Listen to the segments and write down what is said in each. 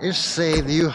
It saved you.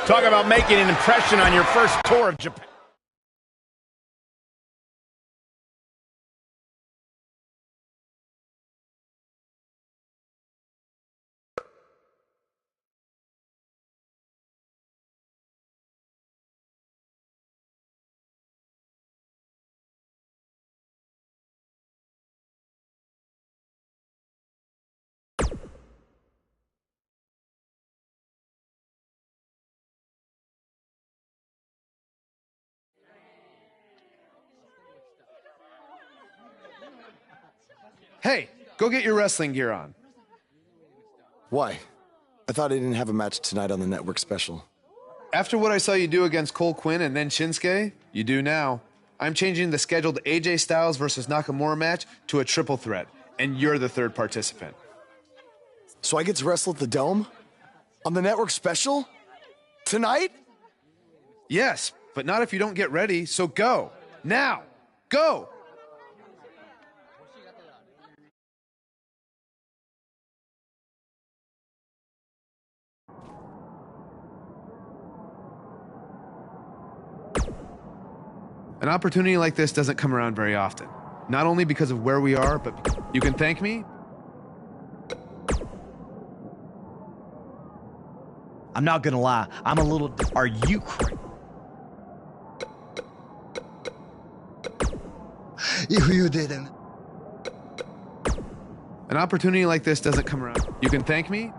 Talk about making an impression on your first tour of Japan. Hey, go get your wrestling gear on. Why? I thought I didn't have a match tonight on the network special. After what I saw you do against Cole Quinn and then Shinsuke, you do now. I'm changing the scheduled AJ Styles versus Nakamura match to a triple threat, and you're the third participant. So I get to wrestle at the Dome? On the network special? Tonight? Yes, but not if you don't get ready, so go. Now! Go! An opportunity like this doesn't come around very often. Not only because of where we are, but you can thank me. I'm not gonna lie, I'm a little... Are you crazy? You didn't. An opportunity like this doesn't come around. You can thank me.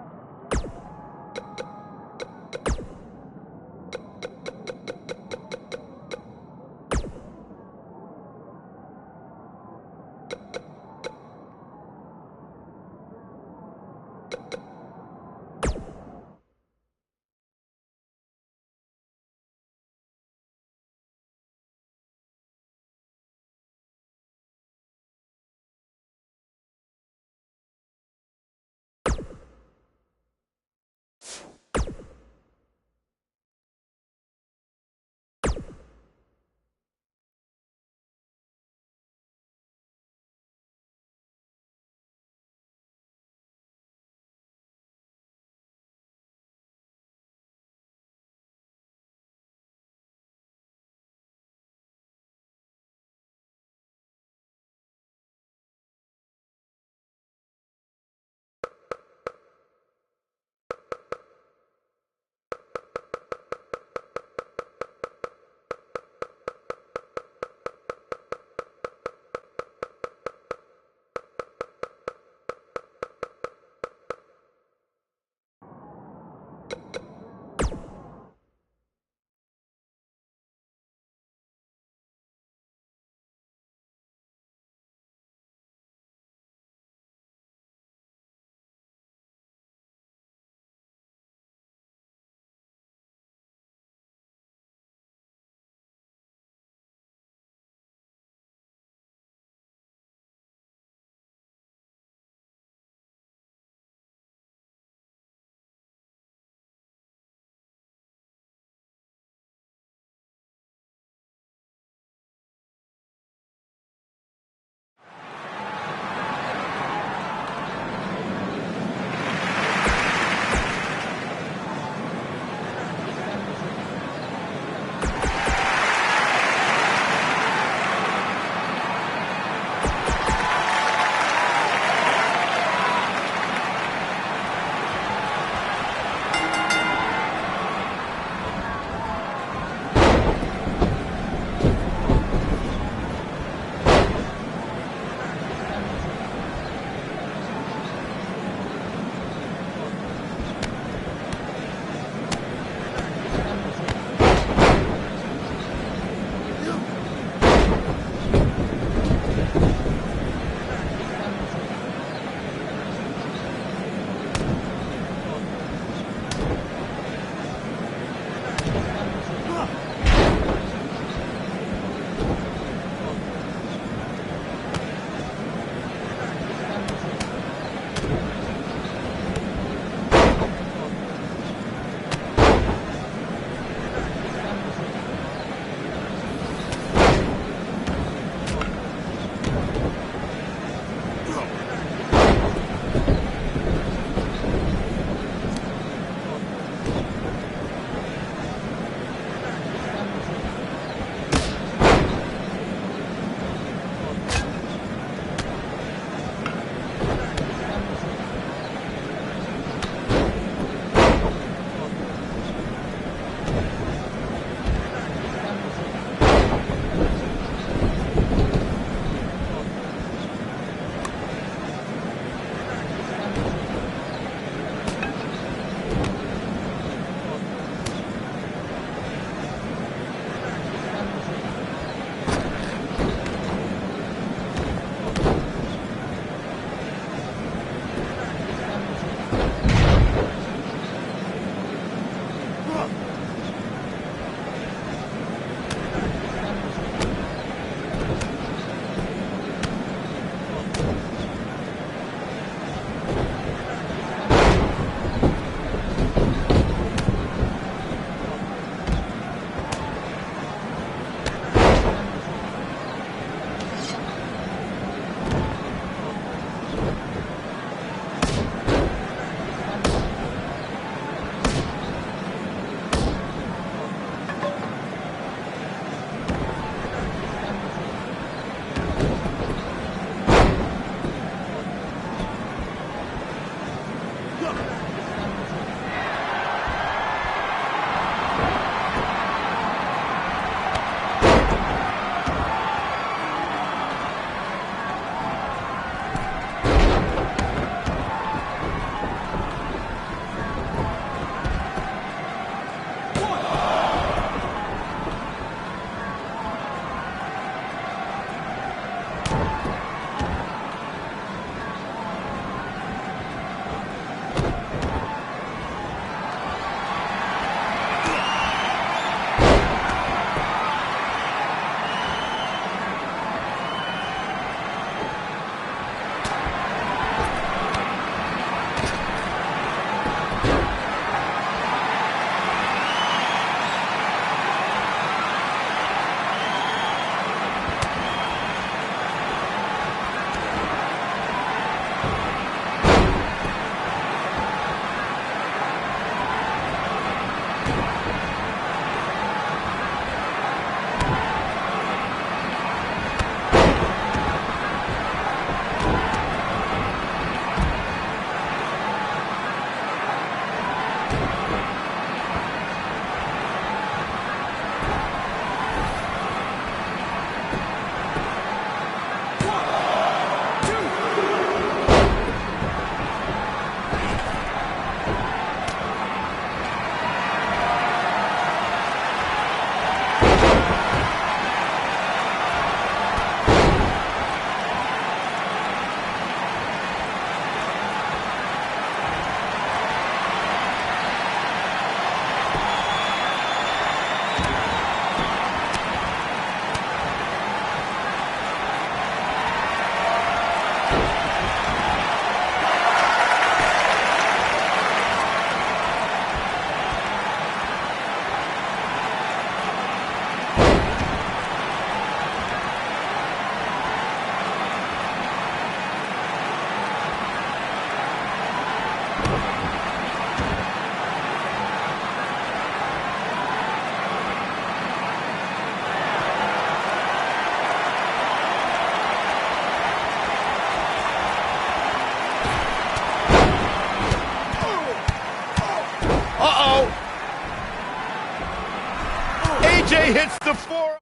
AJ hits the floor.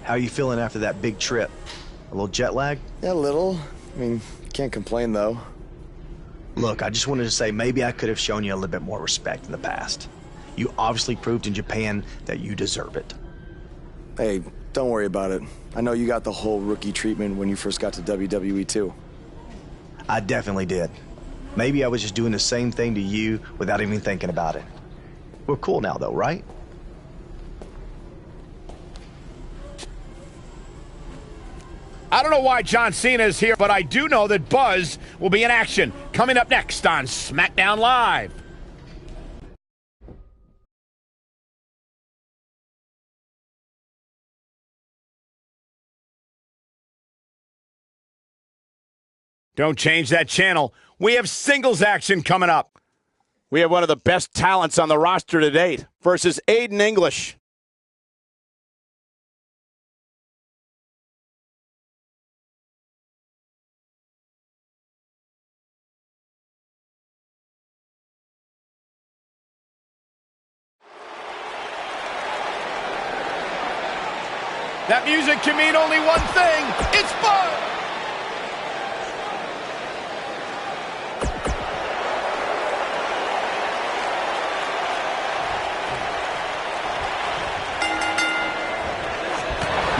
How are you feeling after that big trip? A little jet lag? Yeah, a little. I mean, can't complain, though. Look, I just wanted to say maybe I could have shown you a little bit more respect in the past. You obviously proved in Japan that you deserve it. Hey, don't worry about it. I know you got the whole rookie treatment when you first got to WWE, too. I definitely did. Maybe I was just doing the same thing to you without even thinking about it. We're cool now, though, right? I don't know why John Cena is here, but I do know that Buzz will be in action. Coming up next on SmackDown Live. Don't change that channel. We have singles action coming up. We have one of the best talents on the roster to date versus Aiden English. That music can mean only one thing. It's fun!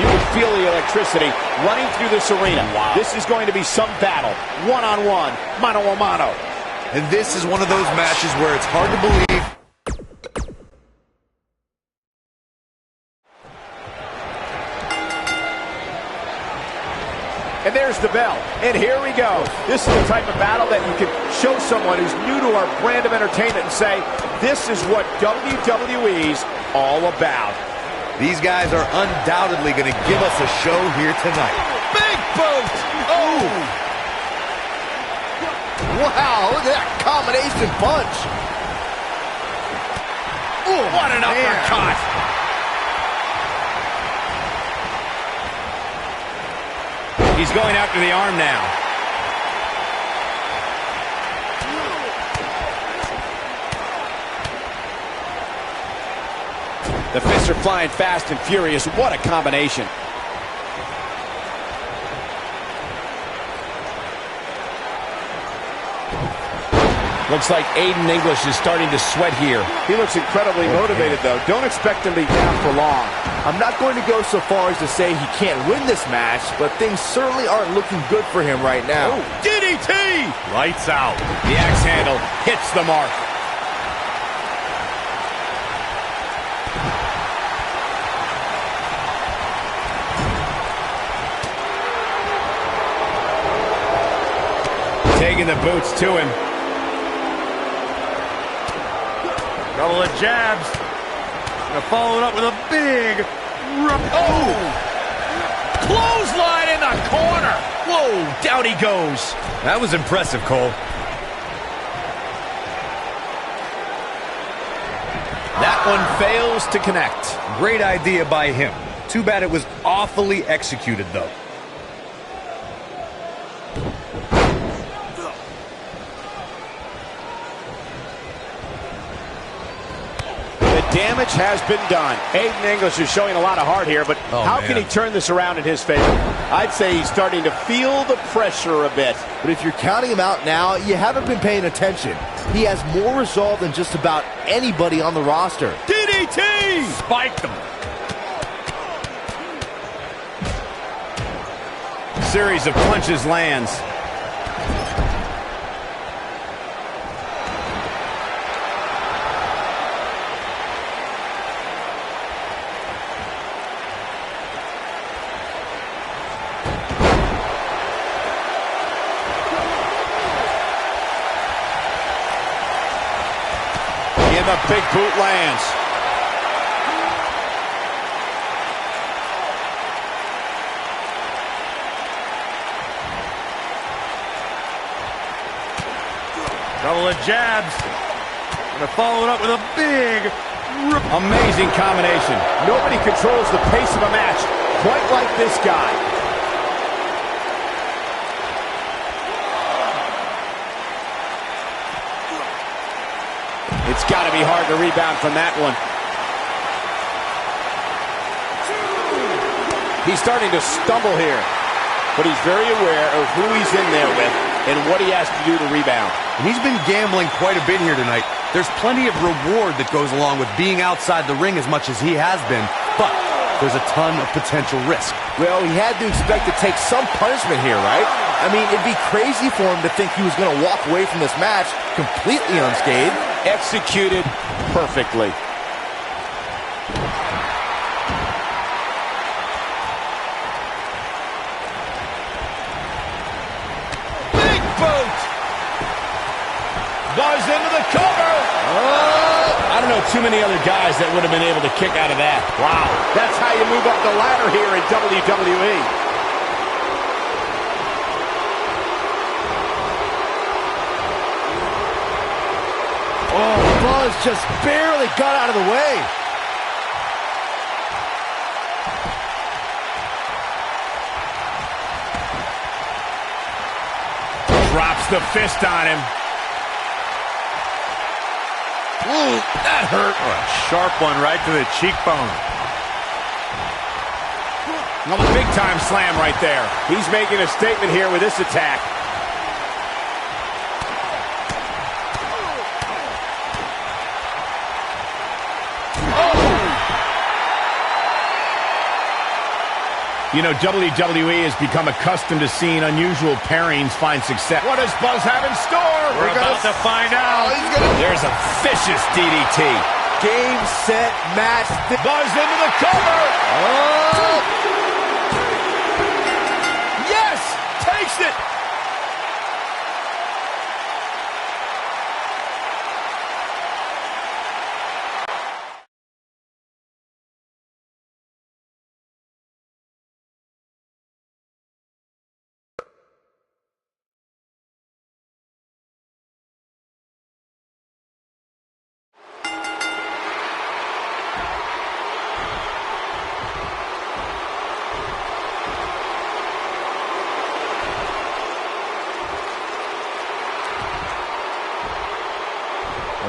You can feel the electricity running through this arena. Wow. This is going to be some battle. One-on-one, mano-a-mano. And this is one of those matches where it's hard to believe. And there's the bell. And here we go. This is the type of battle that you can show someone who's new to our brand of entertainment and say, this is what WWE's all about. These guys are undoubtedly going to give us a show here tonight. Big boot! Oh! Wow, look at that combination punch. Oh, what an uppercut! He's going after the arm now. The fists are flying fast and furious. What a combination. Looks like Aiden English is starting to sweat here. He looks incredibly motivated, though. Don't expect him to be down for long. I'm not going to go so far as to say he can't win this match, but things certainly aren't looking good for him right now. Oh, DDT! Lights out. The axe handle hits the mark. Taking the boots to him. Couple of jabs. Gonna follow it up with a big... Oh! Clothesline in the corner! Whoa, down he goes. That was impressive, Cole. That one fails to connect. Great idea by him. Too bad it was awfully executed, though. Damage has been done. Aiden English is showing a lot of heart here, but how can he turn this around in his favor? I'd say he's starting to feel the pressure a bit. But if you're counting him out now, you haven't been paying attention. He has more resolve than just about anybody on the roster. DDT! Spiked him. Series of punches lands. The big boot lands. Couple of jabs. Gonna follow it up with a big... Amazing combination. Nobody controls the pace of a match quite like this guy. It's got to be hard to rebound from that one. He's starting to stumble here, but he's very aware of who he's in there with and what he has to do to rebound. He's been gambling quite a bit here tonight. There's plenty of reward that goes along with being outside the ring as much as he has been, but there's a ton of potential risk. Well, he had to expect to take some punishment here, right? I mean, it'd be crazy for him to think he was going to walk away from this match completely unscathed. Executed perfectly. boot. Buzz into the cover. Oh, I don't know too many other guys that would have been able to kick out of that. Wow, that's how you move up the ladder here in WWE. Oh, Buzz just barely got out of the way. Drops the fist on him. Ooh, that hurt. Oh, a sharp one right to the cheekbone. A big-time slam right there. He's making a statement here with this attack. You know, WWE has become accustomed to seeing unusual pairings find success. What does Buzz have in store? We're about to find out. There's a vicious DDT. Game, set, match. Buzz into the cover. Oh! Yes! Takes it!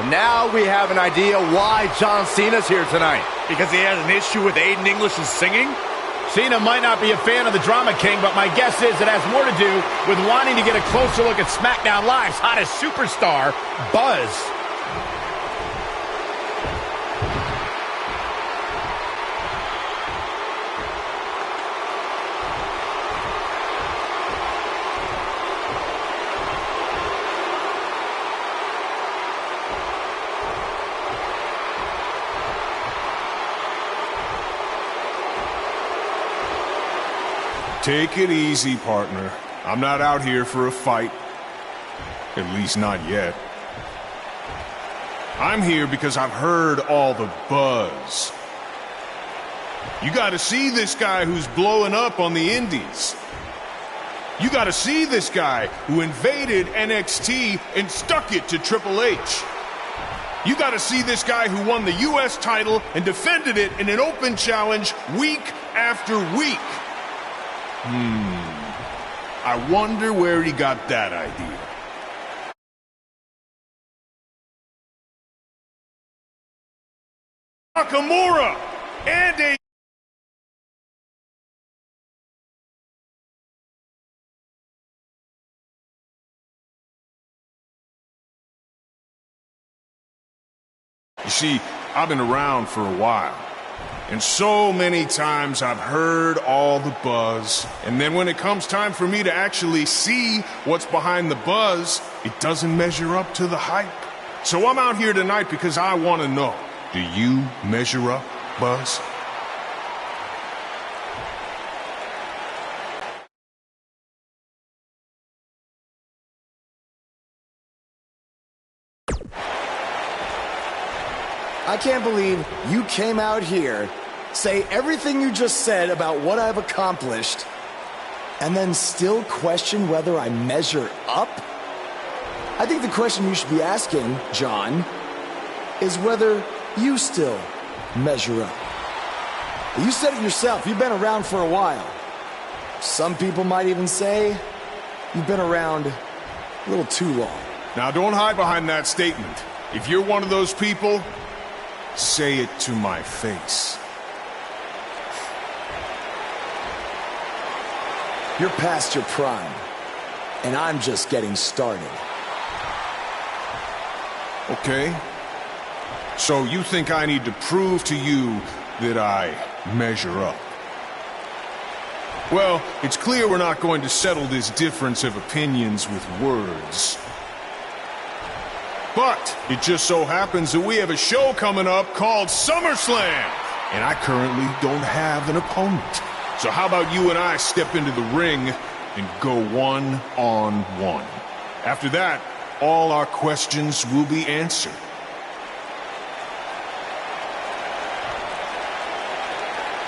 Now we have an idea why John Cena's here tonight. Because he has an issue with Aiden English's singing? Cena might not be a fan of the Drama King, but my guess is it has more to do with wanting to get a closer look at SmackDown Live's hottest superstar, Buzz. Take it easy, partner. I'm not out here for a fight. At least not yet. I'm here because I've heard all the buzz. You gotta see this guy who's blowing up on the indies. You gotta see this guy who invaded NXT and stuck it to Triple H. You gotta see this guy who won the US title and defended it in an open challenge week after week. I wonder where he got that idea. Nakamura and a... You see, I've been around for a while. And so many times I've heard all the buzz, and then when it comes time for me to actually see what's behind the buzz, it doesn't measure up to the hype. So I'm out here tonight because I want to know, do you measure up, Buzz? I can't believe you came out here, say everything you just said about what I've accomplished, and then still question whether I measure up? I think the question you should be asking, John, is whether you still measure up. You said it yourself, you've been around for a while. Some people might even say you've been around a little too long. Now don't hide behind that statement. If you're one of those people, say it to my face. You're past your prime, and I'm just getting started. Okay. So you think I need to prove to you that I measure up? Well, it's clear we're not going to settle this difference of opinions with words. But it just so happens that we have a show coming up called SummerSlam, and I currently don't have an opponent. So how about you and I step into the ring and go one-on-one? After that, all our questions will be answered.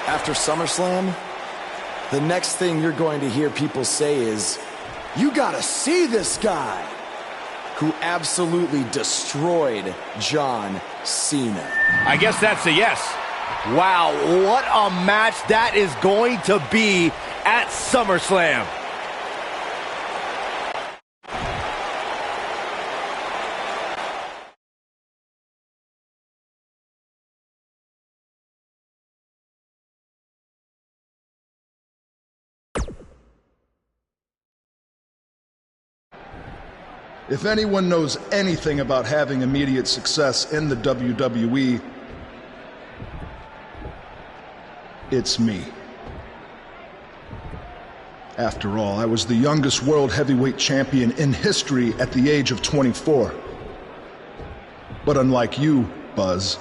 After SummerSlam, the next thing you're going to hear people say is, "You gotta see this guy," who absolutely destroyed John Cena. I guess that's a yes. Wow, what a match that is going to be at SummerSlam. If anyone knows anything about having immediate success in the WWE, it's me. After all, I was the youngest world heavyweight champion in history at the age of 24. But unlike you, Buzz,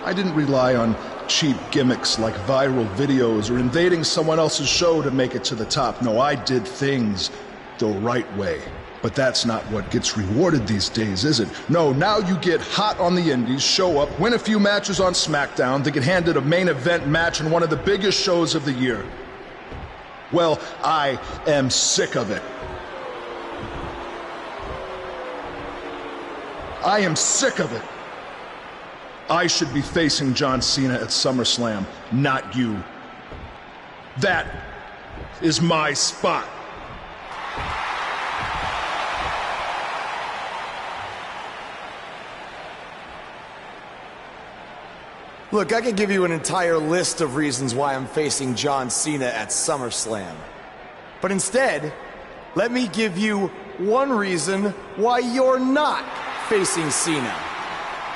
I didn't rely on cheap gimmicks like viral videos or invading someone else's show to make it to the top. No, I did things the right way. But that's not what gets rewarded these days, is it? No, now you get hot on the indies, show up, win a few matches on SmackDown, then get handed a main event match in one of the biggest shows of the year. Well, I am sick of it. I am sick of it. I should be facing John Cena at SummerSlam, not you. That is my spot. Look, I could give you an entire list of reasons why I'm facing John Cena at SummerSlam. But instead, let me give you one reason why you're not facing Cena.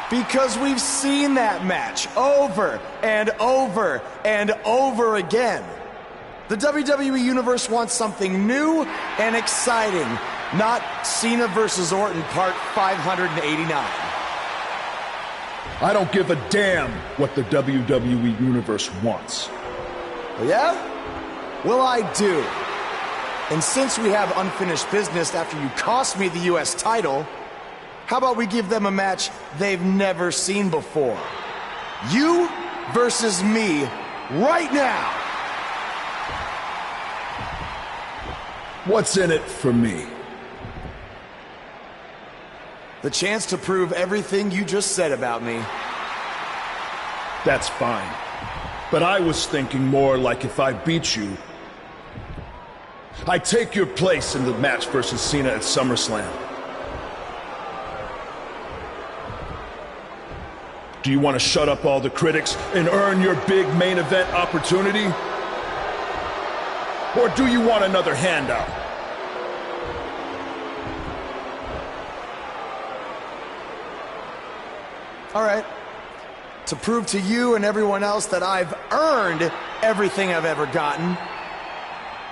Because we've seen that match over and over and over again. The WWE Universe wants something new and exciting, not Cena versus Orton Part 589. I don't give a damn what the WWE Universe wants. Yeah? Well, I do. And since we have unfinished business after you cost me the US title, how about we give them a match they've never seen before? You versus me right now. What's in it for me? The chance to prove everything you just said about me. That's fine. But I was thinking more like if I beat you, I take your place in the match versus Cena at SummerSlam. Do you want to shut up all the critics and earn your big main event opportunity? Or do you want another handout? All right. To prove to you and everyone else that I've earned everything I've ever gotten,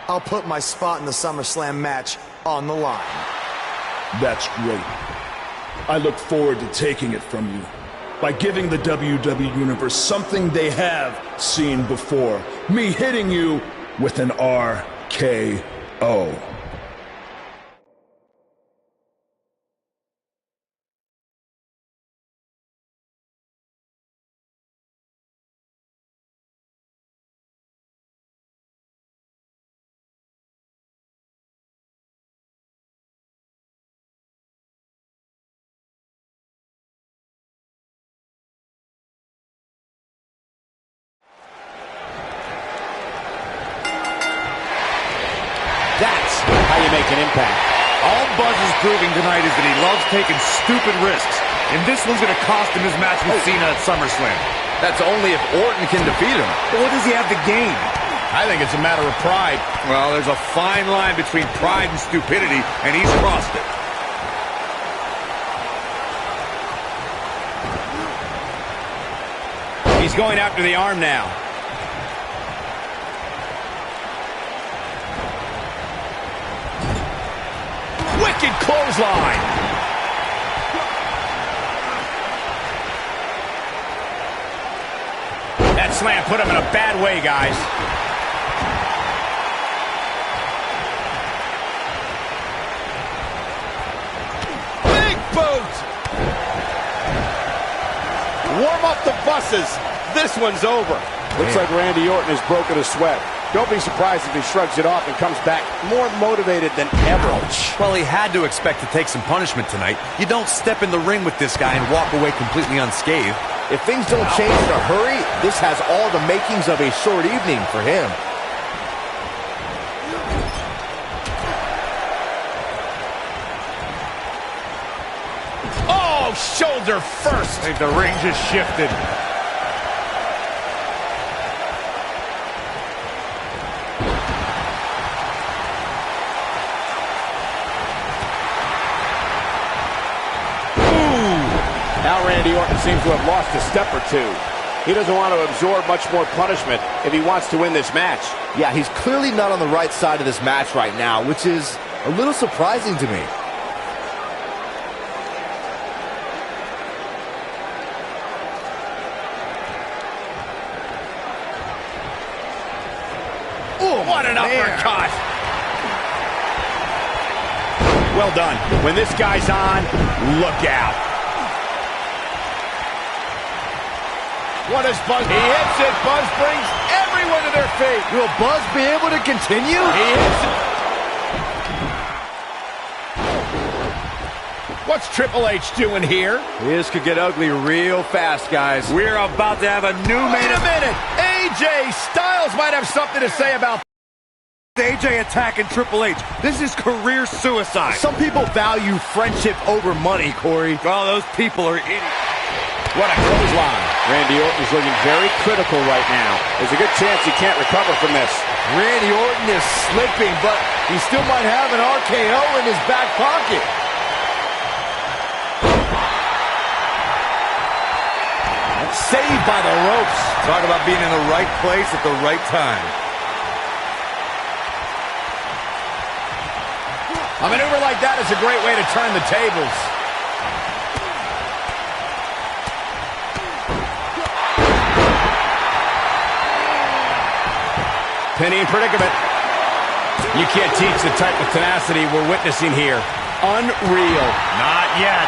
I'll put my spot in the SummerSlam match on the line. That's great. I look forward to taking it from you by giving the WWE Universe something they have seen before. Me hitting you with an RKO. That's how you make an impact. All Buzz is proving tonight is that he loves taking stupid risks. And this one's going to cost him his match with Cena at SummerSlam. That's only if Orton can defeat him. But what does he have to gain? I think it's a matter of pride. Well, there's a fine line between pride and stupidity, and he's crossed it. He's going after the arm now. Wicked clothesline. That slam put him in a bad way, guys. up the buses. This one's over. Looks like Randy Orton has broken a sweat. Don't be surprised if he shrugs it off and comes back more motivated than ever. Well, he had to expect to take some punishment tonight. You don't step in the ring with this guy and walk away completely unscathed. If things don't change in a hurry, this has all the makings of a short evening for him. Oh, shoulder first. I think the ring just shifted. Now Randy Orton seems to have lost a step or two. He doesn't want to absorb much more punishment if he wants to win this match. Yeah, he's clearly not on the right side of this match right now, which is a little surprising to me. Oh, what an uppercut. Well done. When this guy's on, look out. What is Buzz? He hits it. Buzz brings everyone to their feet. Will Buzz be able to continue? He hits it. What's Triple H doing here? This could get ugly real fast, guys. We're about to have a new Wait a minute. AJ Styles might have something to say about AJ attacking Triple H. This is career suicide. Some people value friendship over money, Corey. Oh, those people are idiots. What a clothesline. Randy Orton's looking very critical right now. There's a good chance he can't recover from this. Randy Orton is slipping, but he still might have an RKO in his back pocket. Saved by the ropes. Talk about being in the right place at the right time. A maneuver like that is a great way to turn the tables. Penny in predicament. You can't teach the type of tenacity we're witnessing here. Unreal. Not yet.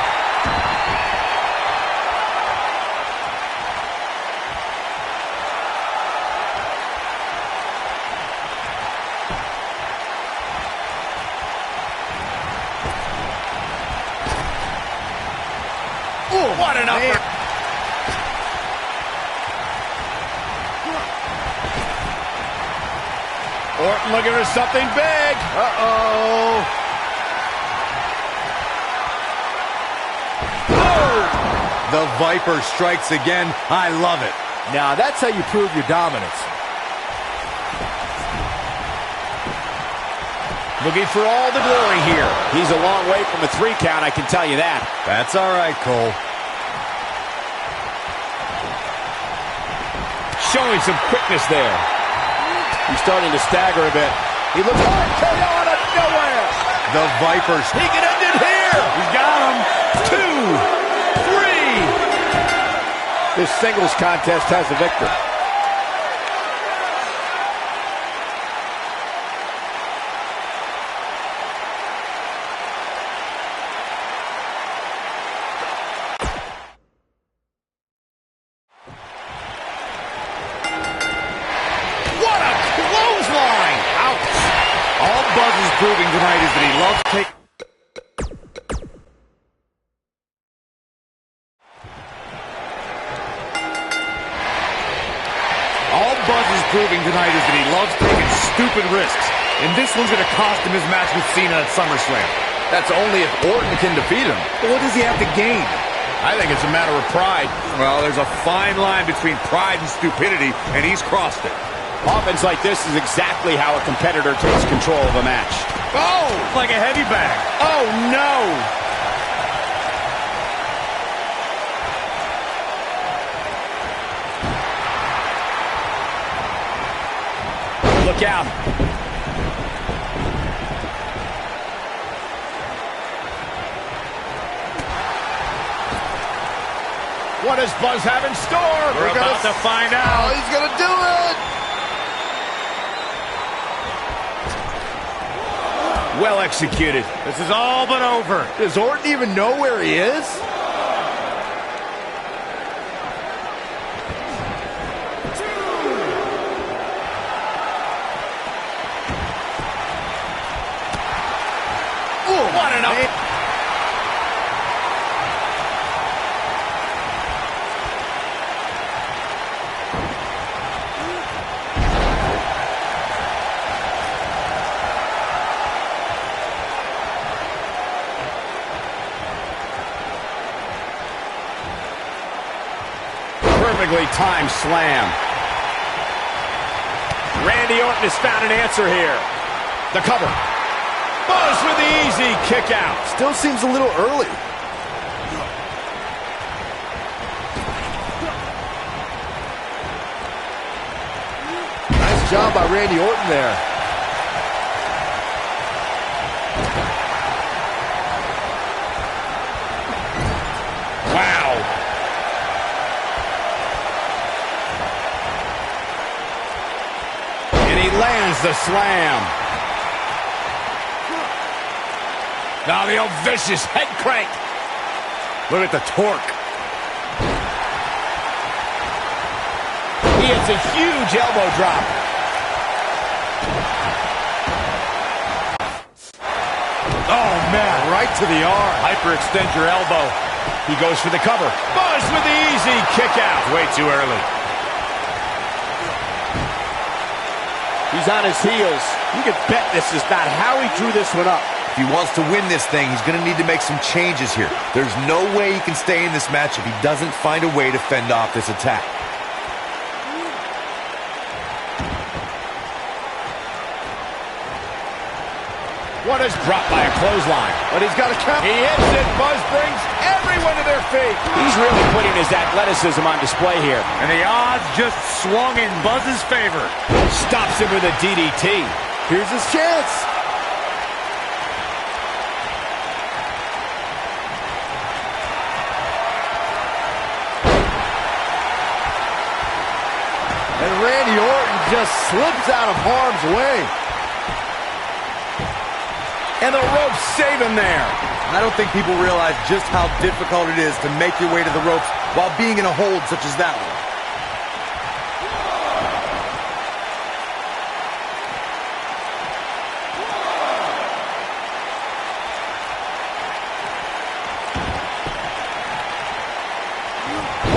Ooh, what an upper. Orton looking for something big. Uh-oh. Oh! The Viper strikes again. I love it. Now, that's how you prove your dominance. Looking for all the glory here. He's a long way from a 3 count, I can tell you that. That's all right, Cole. Showing some quickness there. He's starting to stagger a bit. He looks RKO out of nowhere. The Vipers. He can end it here. He's got him. 2, 3. This singles contest has a victor. Proving tonight is that he loves taking. All Buzz is proving tonight is that he loves taking stupid risks. And this one's going to cost him his match with Cena at SummerSlam. That's only if Orton can defeat him. But what does he have to gain? I think it's a matter of pride. Well, there's a fine line between pride and stupidity, and he's crossed it. Offense like this is exactly how a competitor takes control of a match. Oh, like a heavy bag. Oh, no. Look out. What does Buzz have in store? We're about to find out. Oh, he's going to do it. Well executed. This is all but over. Does Orton even know where he is? and up. Perfectly timed slam. Randy Orton has found an answer here. The cover. Buzz with the easy kick out. Still seems a little early. Nice job by Randy Orton there. Wow. And he lands the slam. Now the old vicious head crank. Look at the torque. He hits a huge elbow drop. Oh, man. Right to the arm. Hyperextend your elbow. He goes for the cover. Buzz with the easy kick out. Way too early. He's on his heels. You can bet this is not how he drew this one up. If he wants to win this thing, he's going to need to make some changes here. There's no way he can stay in this match if he doesn't find a way to fend off this attack. What is dropped by a clothesline? But he's got a count. He hits it. Buzz brings everyone to their feet. He's really putting his athleticism on display here. And the odds just swung in Buzz's favor. Stops him with a DDT. Here's his chance. And Randy Orton just slips out of harm's way. And the ropes save him there. I don't think people realize just how difficult it is to make your way to the ropes while being in a hold such as that one.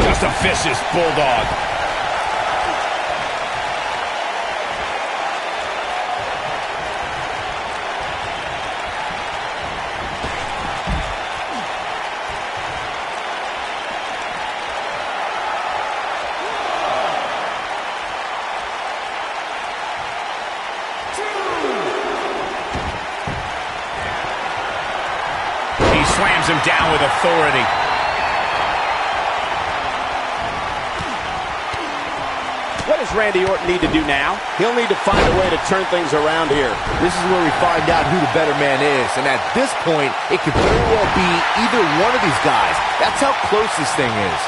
Just a vicious bulldog. Slams him down with authority. What does Randy Orton need to do now? He'll need to find a way to turn things around here. This is where we find out who the better man is. And at this point, it could very well be either one of these guys. That's how close this thing is.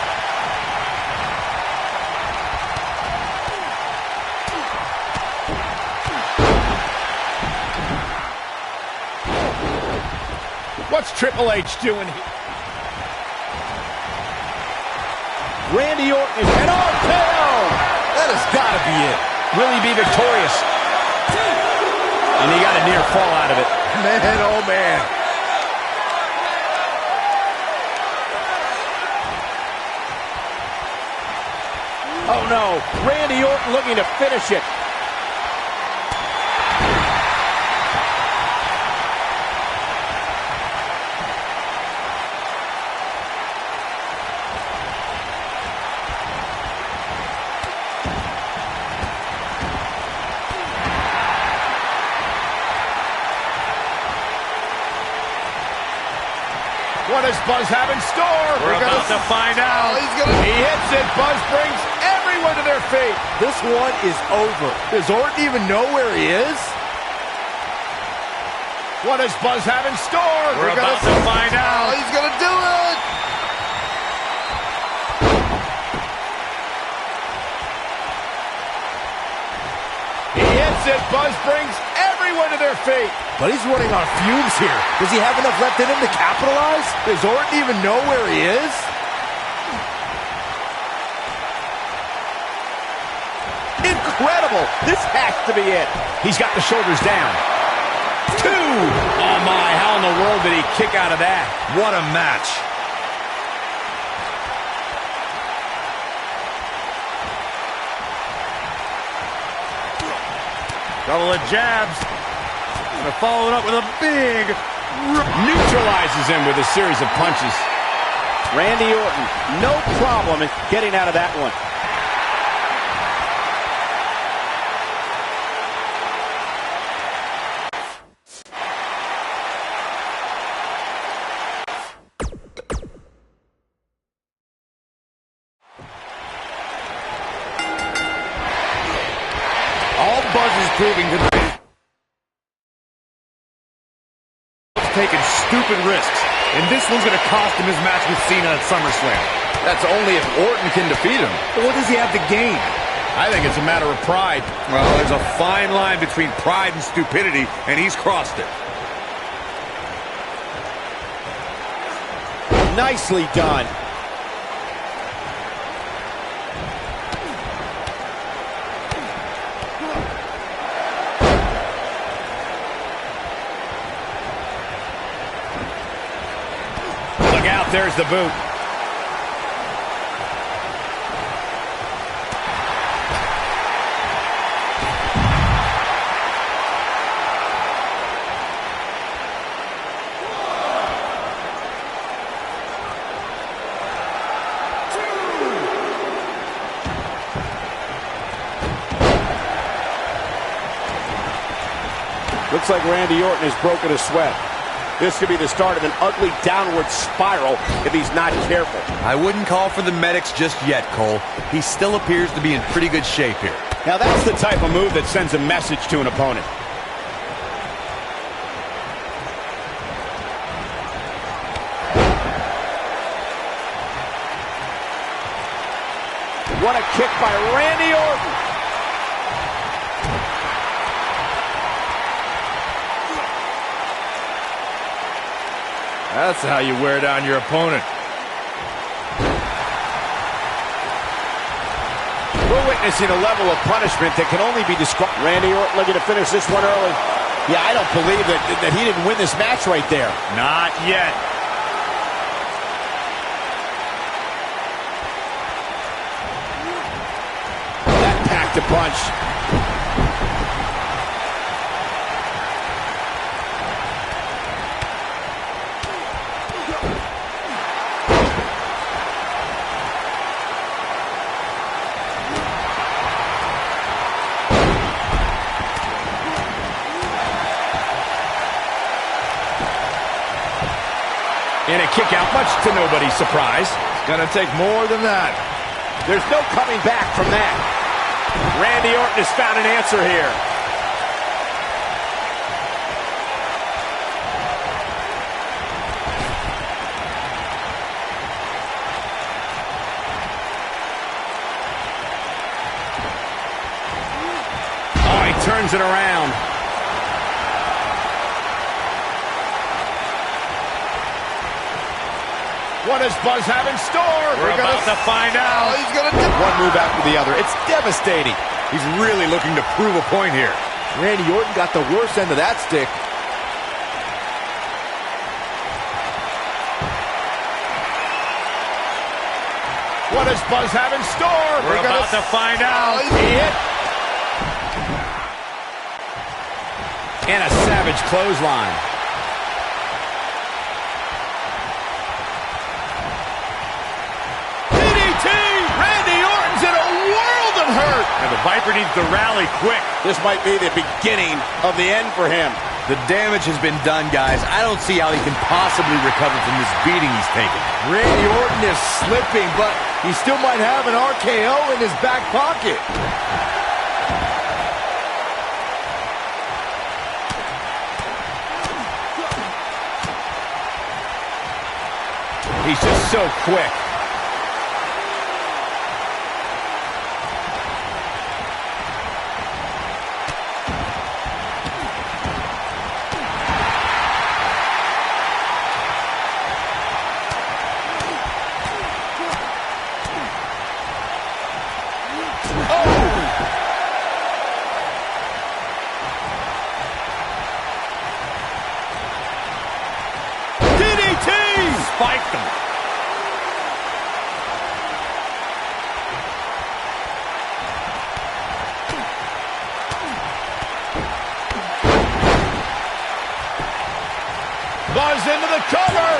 What's Triple H doing here? Randy Orton is an RKO. That has got to be it. Will he be victorious? And he got a near fall out of it. Man, oh man. Oh no, Randy Orton looking to finish it. What does Buzz have in store? We're about to find out. He hits it. Buzz brings everyone to their feet. This one is over. Does Orton even know where he is? What does Buzz have in store? We're about to find out. He's going to do it. He hits it. Buzz brings everyone to their feet. But he's running on fumes here. Does he have enough left in him to capitalize? Does Orton even know where he is? Incredible. This has to be it. He's got the shoulders down. 2. Oh, my. How in the world did he kick out of that? What a match. Couple of jabs. And followed up with a big... Neutralizes him with a series of punches. Randy Orton, no problem in getting out of that one. All Buzz is proving tonight is taking stupid risks. And this one's going to cost him his match with Cena at SummerSlam. That's only if Orton can defeat him. But what does he have to gain? I think it's a matter of pride. Well, there's a fine line between pride and stupidity, and he's crossed it. Nicely done. Look out, there's the boot. Looks like Randy Orton has broken a sweat. This could be the start of an ugly downward spiral if he's not careful. I wouldn't call for the medics just yet, Cole. He still appears to be in pretty good shape here. Now that's the type of move that sends a message to an opponent. What a kick by Randy Orton. That's how you wear down your opponent. We're witnessing a level of punishment that can only be described. Randy Orton looking to finish this one early. Yeah, I don't believe that he didn't win this match right there. Not yet. That packed a punch. And a kick out, much to nobody's surprise. It's gonna take more than that. There's no coming back from that. Randy Orton has found an answer here. Oh, he turns it around. What does Buzz have in store? We're about to find out. Oh, he's going to one move after the other. It's devastating. He's really looking to prove a point here. Randy Orton got the worst end of that stick. What does Buzz have in store? We're about to find out. Oh, he hit. And a savage clothesline. And the Viper needs to rally quick. This might be the beginning of the end for him. The damage has been done, guys. I don't see how he can possibly recover from this beating he's taken. Randy Orton is slipping, but he still might have an RKO in his back pocket. He's just so quick. spiked him. Buzz into the cover.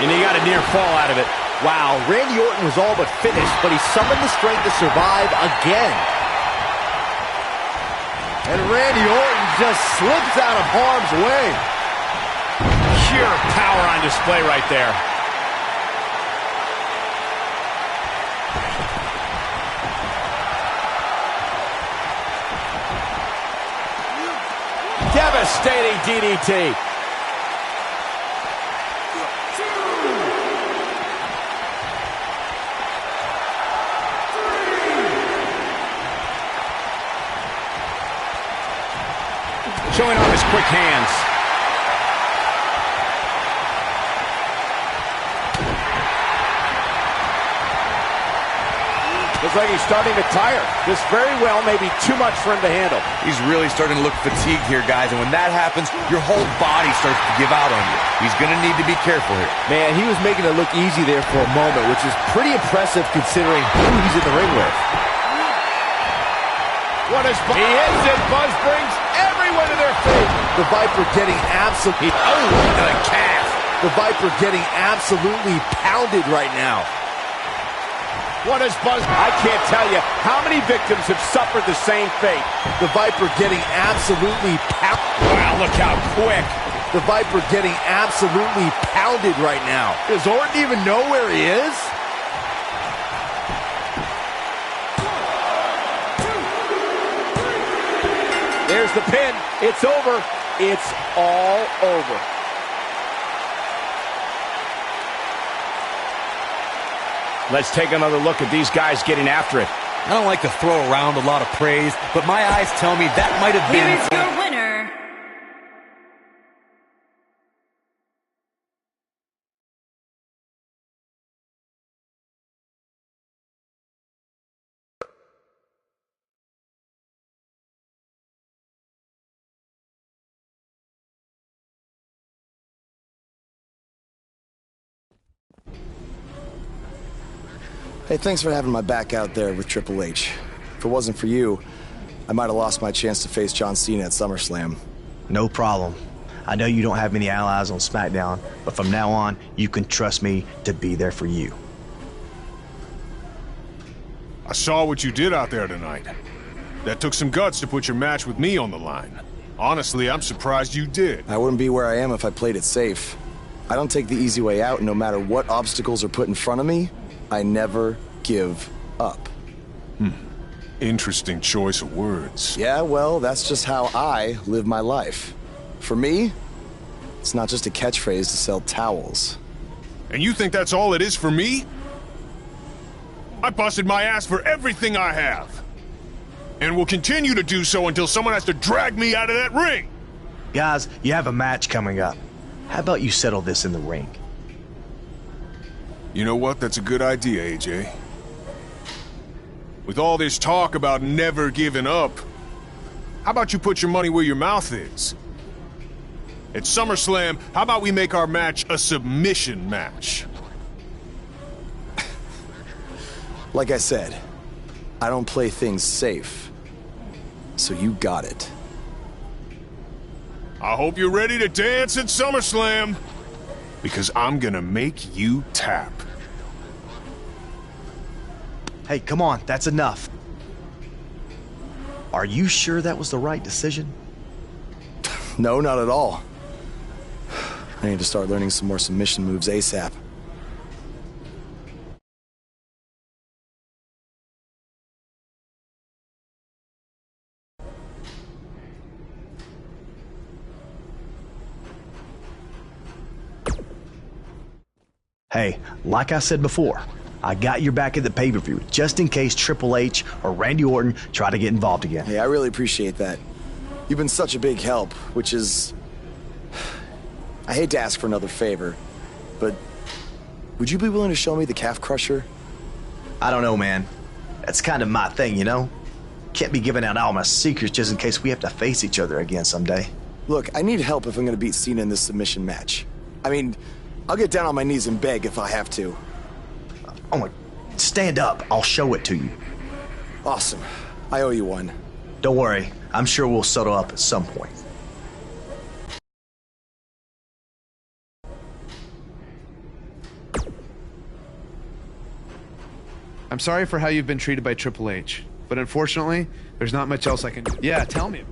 And he got a near fall out of it. Wow, Randy Orton was all but finished, but he summoned the strength to survive again. And Randy Orton just slips out of harm's way. Pure power on display right there. Devastating DDT. Showing off his quick hands. Looks like he's starting to tire. This very well may be too much for him to handle. He's really starting to look fatigued here, guys, and when that happens, your whole body starts to give out on you. He's going to need to be careful here. Man, he was making it look easy there for a moment, which is pretty impressive considering who he's in the ring with. What is He hits it. Buzz brings everyone to their feet. The Viper getting absolutely... Oh, look at the calf. The Viper getting absolutely pounded right now. What is Buzz? I can't tell you how many victims have suffered the same fate. The Viper getting absolutely pounded. Wow, look how quick. The Viper getting absolutely pounded right now. Does Orton even know where he is? There's the pin. It's over. It's all over. Let's take another look at these guys getting after it. I don't like to throw around a lot of praise, but my eyes tell me that might have been... Here's your winner. Hey, thanks for having my back out there with Triple H. If it wasn't for you, I might have lost my chance to face John Cena at SummerSlam. No problem. I know you don't have many allies on SmackDown, but from now on, you can trust me to be there for you. I saw what you did out there tonight. That took some guts to put your match with me on the line. Honestly, I'm surprised you did. I wouldn't be where I am if I played it safe. I don't take the easy way out, and no matter what obstacles are put in front of me, I never give up. Interesting choice of words. Yeah, well, that's just how I live my life. For me, it's not just a catchphrase to sell towels. And you think that's all it is for me? I busted my ass for everything I have. And will continue to do so until someone has to drag me out of that ring. Guys, you have a match coming up. How about you settle this in the ring? You know what? That's a good idea, AJ. With all this talk about never giving up, how about you put your money where your mouth is? At SummerSlam, how about we make our match a submission match? Like I said, I don't play things safe. So you got it. I hope you're ready to dance at SummerSlam, because I'm gonna make you tap. Hey, come on, that's enough. Are you sure that was the right decision? No, not at all. I need to start learning some more submission moves ASAP. Hey, like I said before, I got your back at the pay-per-view, just in case Triple H or Randy Orton try to get involved again. Hey, I really appreciate that. You've been such a big help, which is... I hate to ask for another favor, but would you be willing to show me the calf crusher? I don't know, man. That's kind of my thing, you know? Can't be giving out all my secrets just in case we have to face each other again someday. Look, I need help if I'm going to beat Cena in this submission match. I mean, I'll get down on my knees and beg if I have to. Oh my, stand up. I'll show it to you. Awesome. I owe you one. Don't worry. I'm sure we'll settle up at some point. I'm sorry for how you've been treated by Triple H, but unfortunately, there's not much else I can do. Yeah, tell me.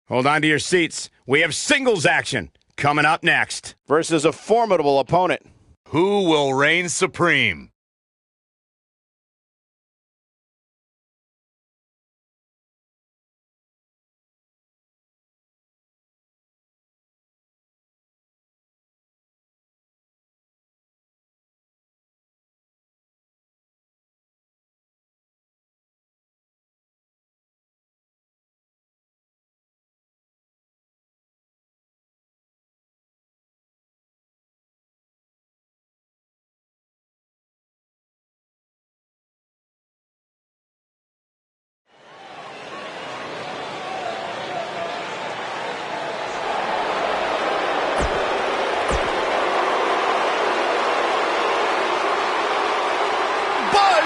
Hold on to your seats. We have singles action coming up next. Versus a formidable opponent. Who will reign supreme?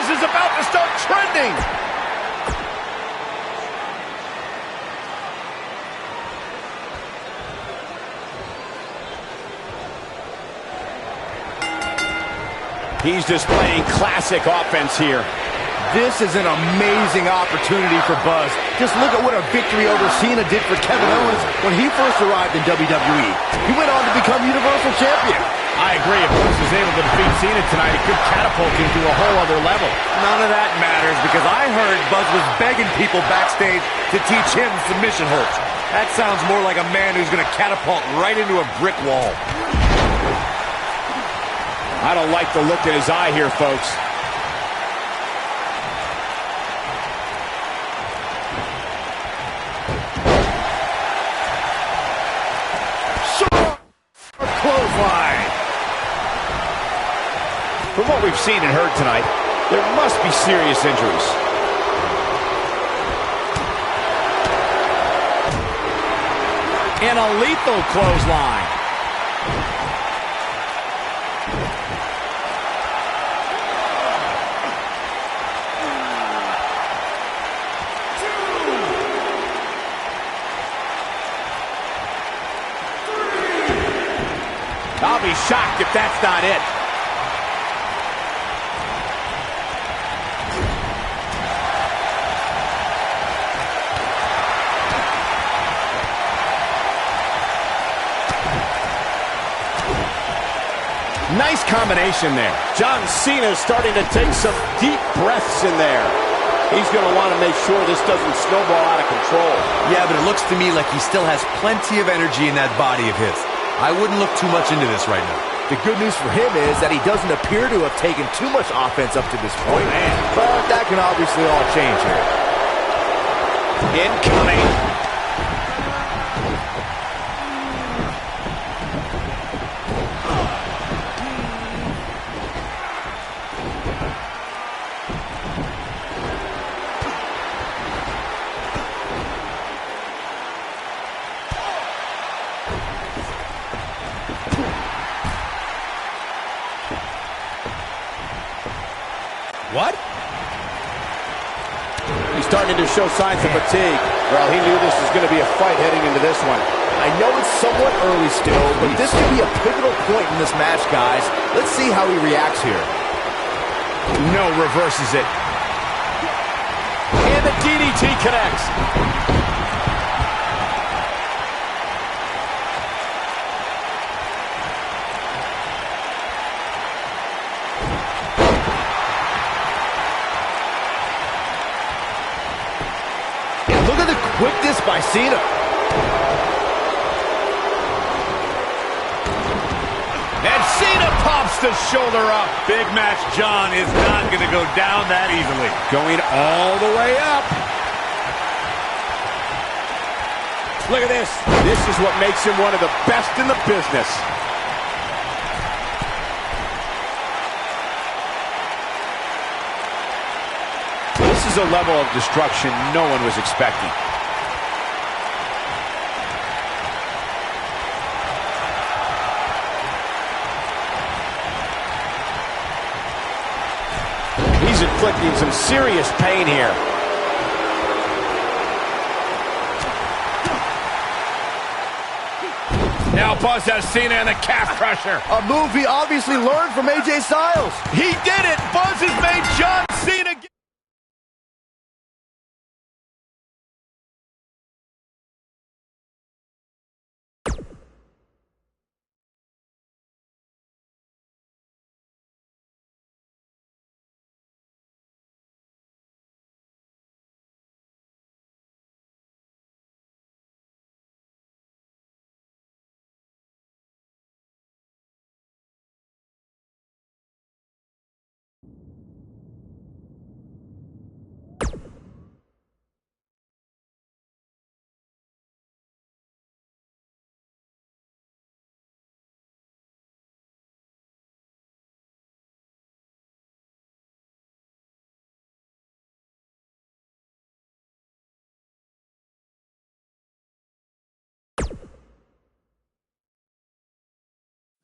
Is about to start trending. He's displaying classic offense here. This is an amazing opportunity for Buzz. Just look at what a victory over Cena did for Kevin Owens when he first arrived in WWE. He went on to become Universal Champion. I agree. If Buzz is able to defeat Cena tonight, it could catapult him to a whole other level. None of that matters because I heard Buzz was begging people backstage to teach him submission holds. That sounds more like a man who's going to catapult right into a brick wall. I don't like the look in his eye here, folks. Clothesline. From what we've seen and heard tonight, there must be serious injuries. And a lethal clothesline. I'll be shocked if that's not it. Nice combination there. John Cena is starting to take some deep breaths in there. He's going to want to make sure this doesn't snowball out of control. Yeah, but it looks to me like he still has plenty of energy in that body of his. I wouldn't look too much into this right now. The good news for him is that he doesn't appear to have taken too much offense up to this point. But that can obviously all change here. Incoming. What? He's starting to show signs of fatigue. Well, he knew this was going to be a fight heading into this one. I know it's somewhat early still, but this could be a pivotal point in this match, guys. Let's see how he reacts here. No, reverses it. And the DDT connects. Look at the quickness by Cena. And Cena pops the shoulder up. Big Match John is not going to go down that easily. Going all the way up. Look at this. This is what makes him one of the best in the business. This is a level of destruction no one was expecting. He's inflicting some serious pain here. Now Buzz has Cena in the calf crusher. A move he obviously learned from AJ Styles. He did it. Buzz has made John Cena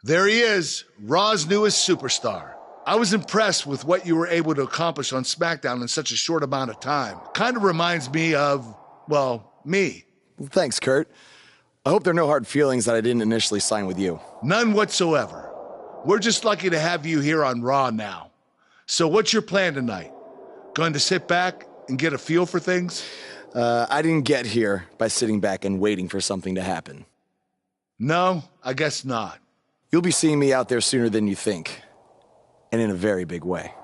There he is, Raw's newest superstar. I was impressed with what you were able to accomplish on SmackDown in such a short amount of time. Kind of reminds me of, well, me. Well, thanks, Kurt. I hope there are no hard feelings that I didn't initially sign with you. None whatsoever. We're just lucky to have you here on Raw now. So what's your plan tonight? Going to sit back and get a feel for things? I didn't get here by sitting back and waiting for something to happen. No, I guess not. You'll be seeing me out there sooner than you think. And in a very big way.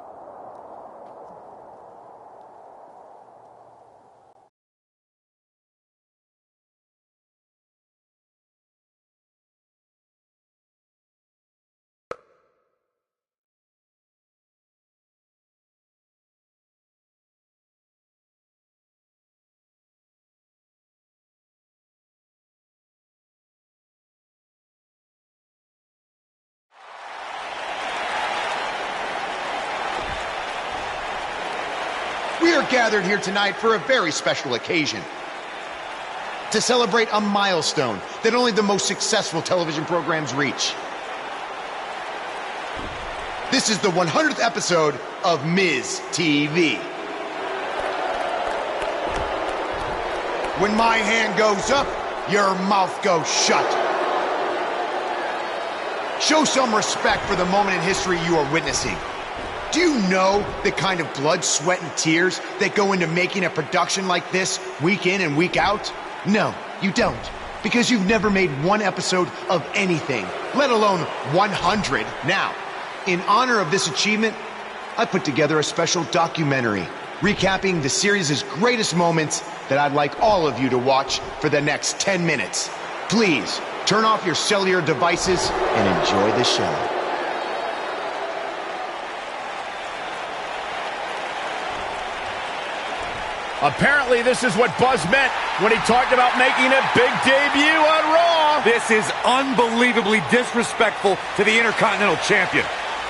We are gathered here tonight for a very special occasion. To celebrate a milestone that only the most successful television programs reach. This is the 100th episode of Miz TV. When my hand goes up, your mouth goes shut. Show some respect for the moment in history you are witnessing. Do you know the kind of blood, sweat, and tears that go into making a production like this week in and week out? No, you don't. Because you've never made one episode of anything, let alone 100. Now, in honor of this achievement, I put together a special documentary recapping the series' greatest moments that I'd like all of you to watch for the next 10 minutes. Please, turn off your cellular devices and enjoy the show. Apparently, this is what Buzz meant when he talked about making a big debut on Raw. This is unbelievably disrespectful to the Intercontinental Champion.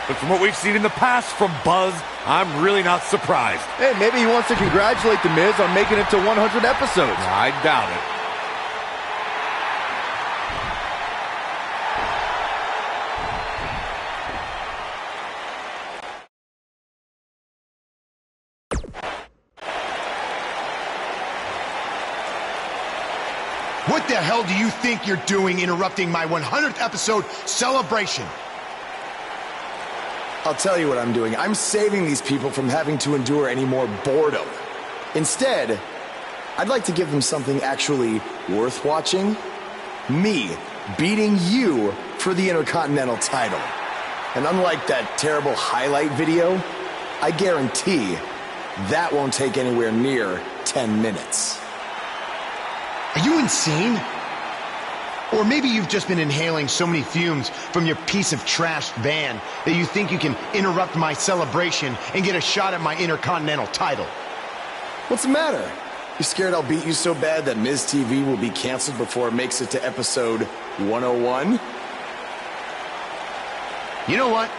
But from what we've seen in the past from Buzz, I'm really not surprised. Hey, maybe he wants to congratulate The Miz on making it to 100 episodes. I doubt it. What the hell do you think you're doing interrupting my 100th episode celebration? I'll tell you what I'm doing. I'm saving these people from having to endure any more boredom. Instead, I'd like to give them something actually worth watching. Me beating you for the Intercontinental title. And unlike that terrible highlight video, I guarantee that won't take anywhere near 10 minutes. Are you insane? Or maybe you've just been inhaling so many fumes from your piece of trash van that you think you can interrupt my celebration and get a shot at my Intercontinental title. What's the matter? You scared I'll beat you so bad that Miz TV will be canceled before it makes it to episode 101? You know what?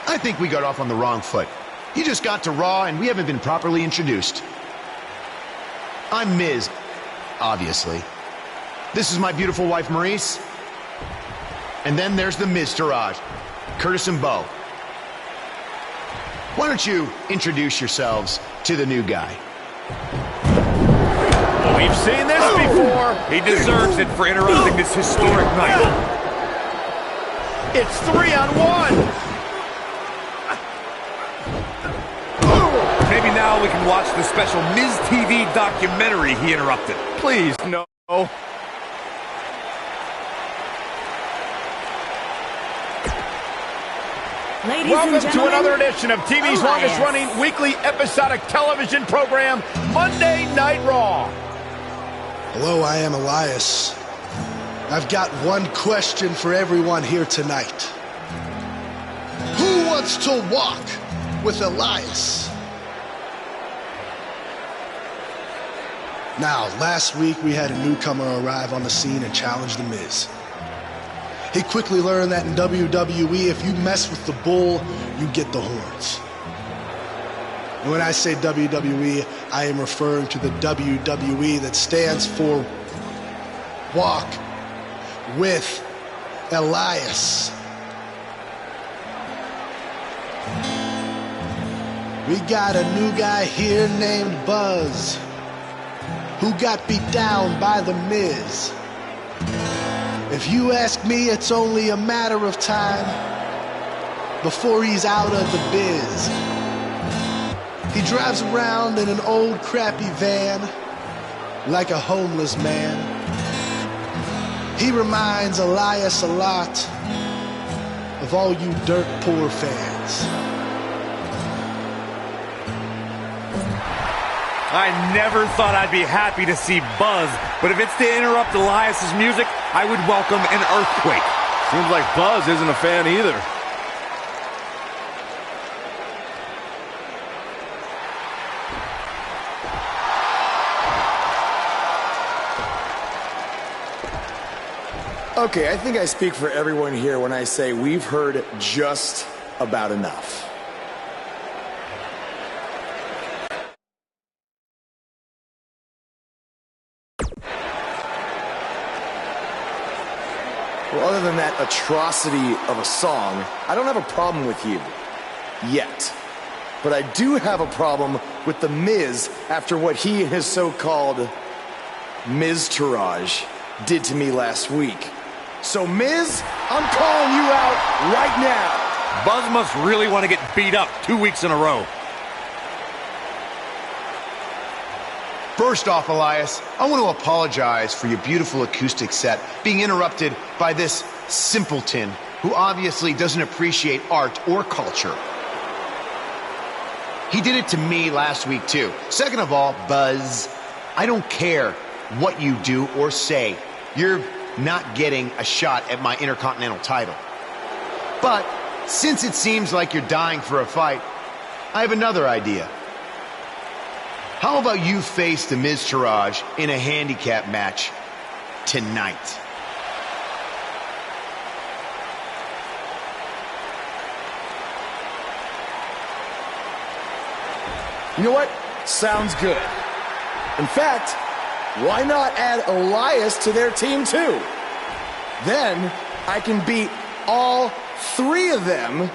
I think we got off on the wrong foot. You just got to Raw and we haven't been properly introduced. I'm Miz, obviously. This is my beautiful wife, Maurice. And then there's the Miztourage, Curtis and Bo. Why don't you introduce yourselves to the new guy? We've seen this before. He deserves it for interrupting this historic night. It's 3-on-1. Maybe now we can watch the special Miz TV documentary he interrupted. Please, no. Welcome to another edition of TV's longest-running weekly episodic television program, Monday Night Raw. Hello, I am Elias. I've got one question for everyone here tonight. Who wants to walk with Elias? Now, last week we had a newcomer arrive on the scene and challenge The Miz. He quickly learned that in WWE, if you mess with the bull, you get the horns. And when I say WWE, I am referring to the WWE that stands for Walk with Elias. We got a new guy here named Buzz, who got beat down by The Miz. If you ask me, it's only a matter of time before he's out of the biz. He drives around in an old crappy van like a homeless man. He reminds Elias a lot of all you dirt poor fans. I never thought I'd be happy to see Buzz, but if it's to interrupt Elias's music, I would welcome an earthquake. Seems like Buzz isn't a fan either. Okay, I think I speak for everyone here when I say we've heard just about enough. Well, other than that atrocity of a song, I don't have a problem with you. Yet. But I do have a problem with The Miz after what he and his so-called Miz-tourage did to me last week. So, Miz, I'm calling you out right now. Buzz must really want to get beat up 2 weeks in a row. First off, Elias, I want to apologize for your beautiful acoustic set being interrupted by this simpleton who obviously doesn't appreciate art or culture. He did it to me last week, too. Second of all, Buzz, I don't care what you do or say. You're not getting a shot at my Intercontinental title. But since it seems like you're dying for a fight, I have another idea. How about you face the Miz-tourage in a handicap match tonight? You know what? Sounds good. In fact, why not add Elias to their team too? Then I can beat all three of them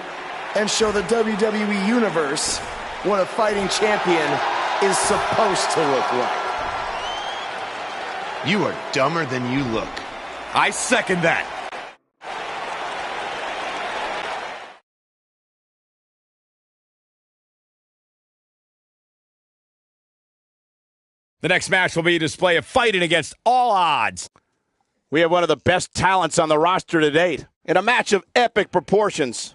and show the WWE Universe what a fighting champion is supposed to look like. You are dumber than you look. I second that. The next match will be a display of fighting against all odds. We have one of the best talents on the roster to date in a match of epic proportions.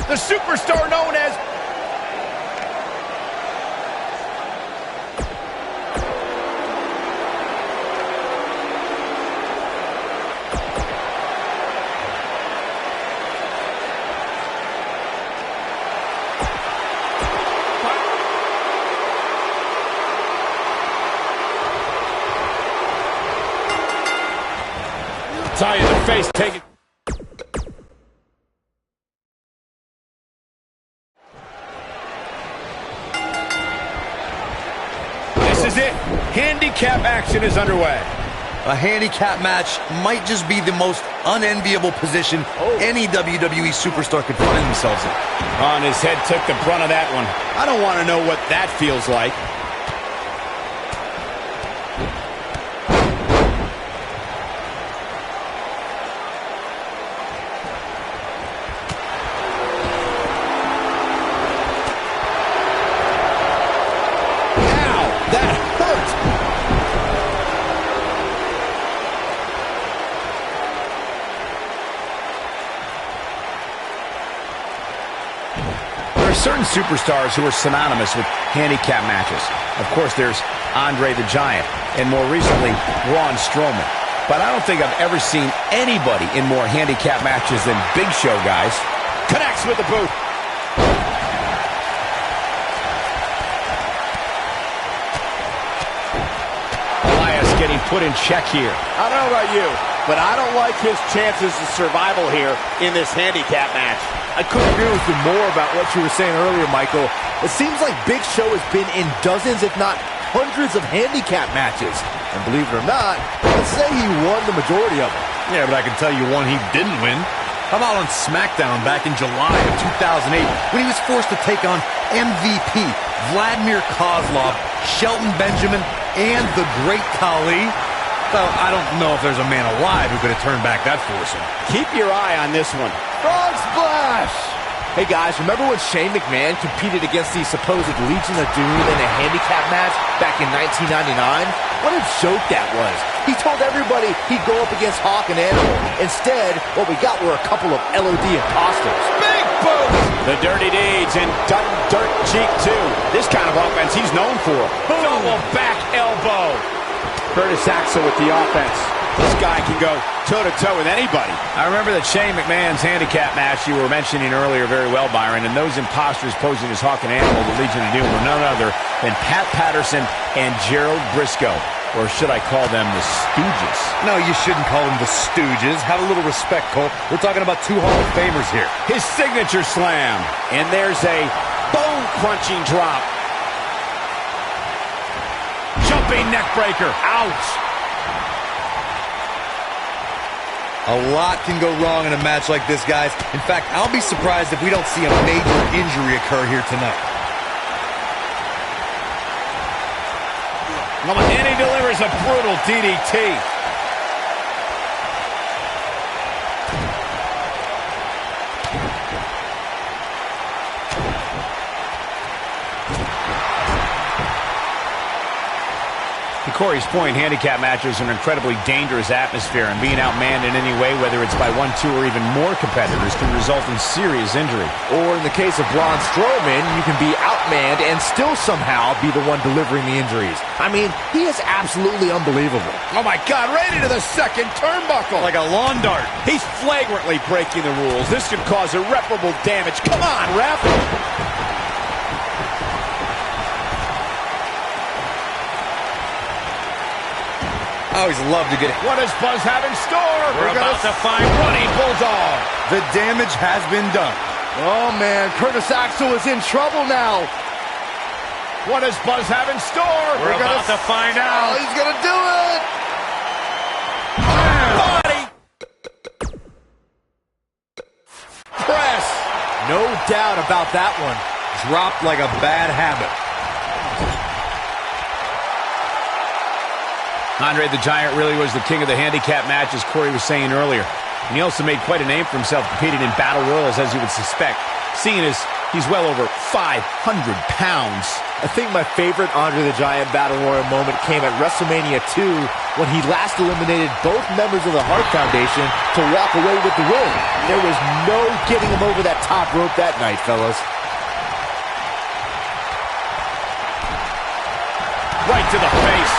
The superstar known as... tie in the face, take it. This is it. Handicap action is underway. A handicap match might just be the most unenviable position any WWE superstar could find themselves in. On his head took the brunt of that one. I don't want to know what that feels like. Certain superstars who are synonymous with handicap matches. Of course, there's Andre the Giant, and more recently, Braun Strowman. but I don't think I've ever seen anybody in more handicap matches than Big Show, guys. Connects with the boot. Getting put in check here. I don't know about you, but I don't like his chances of survival here in this handicap match. I couldn't agree with you more about what you were saying earlier, Michael. It seems like Big Show has been in dozens, if not hundreds of handicap matches. And believe it or not, let's say he won the majority of them. Yeah, but I can tell you one he didn't win. How about on SmackDown back in July of 2008 when he was forced to take on MVP Vladimir Kozlov, Shelton Benjamin, and the Great Khali? Well, I don't know if there's a man alive who could have turned back that foursome. Keep your eye on this one. Frog splash! Hey guys, remember when Shane McMahon competed against the supposed Legion of Doom in a handicap match back in 1999? What a joke that was. He told everybody he'd go up against Hawk and Animal. Instead, what we got were a couple of LOD imposters. Big boot! The dirty deeds and dirt cheek too. This kind of offense he's known for. Double back elbow. Curtis Axel with the offense. This guy can go toe-to-toe with anybody. I remember that Shane McMahon's handicap match you were mentioning earlier very well, Byron, and those imposters posing as Hawk and Animal, the Legion of Doom, were none other than Pat Patterson and Gerald Briscoe. Or should I call them the Stooges? No, you shouldn't call them the Stooges. Have a little respect, Cole. We're talking about two Hall of Famers here. His signature slam. And there's a bone-crunching drop. Jumping neckbreaker. Ouch. A lot can go wrong in a match like this, guys. In fact, I'll be surprised if we don't see a major injury occur here tonight. And he delivers a brutal DDT. To Corey's point, handicap matches are an incredibly dangerous atmosphere, and being outmanned in any way, whether it's by one, two, or even more competitors, can result in serious injury. Or in the case of Braun Strowman, you can be outmanned and still somehow be the one delivering the injuries. I mean, he is absolutely unbelievable. Oh my God, right into the second turnbuckle. Like a lawn dart. He's flagrantly breaking the rules. This could cause irreparable damage. Come on, ref. I always love to get it. What does Buzz have in store? We're about to find running Bulldog. The damage has been done. Oh, man. Curtis Axel is in trouble now. What does Buzz have in store? We're about to find out. Oh, he's going to do it. Body. Press. No doubt about that one. Dropped like a bad habit. Andre the Giant really was the king of the handicap match, as Corey was saying earlier. And he also made quite a name for himself competing in battle royals, as you would suspect, seeing as he's well over 500 pounds. I think my favorite Andre the Giant battle royal moment came at WrestleMania 2 when he last eliminated both members of the Hart Foundation to walk away with the win. There was no getting him over that top rope that night, fellas. Right to the face.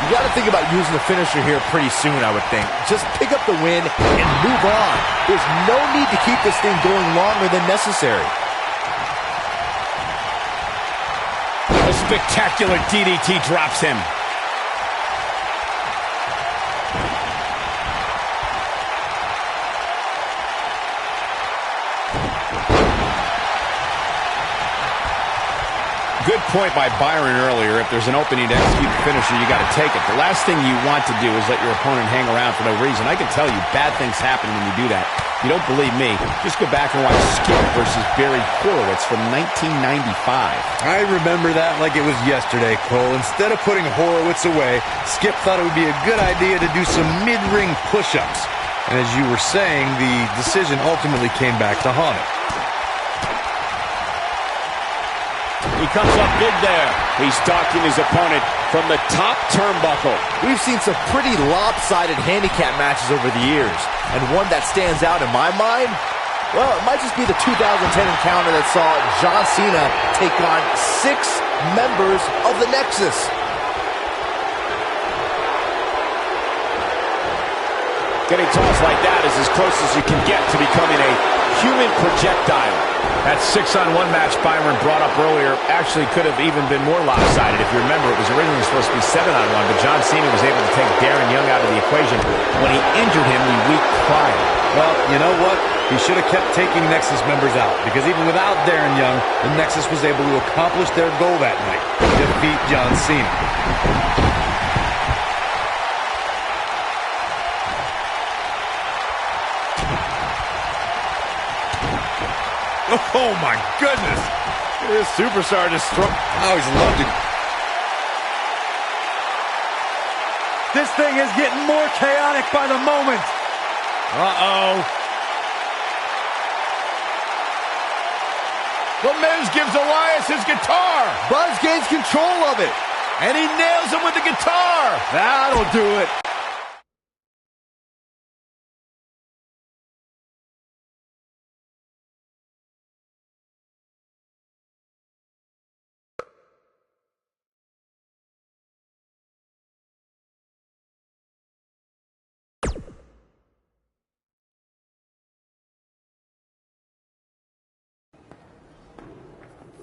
You got to think about using the finisher here pretty soon, I would think. Just pick up the win and move on. There's no need to keep this thing going longer than necessary. A spectacular DDT drops him. Good point by Byron earlier. If there's an opening to execute the finisher, you got to take it. The last thing you want to do is let your opponent hang around for no reason. I can tell you bad things happen when you do that. If you don't believe me, just go back and watch Skip versus Barry Horowitz from 1995. I remember that like it was yesterday, Cole. Instead of putting Horowitz away, Skip thought it would be a good idea to do some mid-ring push-ups. And as you were saying, the decision ultimately came back to haunt him. He comes up big there. He's stalking his opponent from the top turnbuckle. We've seen some pretty lopsided handicap matches over the years. And one that stands out in my mind, well, it might just be the 2010 encounter that saw John Cena take on 6 members of the Nexus. Getting tossed like that is as close as you can get to becoming a human projectile. That 6-on-1 match Byron brought up earlier actually could have even been more lopsided. If you remember, it was originally supposed to be 7-on-1, but John Cena was able to take Darren Young out of the equation when he injured him the week prior. Well, you know what? He should have kept taking Nexus members out, because even without Darren Young, the Nexus was able to accomplish their goal that night, defeat John Cena. Oh, my goodness. This superstar just struck. Oh, he's loved it. This thing is getting more chaotic by the moment. Uh-oh. The Miz gives Elias his guitar. Buzz gains control of it. And he nails him with the guitar. That'll do it.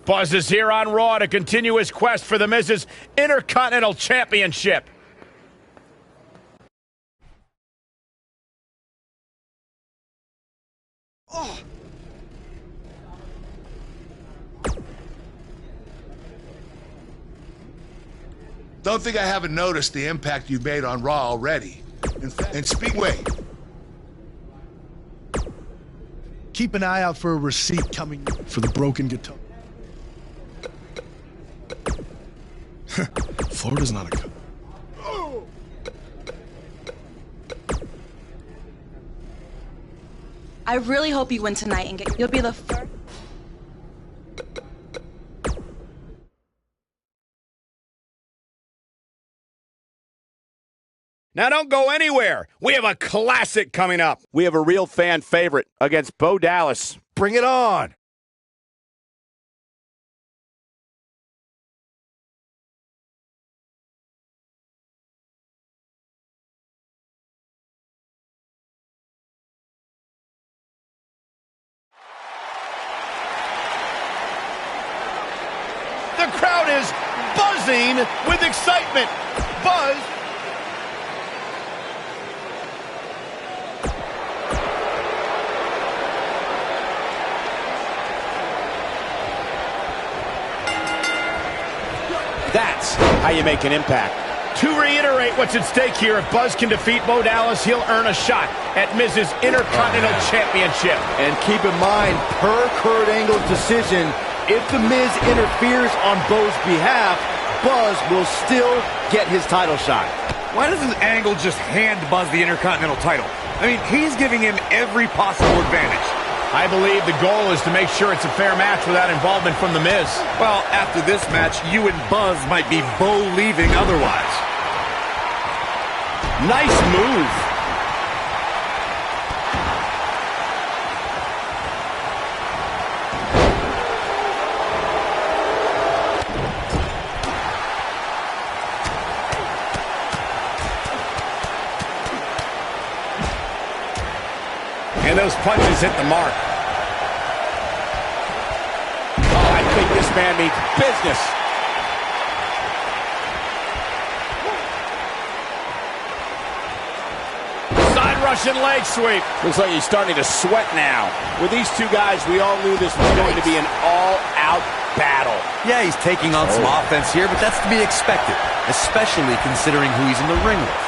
Buzz is here on Raw to continue his quest for the Miz's Intercontinental Championship. Oh. Don't think I haven't noticed the impact you've made on Raw already. Wait. Keep an eye out for a receipt coming for the broken guitar. Florida's not a... I really hope you win tonight and you'll be the first. Now don't go anywhere. We have a classic coming up. We have a real fan favorite against Bo Dallas. Bring it on. The crowd is buzzing with excitement. Buzz. That's how you make an impact. To reiterate what's at stake here, if Buzz can defeat Bo Dallas, he'll earn a shot at Miz's Intercontinental Championship. And keep in mind, per Kurt Angle's decision, if The Miz interferes on Bo's behalf, Buzz will still get his title shot. Why doesn't Angle just hand Buzz the Intercontinental title? I mean, he's giving him every possible advantage. I believe the goal is to make sure it's a fair match without involvement from The Miz. Well, after this match, you and Buzz might be Bo-leaving otherwise. Nice move. And those punches hit the mark. Oh, I think this man means business. Side Russian leg sweep. Looks like he's starting to sweat now. With these two guys, we all knew this was going to be an all-out battle. Yeah, he's taking on some offense here, but that's to be expected, especially considering who he's in the ring with.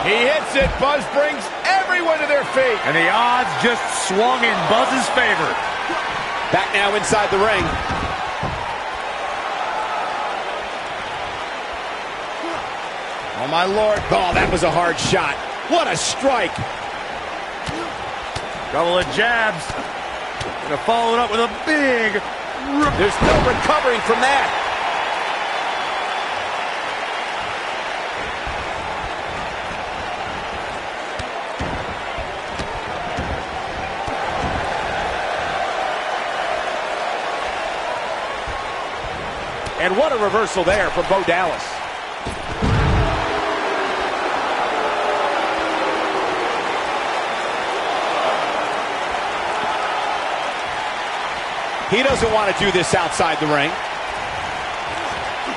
He hits it. Buzz brings everyone to their feet. And the odds just swung in Buzz's favor. Back now inside the ring. Oh, my Lord. Oh, that was a hard shot. What a strike. Couple of jabs. Gonna follow it up with a big... There's no recovering from that. And what a reversal there for Bo Dallas. He doesn't want to do this outside the ring.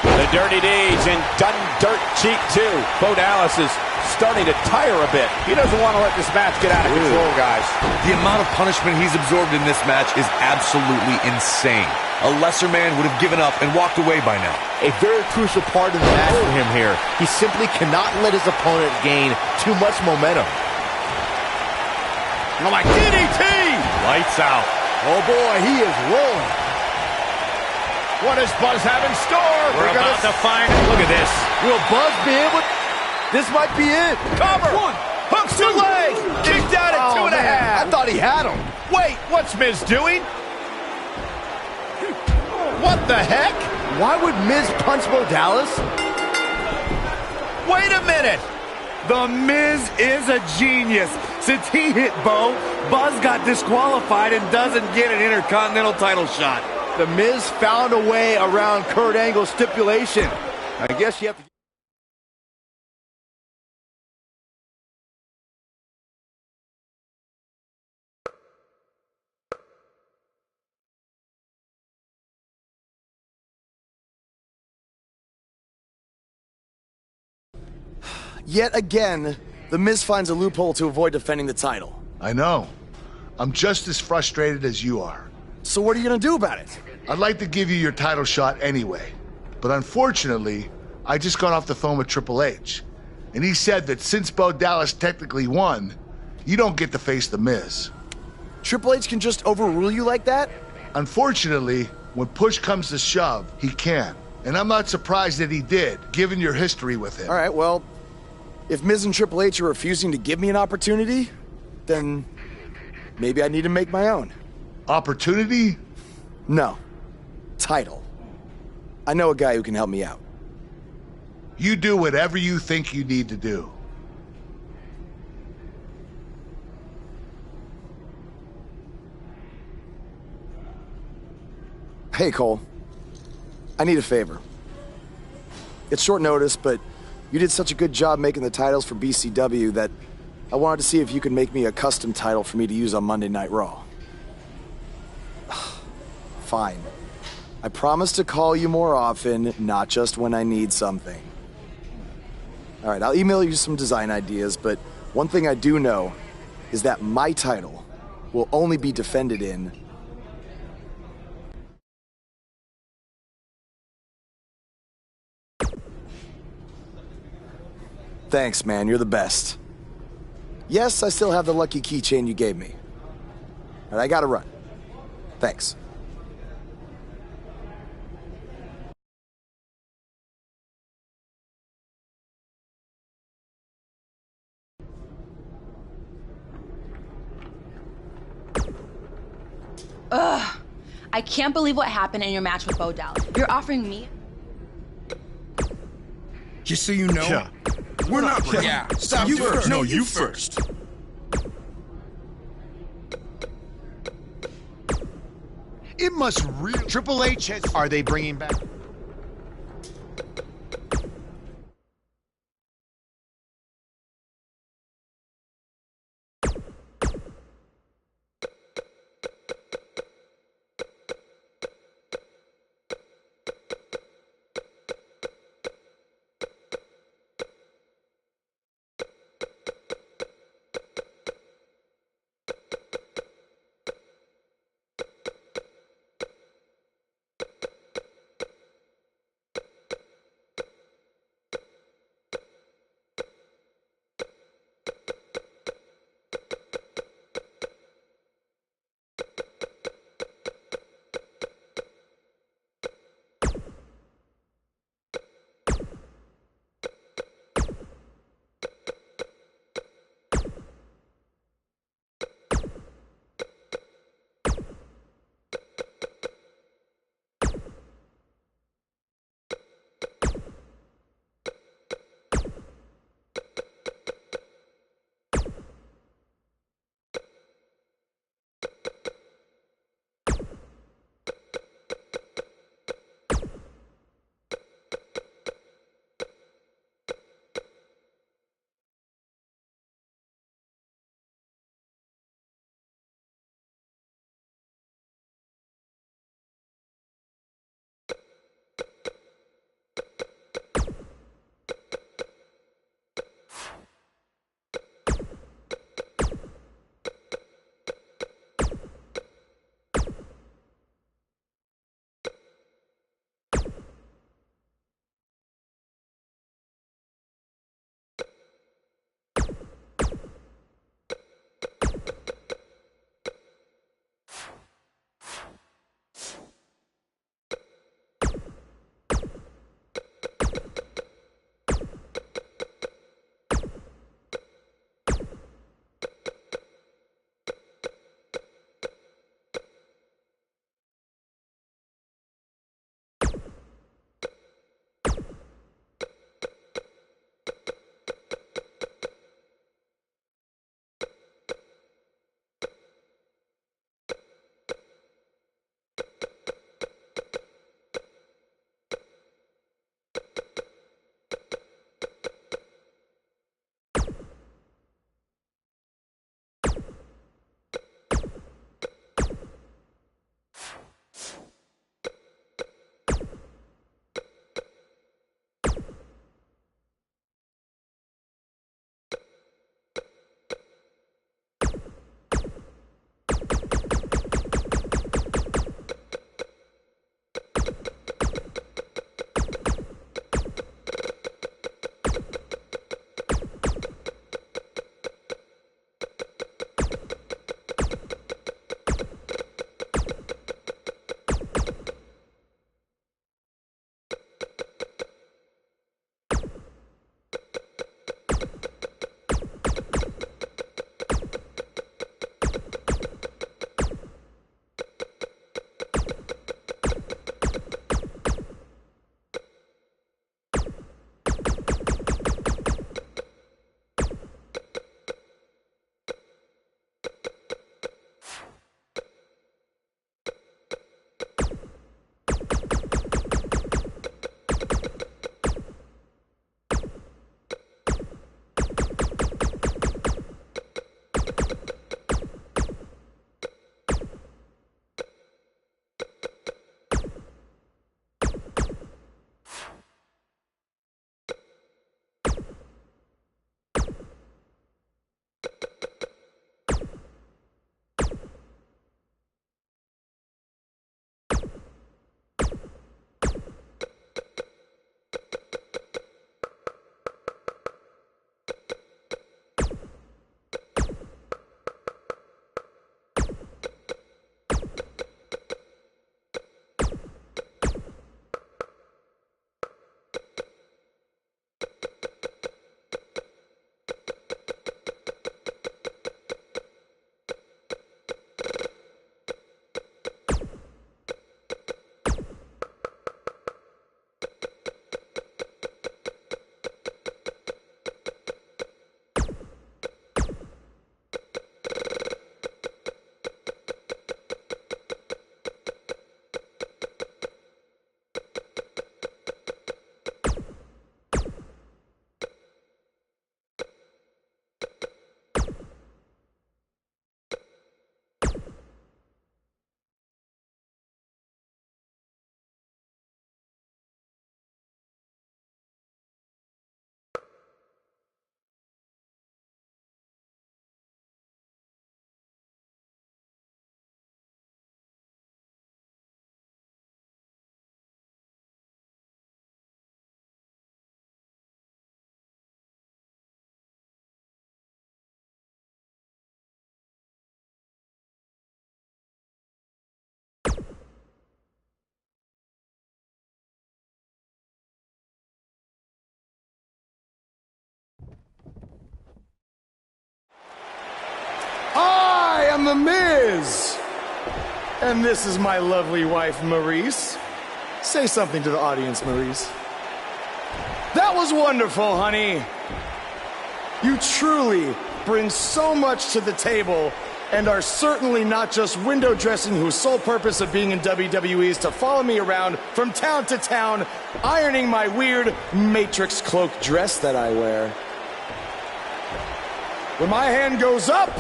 The dirty deeds and done dirt cheap too. Bo Dallas is starting to tire a bit. He doesn't want to let this match get out of control, guys. The amount of punishment he's absorbed in this match is absolutely insane. A lesser man would have given up and walked away by now. A very crucial part of the match for him here. He simply cannot let his opponent gain too much momentum. Oh my DDT! Lights out. Oh boy, he is rolling. What does Buzz have in store? We're about to find it. Look at this. Will Buzz be able? This might be it. Cover! One, hooks the leg! Kicked out at 2.5. I thought he had him. Wait, what's Miz doing? What the heck? Why would Miz punch Bo Dallas? Wait a minute! The Miz is a genius. Since he hit Bo, Buzz got disqualified and doesn't get an Intercontinental title shot. The Miz found a way around Kurt Angle's stipulation. I guess you have to... Yet again, The Miz finds a loophole to avoid defending the title. I know. I'm just as frustrated as you are. So what are you gonna do about it? I'd like to give you your title shot anyway. But unfortunately, I just got off the phone with Triple H. And he said that since Bo Dallas technically won, you don't get to face The Miz. Triple H can just overrule you like that? Unfortunately, when push comes to shove, he can. And I'm not surprised that he did, given your history with him. All right, well, if Miz and Triple H are refusing to give me an opportunity, then maybe I need to make my own. Opportunity? No. Title. I know a guy who can help me out. You do whatever you think you need to do. Hey, Cole. I need a favor. It's short notice, but you did such a good job making the titles for BCW that I wanted to see if you could make me a custom title for me to use on Monday Night Raw. Fine. I promise to call you more often, not just when I need something. All right, I'll email you some design ideas, but one thing I do know is that my title will only be defended in... Thanks, man. You're the best. Yes, I still have the lucky keychain you gave me. All right, I gotta run. Thanks. Ugh. I can't believe what happened in your match with Bo Dallas. You're offering me... Just so you know, we're not ready. Yeah, stop you first. No, you first. It must really... Triple H has... Are they bringing back... The Miz. And this is my lovely wife, Maurice. Say something to the audience, Maurice. That was wonderful, honey. You truly bring so much to the table and are certainly not just window dressing whose sole purpose of being in WWE is to follow me around from town to town, ironing my weird Matrix cloak dress that I wear. When my hand goes up,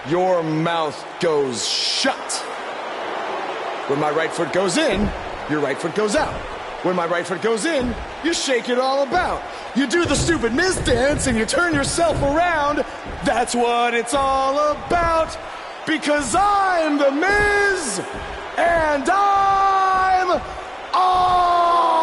your mouth goes shut. When my right foot goes in, your right foot goes out. When my right foot goes in, you shake it all about. You do the stupid Miz dance and you turn yourself around. That's what it's all about. Because I'm the Miz and I'm awful.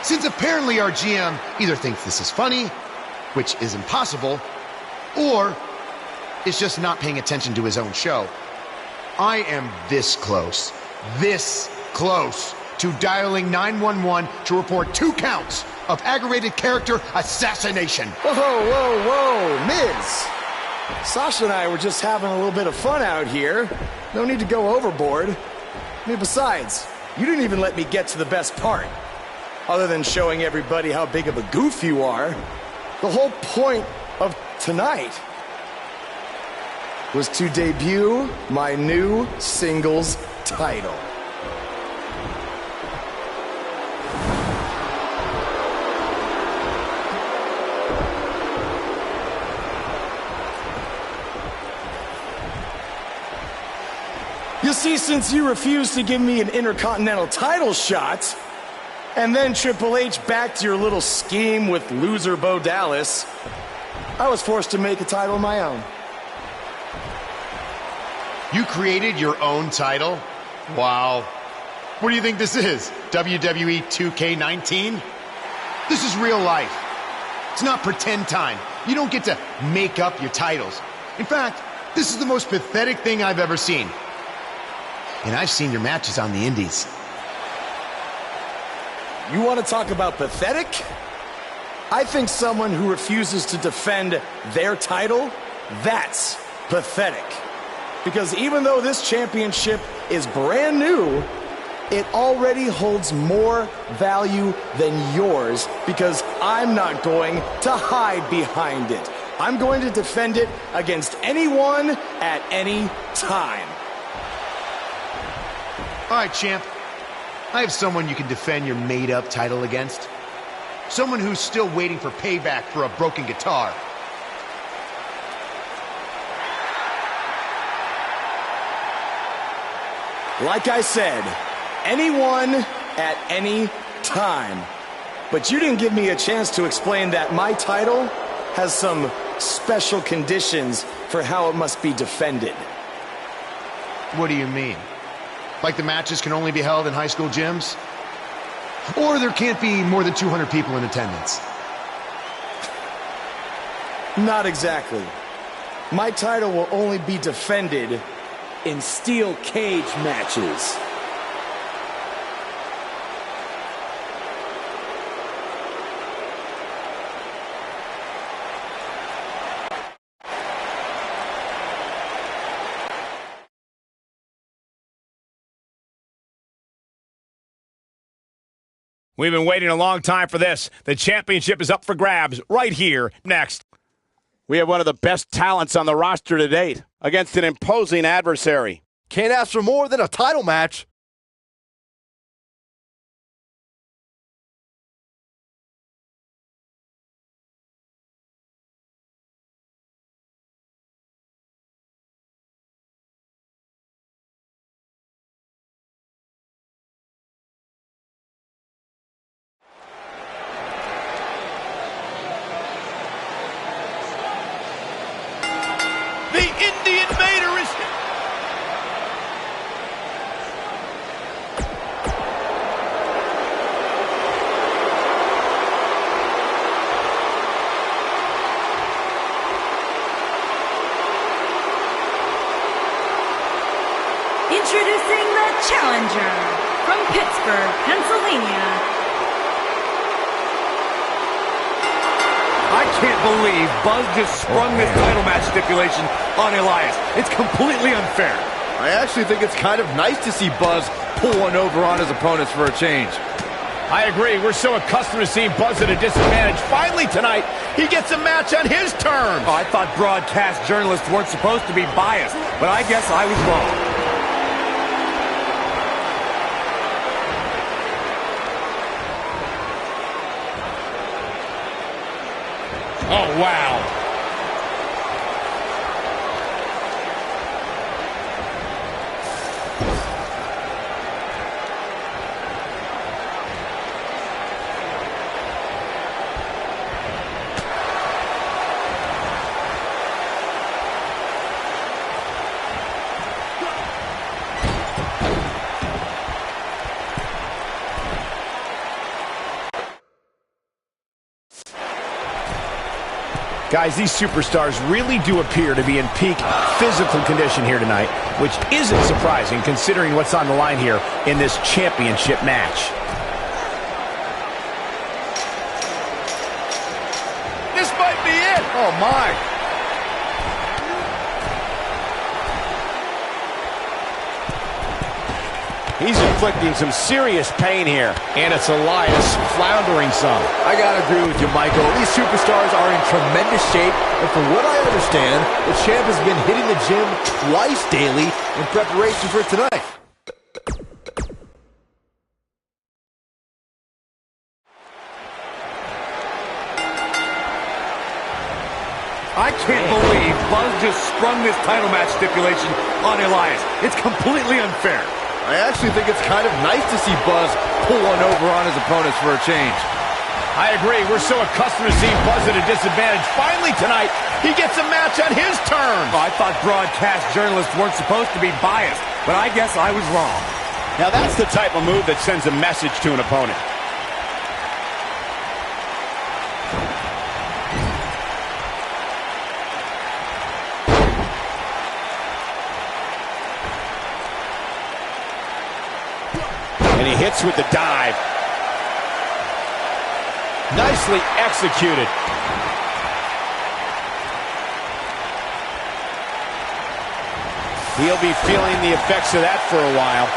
Since apparently our GM either thinks this is funny, which is impossible, or is just not paying attention to his own show, I am this close to dialing 911 to report 2 counts of aggravated character assassination. Whoa, Miz. Sasha and I were just having a little bit of fun out here. No need to go overboard. I mean, besides, you didn't even let me get to the best part. Other than showing everybody how big of a goof you are, the whole point of tonight was to debut my new singles title. You see, since you refused to give me an Intercontinental title shot, and then Triple H backed your little scheme with loser Bo Dallas, I was forced to make a title of my own. You created your own title? Wow. What do you think this is? WWE 2K19? This is real life. It's not pretend time. You don't get to make up your titles. In fact, this is the most pathetic thing I've ever seen. And I've seen your matches on the indies. You want to talk about pathetic? I think someone who refuses to defend their title, that's pathetic. Because even though this championship is brand new, it already holds more value than yours because I'm not going to hide behind it. I'm going to defend it against anyone at any time. All right, champ. I have someone you can defend your made-up title against. Someone who's still waiting for payback for a broken guitar. Like I said, anyone at any time. But you didn't give me a chance to explain that my title has some special conditions for how it must be defended. What do you mean? Like the matches can only be held in high school gyms? Or there can't be more than 200 people in attendance? Not exactly. My title will only be defended in steel cage matches. We've been waiting a long time for this. The championship is up for grabs right here next. We have one of the best talents on the roster to date against an imposing adversary. Can't ask for more than a title match. The Indian Vader is... Introducing the challenger from Pittsburgh, Pennsylvania. I can't believe Buzz just sprung this title match stipulation on Elias. It's completely unfair. I actually think it's kind of nice to see Buzz pull one over on his opponents for a change. I agree. We're so accustomed to seeing Buzz at a disadvantage. Finally tonight, he gets a match on his terms. Oh, I thought broadcast journalists weren't supposed to be biased, but I guess I was wrong. Oh, wow. Guys, these superstars really do appear to be in peak physical condition here tonight, which isn't surprising considering what's on the line here in this championship match. This might be it. Oh, my. He's inflicting some serious pain here. And it's Elias floundering some. I gotta agree with you, Michael. These superstars are in tremendous shape, and from what I understand, the champ has been hitting the gym twice daily in preparation for tonight. I can't believe Buzz just sprung this title match stipulation on Elias. It's completely unfair. I actually think it's kind of nice to see Buzz pull one over on his opponents for a change. I agree. We're so accustomed to seeing Buzz at a disadvantage. Finally tonight, he gets a match on his terms. Oh, I thought broadcast journalists weren't supposed to be biased, but I guess I was wrong. Now that's the type of move that sends a message to an opponent. And he hits with the dive. Nicely executed. He'll be feeling the effects of that for a while.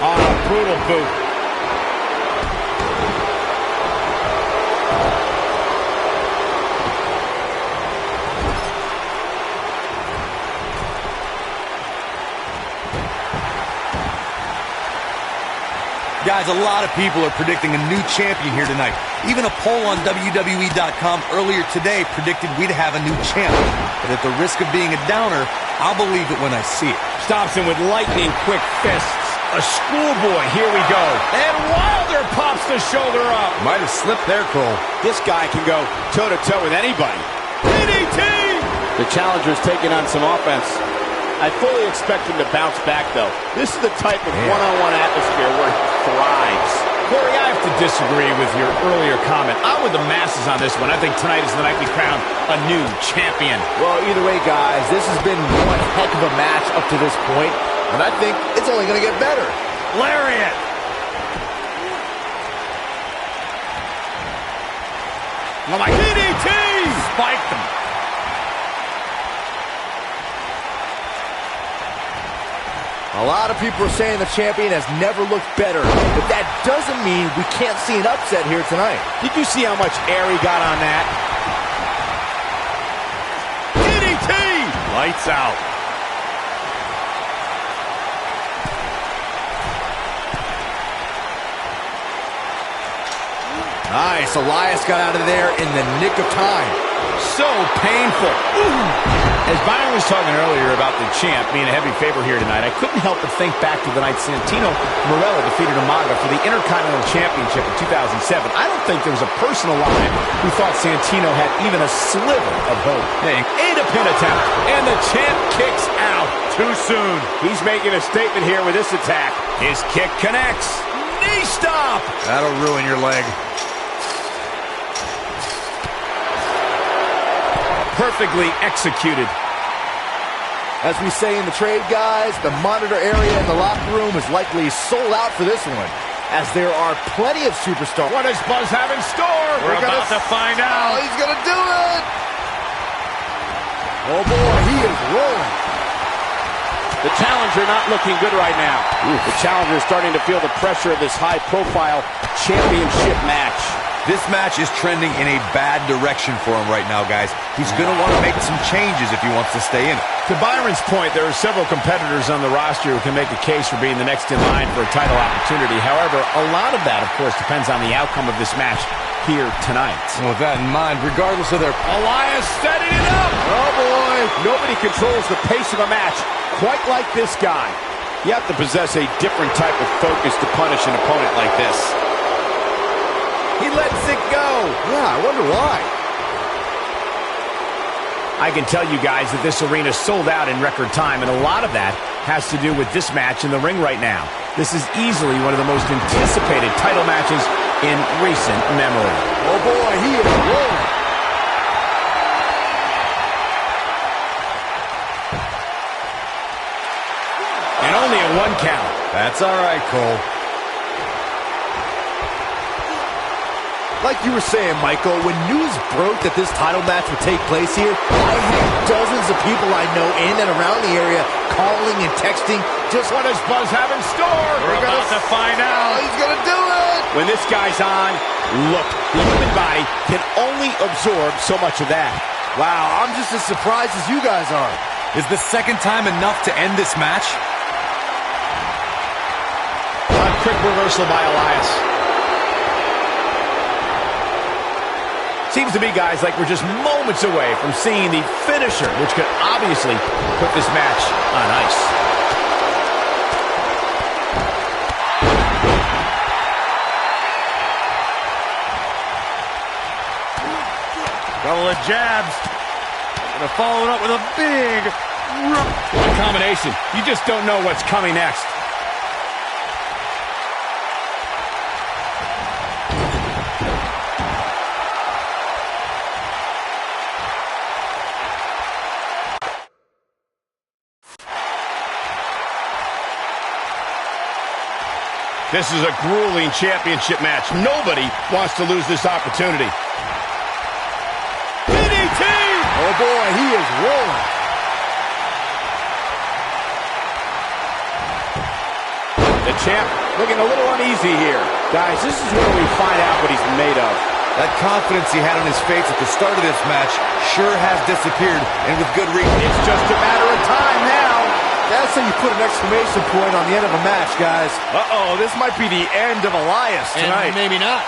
On a brutal boot. Guys, a lot of people are predicting a new champion here tonight. Even a poll on WWE.com earlier today predicted we'd have a new champion. But at the risk of being a downer, I'll believe it when I see it. Stops him with lightning-quick fists. A schoolboy, here we go. And Wilder pops the shoulder up. Might have slipped there, Cole. This guy can go toe-to-toe with anybody. DDT! The challenger's taking on some offense. I fully expect him to bounce back, though. This is the type of one-on-one atmosphere where he thrives. Corey, I have to disagree with your earlier comment. I'm with the masses on this one. I think tonight is the night we crown a new champion. Well, either way, guys, this has been one heck of a match up to this point, and I think it's only going to get better. Lariat! Oh my DDT! Spiked him. A lot of people are saying the champion has never looked better, but that doesn't mean we can't see an upset here tonight. Did you see how much air he got on that? DDT! Lights out. Nice. Elias got out of there in the nick of time. So painful. Ooh. As Byron was talking earlier about the champ being a heavy favorite here tonight, I couldn't help but think back to the night Santino Marella defeated Umaga for the Intercontinental Championship in 2007. I don't think there was a person alive who thought Santino had even a sliver of hope. Ain't a pin attempt, and the champ kicks out. Too soon. He's making a statement here with this attack. His kick connects. Knee stop. That'll ruin your leg. Perfectly executed. As we say in the trade, guys, the monitor area in the locker room is likely sold out for this one, as there are plenty of superstars. What does Buzz have in store? We're about to find out. Oh, he's going to do it! Oh, boy, he is rolling. The challenger not looking good right now. The challenger is starting to feel the pressure of this high-profile championship match. This match is trending in a bad direction for him right now, guys. He's going to want to make some changes if he wants to stay in it. To Byron's point, there are several competitors on the roster who can make a case for being the next in line for a title opportunity. However, a lot of that, of course, depends on the outcome of this match here tonight. And with that in mind, regardless of their... Elias setting it up! Oh, boy. Nobody controls the pace of a match quite like this guy. You have to possess a different type of focus to punish an opponent like this. He lets it go. Yeah, I wonder why. I can tell you guys that this arena sold out in record time, and a lot of that has to do with this match in the ring right now. This is easily one of the most anticipated title matches in recent memory. Oh, boy, he is rolling. And only a 1 count. That's all right, Cole. Like you were saying, Michael, when news broke that this title match would take place here, I had dozens of people I know in and around the area calling and texting. Just what does Buzz have in store? We're about to find out. Oh, he's going to do it. When this guy's on, look, the human body can only absorb so much of that. Wow, I'm just as surprised as you guys are. Is the second time enough to end this match? A quick reversal by Elias. Seems to me, guys, like we're just moments away from seeing the finisher, which could obviously put this match on ice. Couple of jabs. Gonna follow it up with a big... What a combination. You just don't know what's coming next. This is a grueling championship match. Nobody wants to lose this opportunity. DDT! Oh, boy, he is rolling. The champ looking a little uneasy here. Guys, this is where we find out what he's made of. That confidence he had on his face at the start of this match sure has disappeared, and with good reason. It's just a matter of time now. That's how you put an exclamation point on the end of a match, guys. Uh-oh, this might be the end of Elias tonight. And maybe not.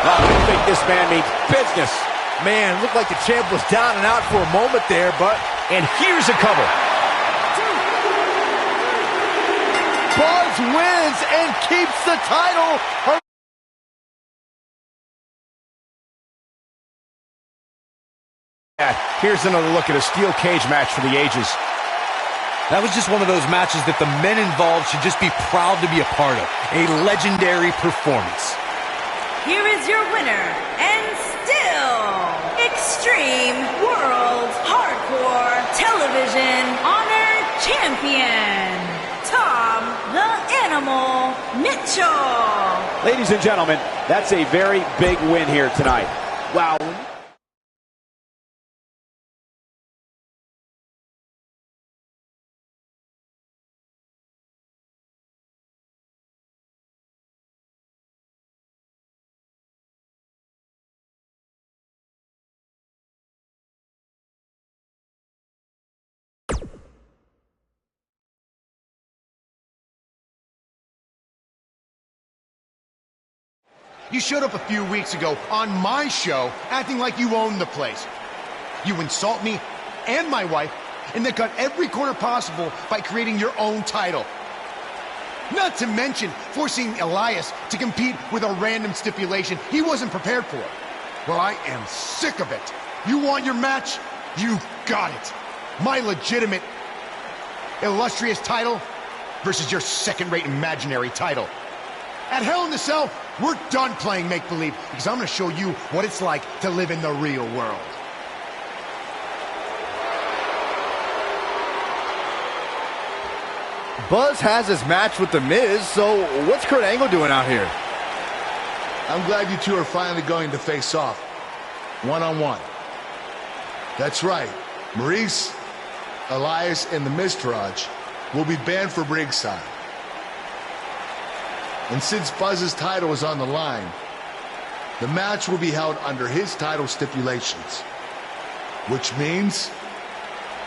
I think this man means business. Man, looked like the champ was down and out for a moment there, but... And here's a cover. Buzz wins and keeps the title. Here's another look at a steel cage match for the ages. That was just one of those matches that the men involved should just be proud to be a part of. A legendary performance. Here is your winner, and still Extreme World Hardcore Television Honor Champion, Tom the Animal Mitchell. Ladies and gentlemen, that's a very big win here tonight. Wow. You showed up a few weeks ago on my show acting like you owned the place. You insult me and my wife and then cut every corner possible by creating your own title. Not to mention forcing Elias to compete with a random stipulation he wasn't prepared for. Well, I am sick of it. You want your match? You got it. My legitimate, illustrious title versus your second-rate imaginary title. At Hell in the Cell, We're done playing make-believe because I'm going to show you what it's like to live in the real world. Buzz has his match with The Miz, so what's Kurt Angle doing out here? I'm glad you two are finally going to face off, one-on-one. That's right, Maurice, Elias, and the Miztourage will be banned from ringside. And since Buzz's title is on the line, the match will be held under his title stipulations, which means...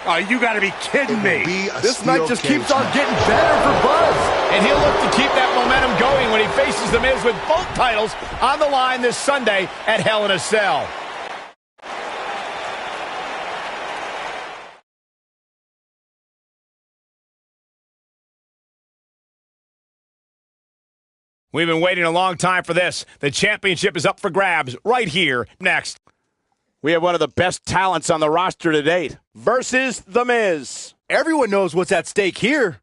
Oh, you gotta be kidding me. This night just keeps on getting better for Buzz. And he'll look to keep that momentum going when he faces The Miz with both titles on the line this Sunday at Hell in a Cell. We've been waiting a long time for this. The championship is up for grabs right here next. We have one of the best talents on the roster to date versus The Miz. Everyone knows what's at stake here.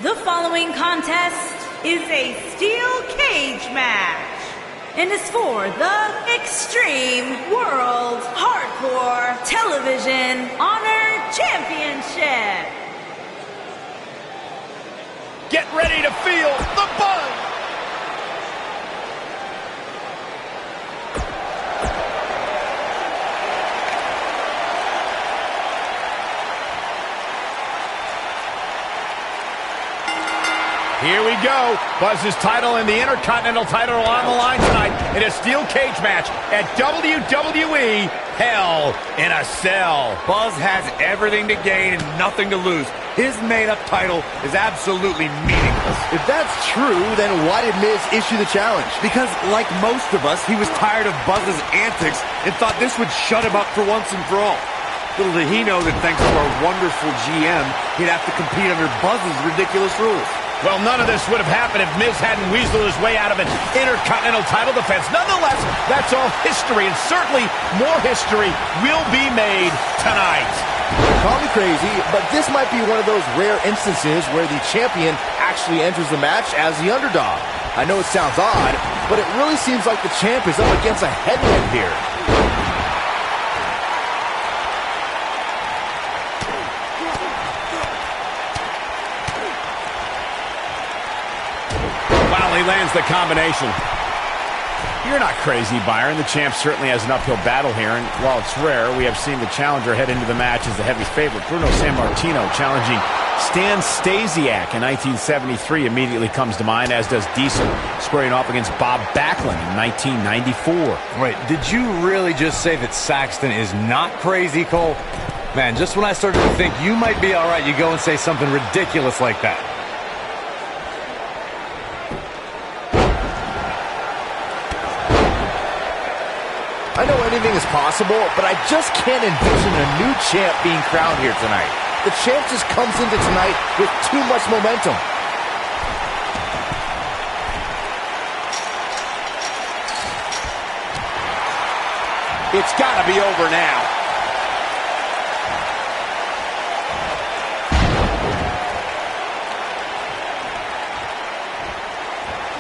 The following contest is a steel cage match and is for the Extreme World Hardcore Television Honor Championship. Get ready to feel the buzz. Here we go. Buzz's title and the Intercontinental title are on the line tonight in a steel cage match at WWE Hell in a Cell. Buzz has everything to gain and nothing to lose. His made-up title is absolutely meaningless. If that's true, then why did Miz issue the challenge? Because, like most of us, he was tired of Buzz's antics and thought this would shut him up for once and for all. Little did he know that thanks to our wonderful GM, he'd have to compete under Buzz's ridiculous rules. Well, none of this would have happened if Miz hadn't weaseled his way out of an Intercontinental title defense. Nonetheless, that's all history, and certainly more history will be made tonight. Call me crazy, but this might be one of those rare instances where the champion actually enters the match as the underdog. I know it sounds odd, but it really seems like the champ is up against a headwind here. He lands the combination. You're not crazy, Byron. The champ certainly has an uphill battle here, and while it's rare, we have seen the challenger head into the match as the heavy favorite. Bruno Sammartino challenging Stan Stasiak in 1973 immediately comes to mind, as does Diesel squaring off against Bob Backlund in 1994. Wait, did you really just say that Saxton is not crazy, Cole? Man, just when I started to think you might be all right, you go and say something ridiculous like that. I know anything is possible, but I just can't envision a new champ being crowned here tonight. The champ just comes into tonight with too much momentum. It's got to be over now.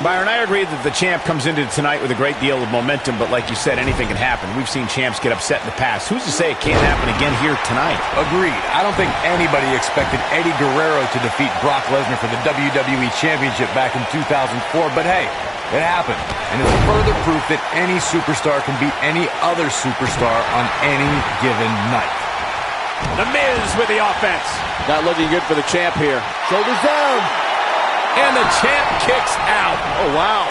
Byron, I agree that the champ comes into tonight with a great deal of momentum, but like you said, anything can happen. We've seen champs get upset in the past. Who's to say it can't happen again here tonight? Agreed. I don't think anybody expected Eddie Guerrero to defeat Brock Lesnar for the WWE Championship back in 2004, but hey, it happened. And it's further proof that any superstar can beat any other superstar on any given night. The Miz with the offense. Not looking good for the champ here. Shoulders down. And the champ kicks out. Oh, wow.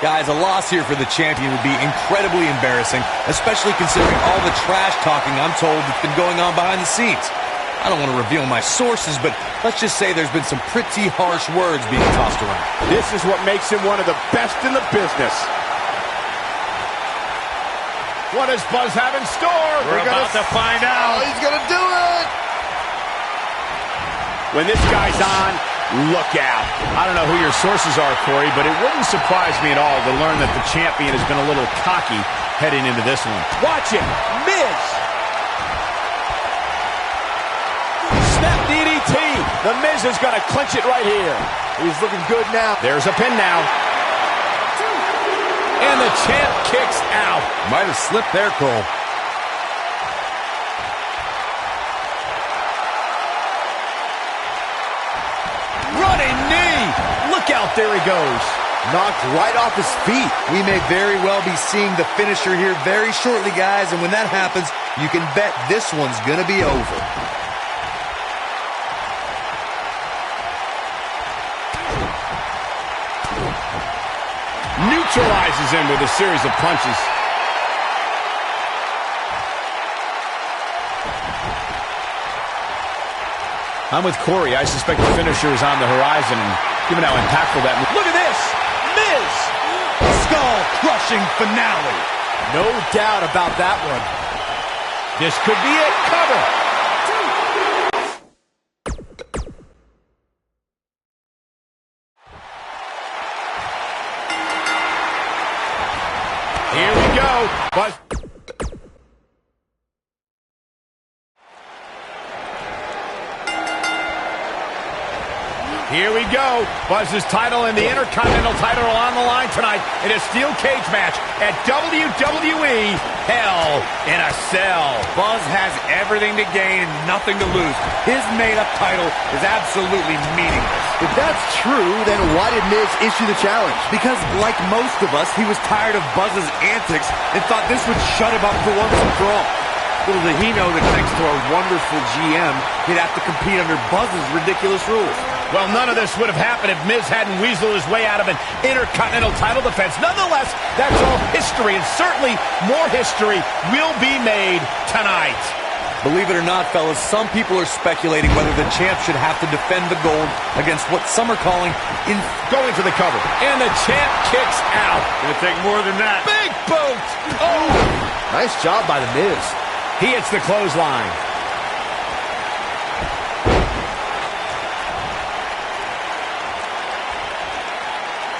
Guys, a loss here for the champion would be incredibly embarrassing, especially considering all the trash talking I'm told that's been going on behind the scenes. I don't want to reveal my sources, but let's just say there's been some pretty harsh words being tossed around. This is what makes him one of the best in the business. What does Buzz have in store? We're about to find out. Oh, he's going to do it. When this guy's on, look out. I don't know who your sources are, Corey, but it wouldn't surprise me at all to learn that the champion has been a little cocky heading into this one. Watch it. Miz. Snap DDT. The Miz is going to clinch it right here. He's looking good now. There's a pin now. And the champ kicks out. Might have slipped there, Cole. Running knee. Look out, there he goes. Knocked right off his feet. We may very well be seeing the finisher here very shortly, guys. And when that happens, you can bet this one's going to be over. Neutralizes him with a series of punches. I'm with Corey. I suspect the finisher is on the horizon, and given how impactful that move. Look at this. Miz. Skull-crushing finale. No doubt about that one. This could be it. Cover. Here we go. But here we go. Buzz's title and the Intercontinental title are on the line tonight in a steel cage match at WWE Hell in a Cell. Buzz has everything to gain and nothing to lose. His made-up title is absolutely meaningless. If that's true, then why did Miz issue the challenge? Because, like most of us, he was tired of Buzz's antics and thought this would shut him up for once and for all. Little did he know that thanks to our wonderful GM, he'd have to compete under Buzz's ridiculous rules. Well, none of this would have happened if Miz hadn't weaseled his way out of an Intercontinental title defense. Nonetheless, that's all history, and certainly more history will be made tonight. Believe it or not, fellas, some people are speculating whether the champ should have to defend the gold against what some are calling going for the cover. And the champ kicks out. Gonna take more than that. Big boot. Oh! Nice job by the Miz. He hits the clothesline.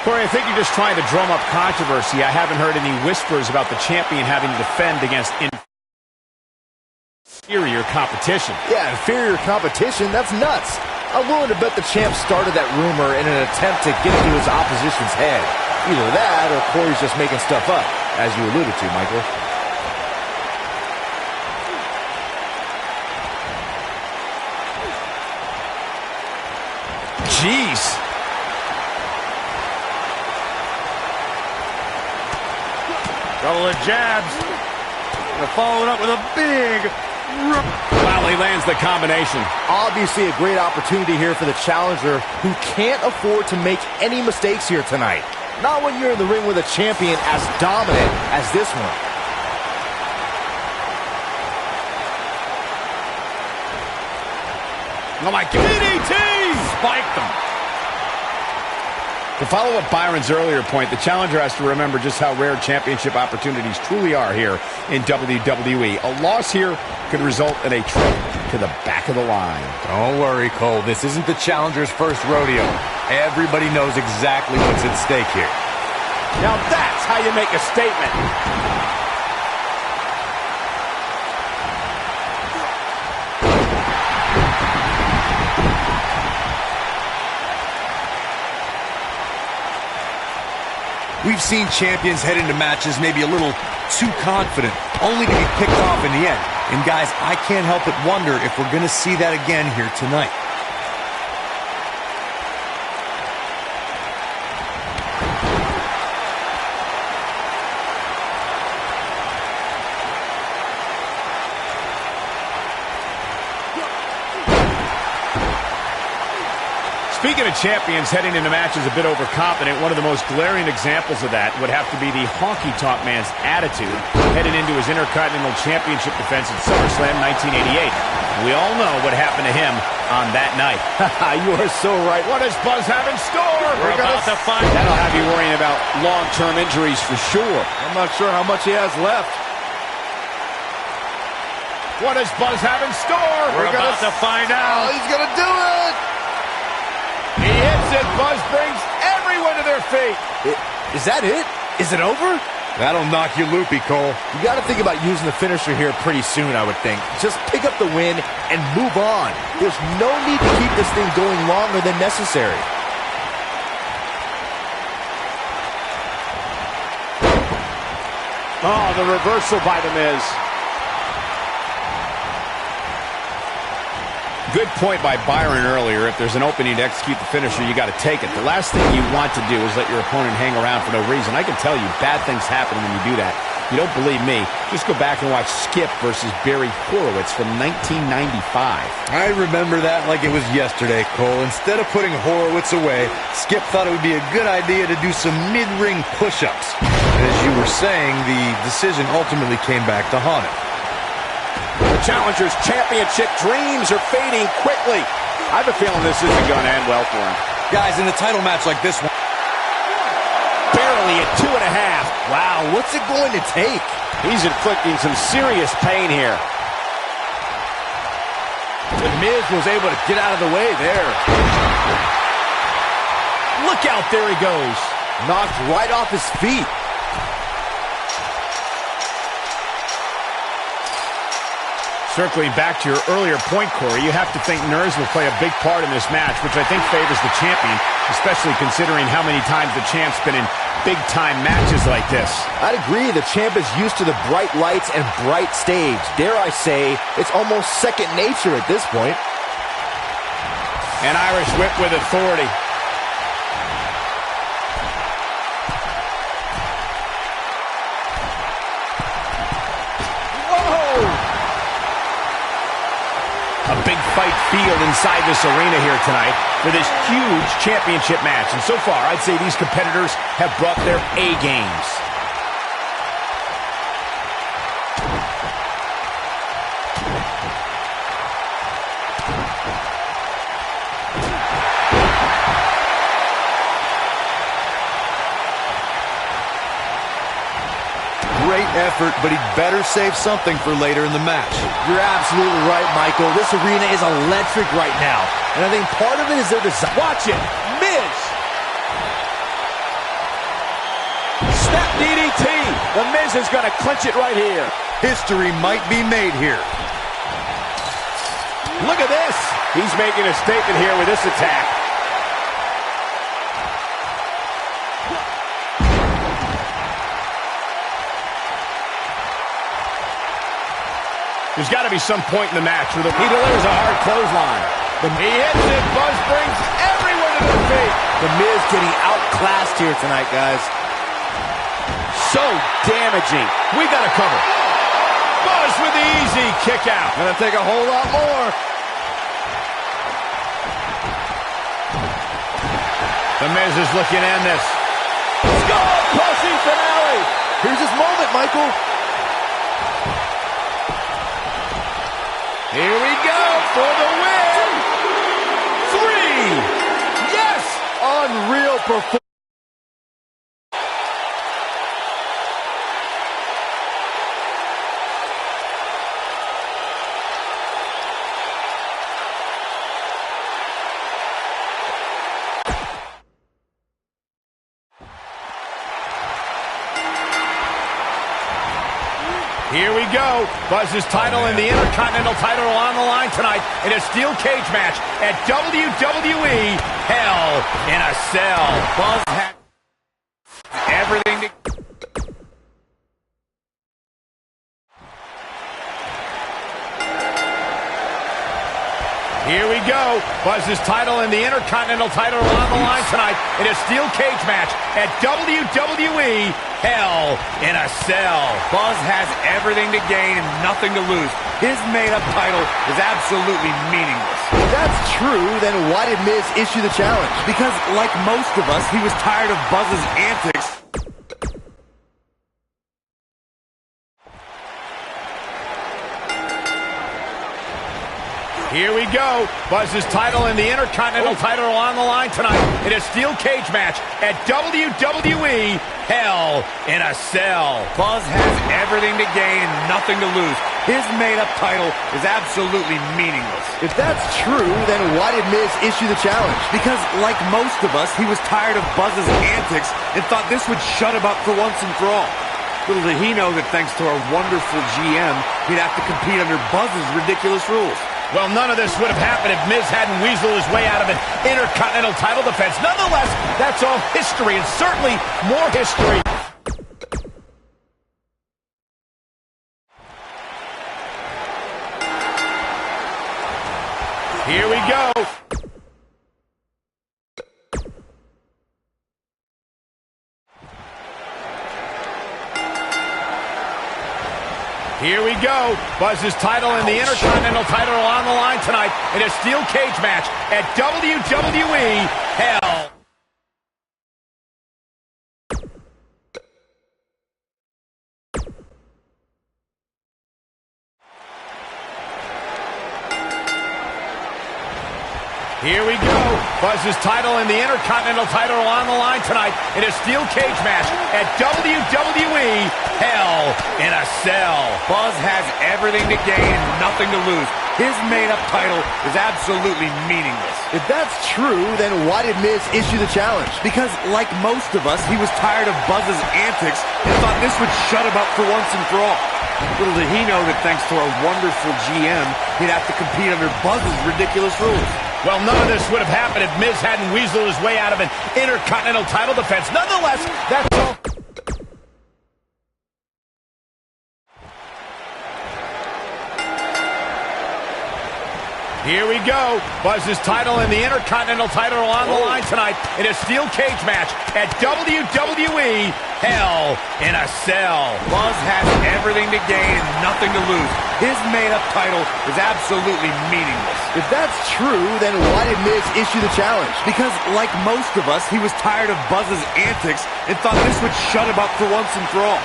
Corey, I think you're just trying to drum up controversy. I haven't heard any whispers about the champion having to defend against inferior competition. Yeah, inferior competition? That's nuts. I'm willing to bet the champ started that rumor in an attempt to get into his opposition's head. Either that or Corey's just making stuff up, as you alluded to, Michael. Jeez. Couple of jabs. Gonna follow it up with a big... Wow, he lands the combination. Obviously a great opportunity here for the challenger who can't afford to make any mistakes here tonight. Not when you're in the ring with a champion as dominant as this one. Oh my God. DDT! Spiked them. To follow up Byron's earlier point, the challenger has to remember just how rare championship opportunities truly are here in WWE. A loss here could result in a trip to the back of the line. Don't worry, Cole. This isn't the challenger's first rodeo. Everybody knows exactly what's at stake here. Now that's how you make a statement. We've seen champions head into matches maybe a little too confident, only to be picked off in the end. And guys, I can't help but wonder if we're going to see that again here tonight. Speaking of champions heading into matches a bit overconfident, one of the most glaring examples of that would have to be the honky-tonk man's attitude heading into his Intercontinental Championship defense at SummerSlam 1988. We all know what happened to him on that night. You are so right. What does Buzz have in store? We're about to find out. That'll have you worrying about long-term injuries for sure. I'm not sure how much he has left. What does Buzz have in store? We're about to find out. Oh, he's gonna do it! He hits it. Buzz brings everyone to their feet. Is that it? Is it over? That'll knock you loopy, Cole. You got to think about using the finisher here pretty soon, I would think. Just pick up the win and move on. There's no need to keep this thing going longer than necessary. Oh, the reversal by The Miz. Good point by Byron earlier. If there's an opening to execute the finisher, you got to take it. The last thing you want to do is let your opponent hang around for no reason. I can tell you, bad things happen when you do that. You don't believe me? Just go back and watch Skip versus Barry Horowitz from 1995. I remember that like it was yesterday, Cole. Instead of putting Horowitz away, Skip thought it would be a good idea to do some mid-ring push-ups. As you were saying, the decision ultimately came back to haunt him. The challenger's championship dreams are fading quickly. I have a feeling this isn't going to end well for him. Guys, in a title match like this one, barely at 2.5. Wow, what's it going to take? He's inflicting some serious pain here. The Miz was able to get out of the way there. Look out, there he goes. Knocked right off his feet. Circling back to your earlier point, Corey, you have to think nerves will play a big part in this match, which I think favors the champion, especially considering how many times the champ's been in big-time matches like this. I'd agree. The champ is used to the bright lights and bright stage. Dare I say, it's almost second nature at this point. An Irish whip with authority. A big fight field inside this arena here tonight for this huge championship match. And so far, I'd say these competitors have brought their A games. great effort, but he'd better save something for later in the match. You're absolutely right, Michael. This arena is electric right now. And I think part of it is their design. Watch it. Miz. Step DDT. The Miz is going to clinch it right here. History might be made here. Look at this. He's making a statement here with this attack. There's got to be some point in the match where he delivers a hard clothesline. He hits it. Buzz brings everyone to their feet. The Miz getting outclassed here tonight, guys. So damaging. We got to cover. Buzz with the easy kick out. Gonna take a whole lot more. The Miz is looking to end this. Skull-crushing finale. Here's his moment, Michael. Here we go for the win. 3. Yes. Unreal performance. Here we go. Buzz's title and the Intercontinental title are on the line tonight in a steel cage match at WWE Hell in a Cell. Buzz had everything to... Here we go. Buzz's title and the Intercontinental title are on the line tonight in a steel cage match at WWE Hell in a Cell. Buzz has everything to gain and nothing to lose. His made-up title is absolutely meaningless. If that's true, then why did Miz issue the challenge? Because, like most of us, he was tired of Buzz's antics. Here we go. Buzz's title and the Intercontinental title are on the line tonight in a steel cage match at WWE Hell in a Cell. Buzz has everything to gain and nothing to lose. his made-up title is absolutely meaningless. If that's true, then why did Miz issue the challenge? Because, like most of us, he was tired of Buzz's antics and thought this would shut him up for once and for all. Little did he know that thanks to our wonderful GM, he'd have to compete under Buzz's ridiculous rules. Well, none of this would have happened if Miz hadn't weaseled his way out of an Intercontinental title defense. Nonetheless, that's all history, and certainly more history. Here we go. Here we go. Buzz's title and the Intercontinental title are on the line tonight in a steel cage match at WWE Hell. Here we go. Buzz's title and the Intercontinental title are on the line tonight in a steel cage match at WWE Hell in a Cell. Buzz has everything to gain and nothing to lose. His made-up title is absolutely meaningless. If that's true, then why did Miz issue the challenge? Because, like most of us, he was tired of Buzz's antics and thought this would shut him up for once and for all. Little did he know that thanks to our wonderful GM, he'd have to compete under Buzz's ridiculous rules. Well, none of this would have happened if Miz hadn't weaseled his way out of an Intercontinental title defense. Nonetheless, that's all. Here we go. Buzz's title and the Intercontinental title are on the line tonight in a steel cage match at WWE Hell in a Cell. Buzz has everything to gain and nothing to lose. His made-up title is absolutely meaningless. If that's true, then why did Miz issue the challenge? Because, like most of us, he was tired of Buzz's antics and thought this would shut him up for once and for all.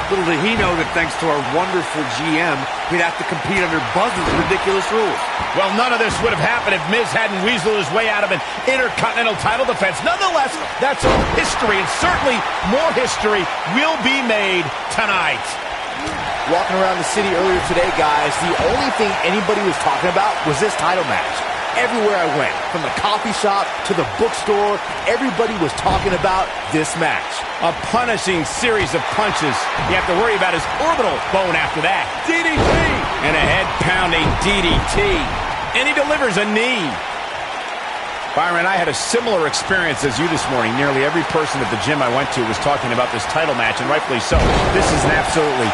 Little did he know that thanks to our wonderful GM, he'd have to compete under Buzz's ridiculous rules. Well, none of this would have happened if Miz hadn't weaseled his way out of an Intercontinental title defense. Nonetheless, that's all history, and certainly more history will be made tonight. Walking around the city earlier today, guys, the only thing anybody was talking about was this title match. Everywhere I went, from the coffee shop to the bookstore, everybody was talking about this match. A punishing series of punches. You have to worry about his orbital bone after that. DDT! And a head-pounding DDT. And he delivers a knee. Byron, I had a similar experience as you this morning. Nearly every person at the gym I went to was talking about this title match, and rightfully so. This is an absolutely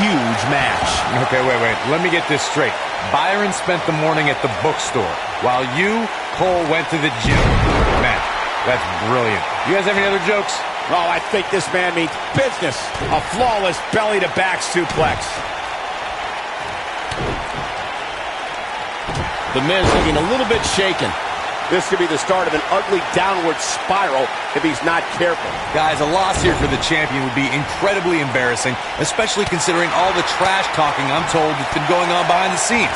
huge match. Okay, wait. Let me get this straight. Byron spent the morning at the bookstore, while you, Cole, went to the gym. Man, that's brilliant. You guys have any other jokes? Oh, I think this man means business. A flawless belly-to-back suplex. The Miz looking a little bit shaken. This could be the start of an ugly downward spiral if he's not careful. Guys, a loss here for the champion would be incredibly embarrassing, especially considering all the trash talking I'm told that's been going on behind the scenes.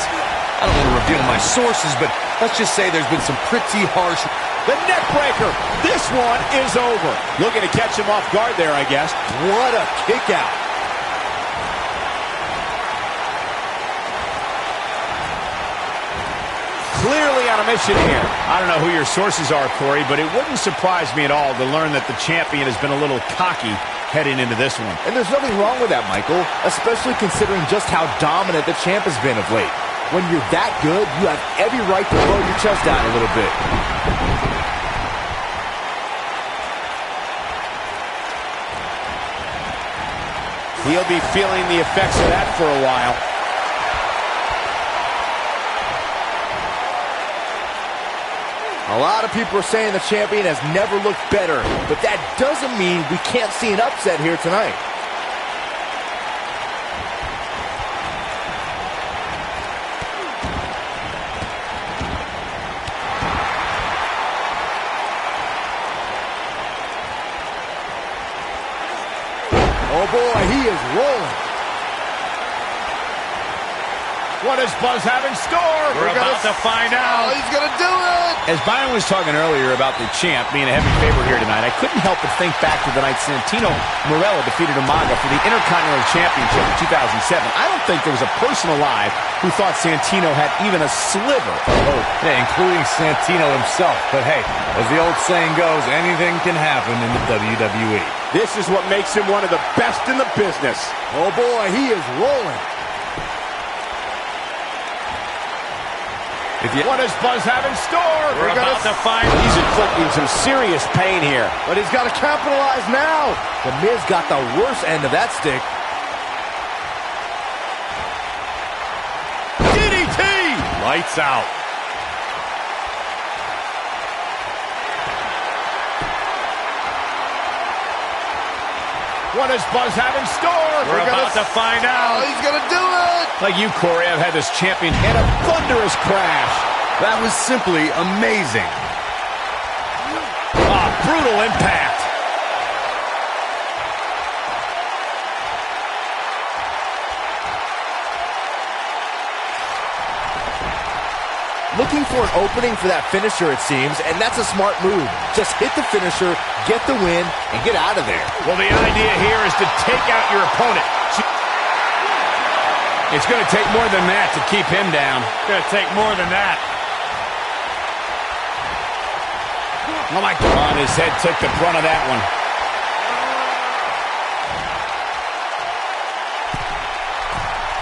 I don't want to reveal my sources, but let's just say there's been some pretty harsh... The neck breaker. This one is over. Looking to catch him off guard there, I guess. What a kick out. Clearly on a mission here. I don't know who your sources are, Corey, but it wouldn't surprise me at all to learn that the champion has been a little cocky heading into this one. And there's nothing wrong with that, Michael, especially considering just how dominant the champ has been of late. When you're that good, you have every right to blow your chest out a little bit. He'll be feeling the effects of that for a while. A lot of people are saying the champion has never looked better, but that doesn't mean we can't see an upset here tonight. Oh boy, he is rolling. What does Buzz have in store? We're about to find out. He's gonna do it! As Byron was talking earlier about the champ being a heavy favorite here tonight, I couldn't help but think back to the night Santino Marella defeated Umaga for the Intercontinental Championship in 2007. I don't think there was a person alive who thought Santino had even a sliver of hope. Yeah, including Santino himself. But hey, as the old saying goes, anything can happen in the WWE. This is what makes him one of the best in the business. Oh boy, he is rolling. What does Buzz have in store? We're about to find. He's inflicting some serious pain here. But he's got to capitalize now. The Miz got the worst end of that stick. DDT! Lights out. What does Buzz have in store? We're about to find out. He's gonna do it! Like you, Corey, I've had this champion hit a thunderous crash. That was simply amazing. Brutal impact. Looking for an opening for that finisher, it seems, and that's a smart move. Just hit the finisher, get the win, and get out of there. Well, the idea here is to take out your opponent. It's going to take more than that to keep him down. It's going to take more than that. Oh, my God. His head took the brunt of that one.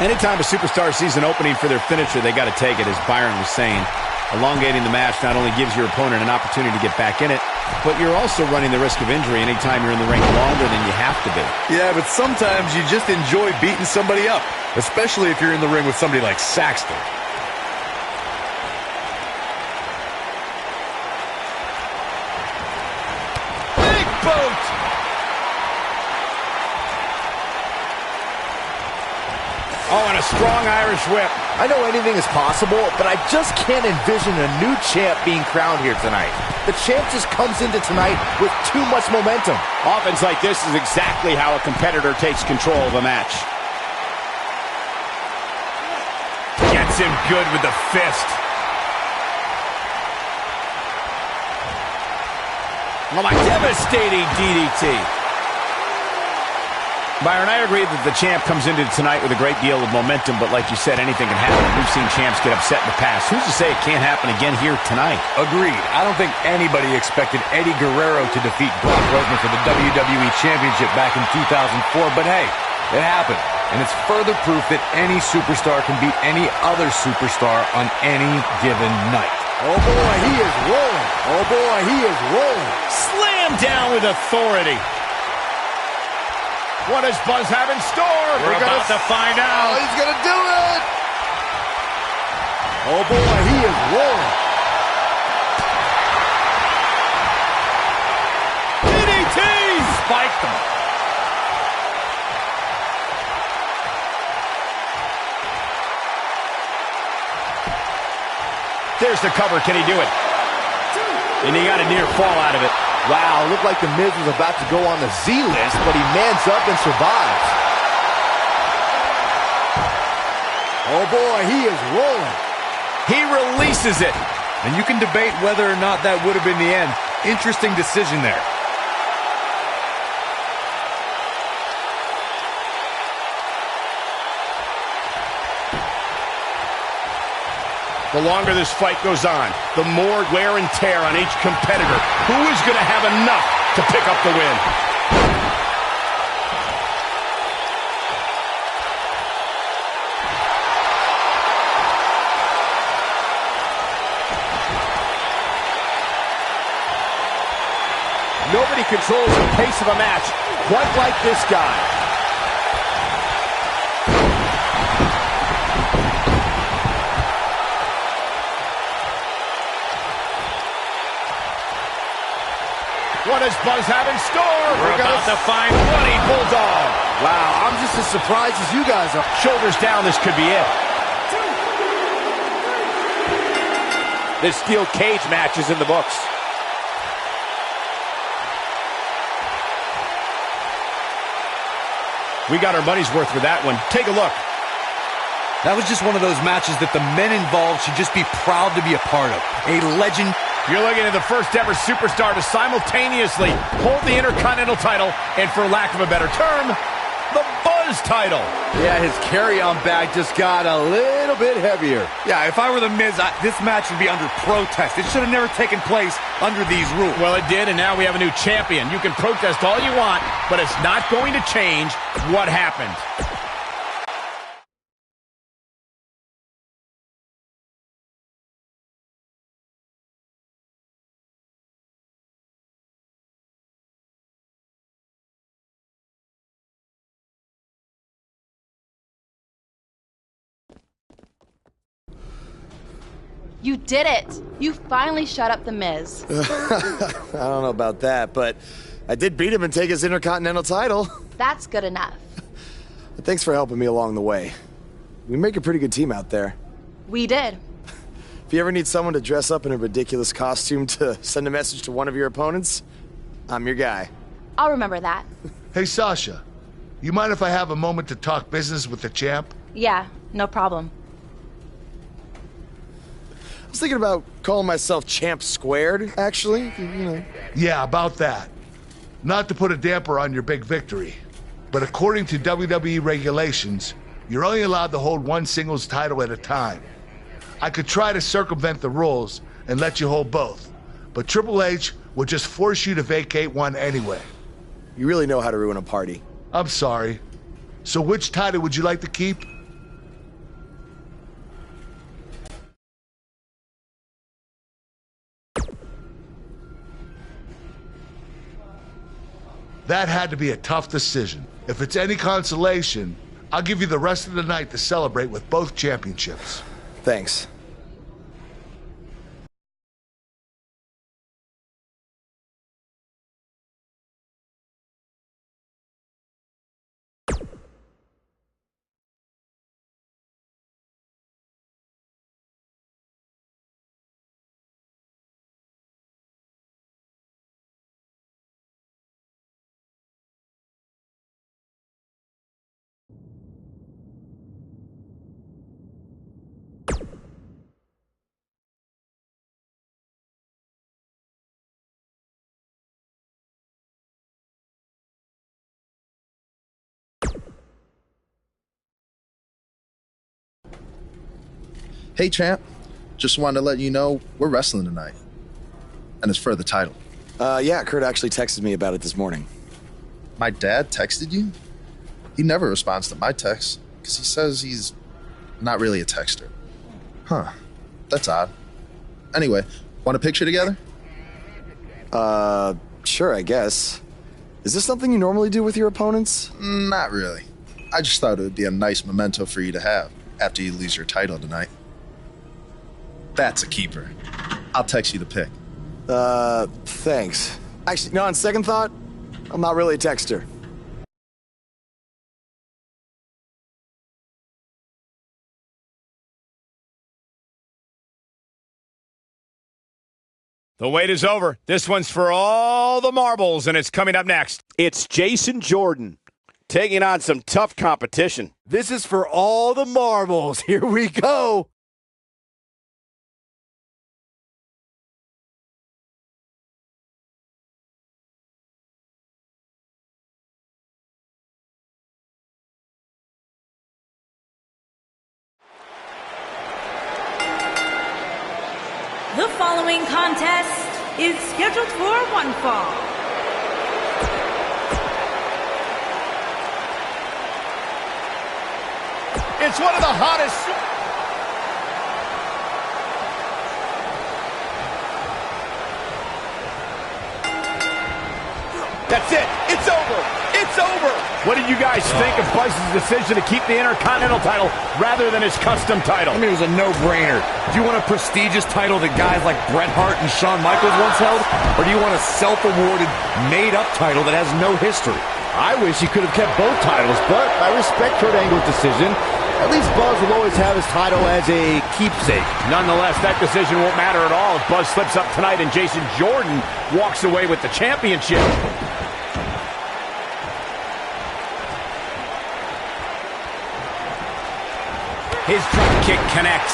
Anytime a superstar sees an opening for their finisher, they got to take it, as Byron was saying. Elongating the match not only gives your opponent an opportunity to get back in it, but you're also running the risk of injury anytime you're in the ring longer than you have to be. Yeah, but sometimes you just enjoy beating somebody up, especially if you're in the ring with somebody like Saxton. Big boot! Oh, and a strong Irish whip. I know anything is possible, but I just can't envision a new champ being crowned here tonight. The champ just comes into tonight with too much momentum. Offense like this is exactly how a competitor takes control of a match. Gets him good with the fist. Oh, my devastating DDT. Byron, I agree that the champ comes into tonight with a great deal of momentum, but like you said, anything can happen. We've seen champs get upset in the past. Who's to say it can't happen again here tonight? Agreed. I don't think anybody expected Eddie Guerrero to defeat Brock Lesnar for the WWE Championship back in 2004, but hey, it happened. And it's further proof that any superstar can beat any other superstar on any given night. Oh boy, he is rolling. Oh boy, he is rolling. Slam down with authority. What does Buzz have in store? We're about to find out. He's gonna do it! Oh boy, he is rolling. DDT! Spiked him. There's the cover. Can he do it? And he got a near fall out of it. Wow, looked like The Miz was about to go on the Z list, but he mans up and survives. Oh boy, he is rolling. He releases it. And you can debate whether or not that would have been the end. Interesting decision there. The longer this fight goes on, the more wear and tear on each competitor. Who is going to have enough to pick up the win? Nobody controls the pace of a match quite like this guy. What does Buzz have in store? We're about to find Bloody Bulldog. Wow, I'm just as surprised as you guys are. Shoulders down, this could be it. This steel cage match is in the books. We got our money's worth with that one. Take a look. That was just one of those matches that the men involved should just be proud to be a part of. A legend. You're looking at the first ever superstar to simultaneously hold the Intercontinental title and, for lack of a better term, the Buzz title. Yeah, his carry-on bag just got a little bit heavier. Yeah, if I were The Miz, this match would be under protest. It should have never taken place under these rules. Well, it did, and now we have a new champion. You can protest all you want, but it's not going to change what happened. You did it! You finally shut up The Miz. I don't know about that, but I did beat him and take his Intercontinental title. That's good enough. But thanks for helping me along the way. We make a pretty good team out there. We did. If you ever need someone to dress up in a ridiculous costume to send a message to one of your opponents, I'm your guy. I'll remember that. Hey, Sasha, you mind if I have a moment to talk business with the champ? Yeah, no problem. I was thinking about calling myself Champ Squared, actually. You know. Yeah, about that. Not to put a damper on your big victory, but according to WWE regulations, you're only allowed to hold one singles title at a time. I could try to circumvent the rules and let you hold both, but Triple H would just force you to vacate one anyway. You really know how to ruin a party. I'm sorry. So which title would you like to keep? That had to be a tough decision. If it's any consolation, I'll give you the rest of the night to celebrate with both championships. Thanks. Hey, champ. Just wanted to let you know we're wrestling tonight. And it's for the title. Yeah, Kurt actually texted me about it this morning. My dad texted you? He never responds to my texts because he says he's not really a texter. Huh. That's odd. Anyway, want a picture together? Sure, I guess. Is this something you normally do with your opponents? Not really. I just thought it would be a nice memento for you to have after you lose your title tonight. That's a keeper. I'll text you the pic. Thanks. Actually, no, on second thought, I'm not really a texter. The wait is over. This one's for all the marbles, and it's coming up next. It's Jason Jordan taking on some tough competition. This is for all the marbles. Here we go. The following contest is scheduled for one fall. It's one of the hottest. That's it. It's over. It's over. What did you guys think of Buzz's decision to keep the Intercontinental title rather than his custom title? I mean, it was a no-brainer. Do you want a prestigious title that guys like Bret Hart and Shawn Michaels once held? Or do you want a self-awarded, made-up title that has no history? I wish he could have kept both titles, but I respect Kurt Angle's decision. At least Buzz will always have his title as a keepsake. Nonetheless, that decision won't matter at all if Buzz slips up tonight and Jason Jordan walks away with the championship. His drop kick connects.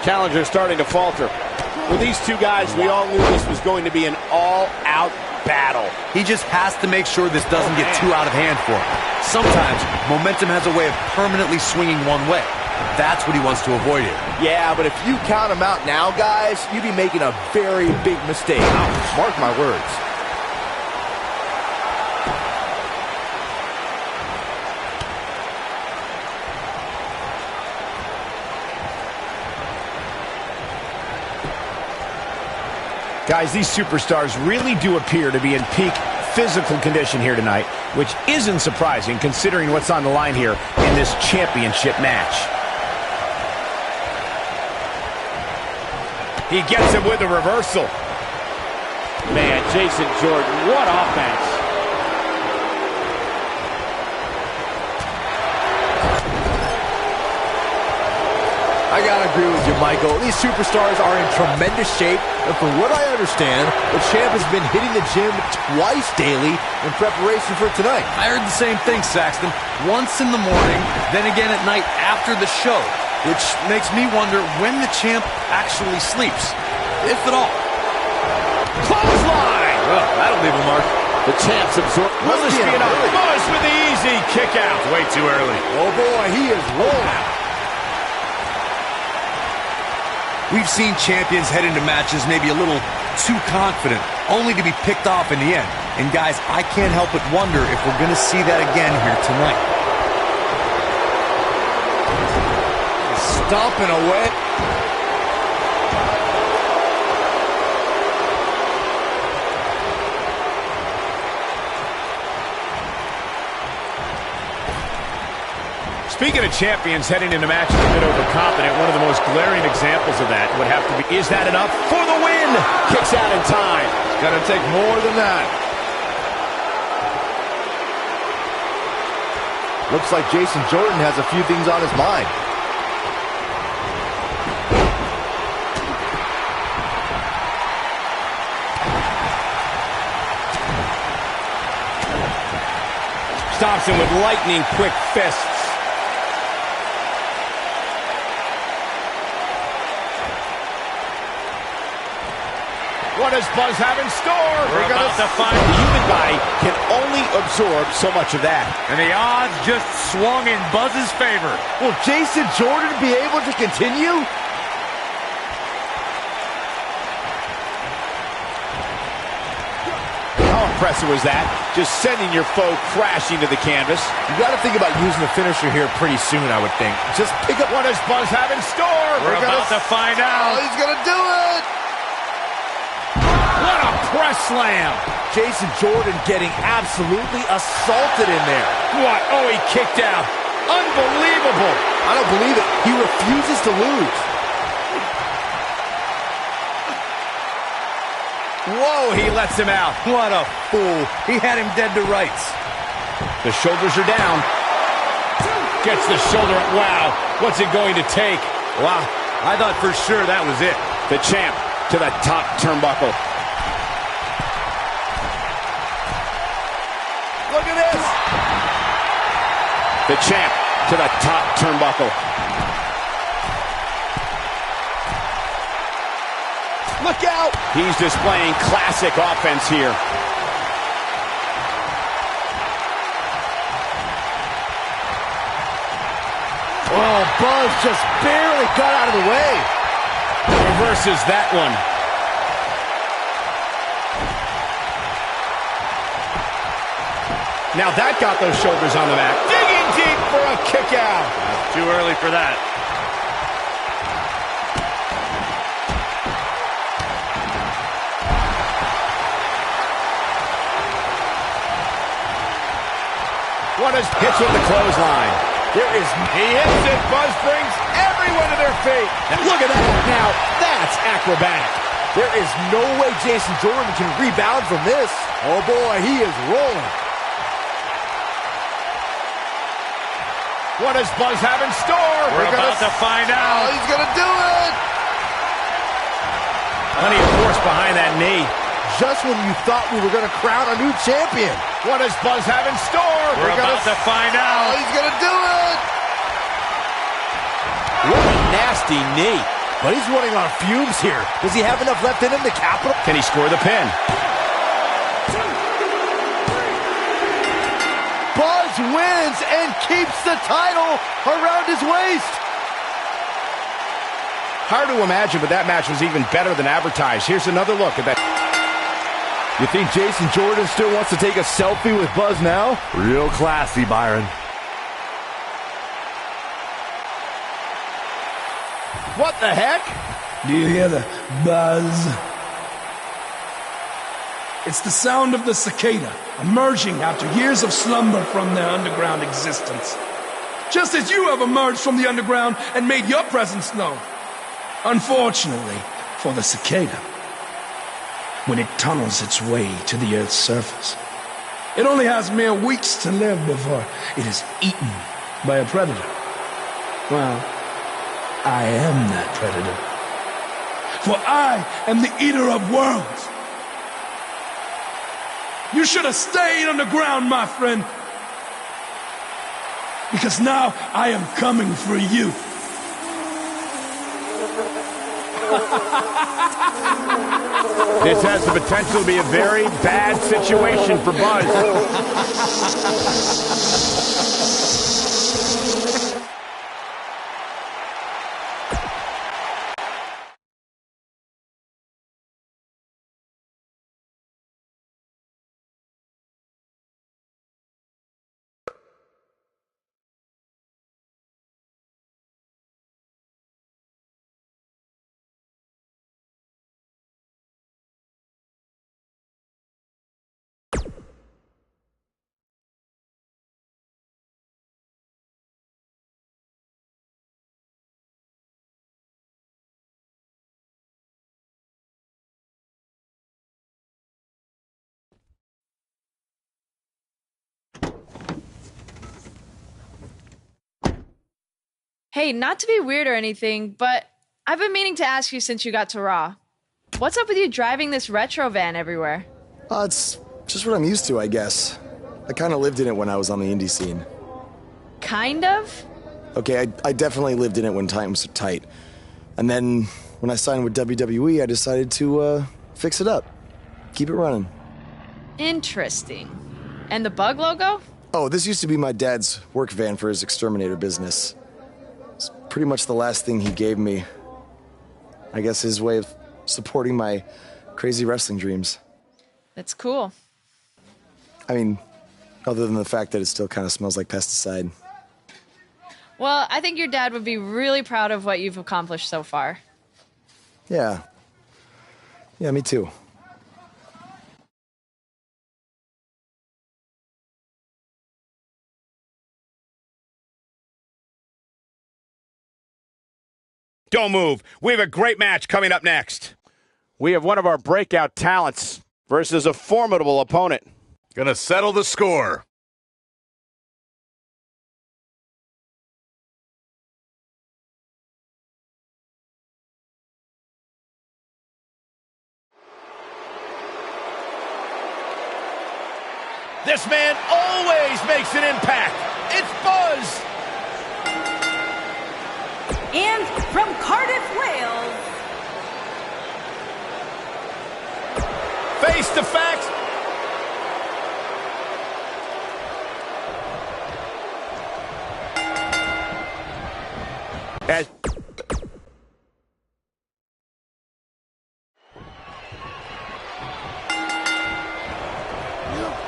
Challenger starting to falter. With these two guys, we all knew this was going to be an all-out battle. He just has to make sure this doesn't get too out of hand for him. Sometimes, momentum has a way of permanently swinging one way. That's what he wants to avoid here. Yeah, but if you count him out now, guys, you'd be making a very big mistake. Mark my words. Guys, these superstars really do appear to be in peak physical condition here tonight, which isn't surprising considering what's on the line here in this championship match. He gets him with a reversal. Man, Jason Jordan, what offense. I gotta agree with you, Michael. These superstars are in tremendous shape, and from what I understand, the champ has been hitting the gym twice daily in preparation for tonight. I heard the same thing, Saxton. Once in the morning, then again at night after the show, which makes me wonder when the champ actually sleeps, if at all. Clothesline! Oh, that'll leave a mark. The champ's absorbed. Will this be enough? Buzz with the easy kick out. Way too early. Oh boy, he is rolling. We've seen champions head into matches maybe a little too confident, only to be picked off in the end. And guys, I can't help but wonder if we're going to see that again here tonight. Stomping away. Speaking of champions heading into matches a bit overconfident, one of the most glaring examples of that would have to be, is that enough for the win? Kicks out in time. It's gonna take more than that. Looks like Jason Jordan has a few things on his mind. Stops him with lightning quick fists. What does Buzz have in store? We're about to find the human body can only absorb so much of that. And the odds just swung in Buzz's favor. Will Jason Jordan be able to continue? How impressive was that? Just sending your foe crashing to the canvas. You got to think about using the finisher here pretty soon, I would think. Just pick up. What does Buzz have in store? We're about to find out. Oh, he's going to do it. What a press slam. Jason Jordan getting absolutely assaulted in there. What? Oh, he kicked out. Unbelievable. I don't believe it. He refuses to lose. Whoa, he lets him out. What a fool. He had him dead to rights. The shoulders are down. Gets the shoulder up. Wow, what's it going to take? Wow, I thought for sure that was it. The champ to the top turnbuckle. Look at this. The champ to the top turnbuckle. Look out. He's displaying classic offense here. Oh, Buzz just barely got out of the way. Reverses that one. Now that got those shoulders on the mat. Digging deep for a kick out. Too early for that. What is hits with the clothesline? He hits it. Buzz brings everyone to their feet. Look at that. Now, that's acrobatic. There is no way Jason Jordan can rebound from this. Oh, boy, he is rolling. What does Buzz have in store? We're about to find out. Oh, he's going to do it. Plenty of force behind that knee. Just when you thought we were going to crown a new champion. What does Buzz have in store? We're about to find out. Oh, he's going to do it. What a nasty knee. But he's running on fumes here. Does he have enough left in him to capital? Can he score the pin? Buzz wins and keeps the title around his waist. Hard to imagine, but that match was even better than advertised. Here's another look at that. You think Jason Jordan still wants to take a selfie with Buzz now? Real classy, Byron. What the heck? Do you hear the buzz? It's the sound of the cicada emerging after years of slumber from their underground existence. Just as you have emerged from the underground and made your presence known. Unfortunately for the cicada, when it tunnels its way to the Earth's surface, it only has mere weeks to live before it is eaten by a predator. Well, I am that predator. For I am the eater of worlds. You should have stayed underground, my friend. Because now I am coming for you. This has the potential to be a very bad situation for Buzz. Hey, not to be weird or anything, but I've been meaning to ask you since you got to Raw. What's up with you driving this retro van everywhere? It's just what I'm used to, I guess. I kind of lived in it when I was on the indie scene. Kind of? Okay, I definitely lived in it when times were tight. And then when I signed with WWE, I decided to fix it up. Keep it running. Interesting. And the bug logo? Oh, this used to be my dad's work van for his exterminator business. It's pretty much the last thing he gave me. I guess his way of supporting my crazy wrestling dreams. That's cool. I mean, other than the fact that it still kind of smells like pesticide. Well, I think your dad would be really proud of what you've accomplished so far. Yeah. Yeah, me too. Don't move. We have a great match coming up next. We have one of our breakout talents versus a formidable opponent. Gonna settle the score. This man always makes an impact. It's Buzz. And from Cardiff, Wales, face the facts.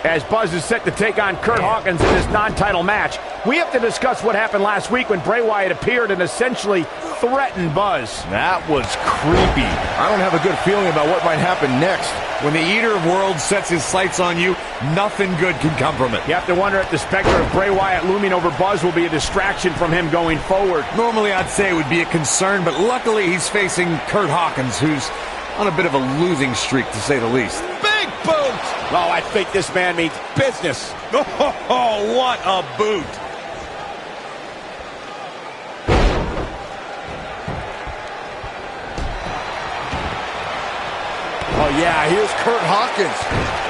As Buzz is set to take on Curt Hawkins in this non-title match, we have to discuss what happened last week when Bray Wyatt appeared and essentially threatened Buzz. That was creepy. I don't have a good feeling about what might happen next. When the Eater of Worlds sets his sights on you, nothing good can come from it. You have to wonder if the specter of Bray Wyatt looming over Buzz will be a distraction from him going forward. Normally I'd say it would be a concern, but luckily he's facing Curt Hawkins, who's on a bit of a losing streak, to say the least. Big boot! Oh, I think this man means business. Oh, what a boot. yeah, here's Kurt Hawkins.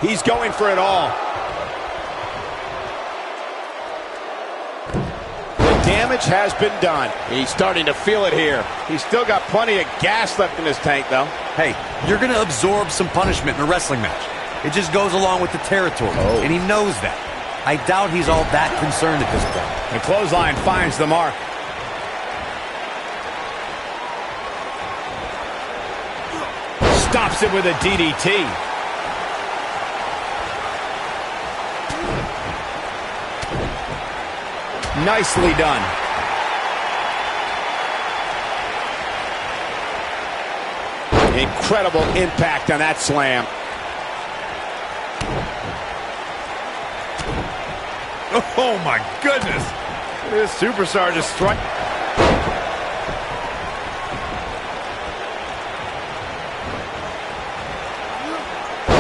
He's going for it all. The damage has been done. He's starting to feel it here. He's still got plenty of gas left in his tank, though. Hey, you're going to absorb some punishment in a wrestling match. It just goes along with the territory, and he knows that. I doubt he's all that concerned at this point. The clothesline finds the mark. Stops it with a DDT. Nicely done. Incredible impact on that slam. Oh my goodness. This superstar just struck.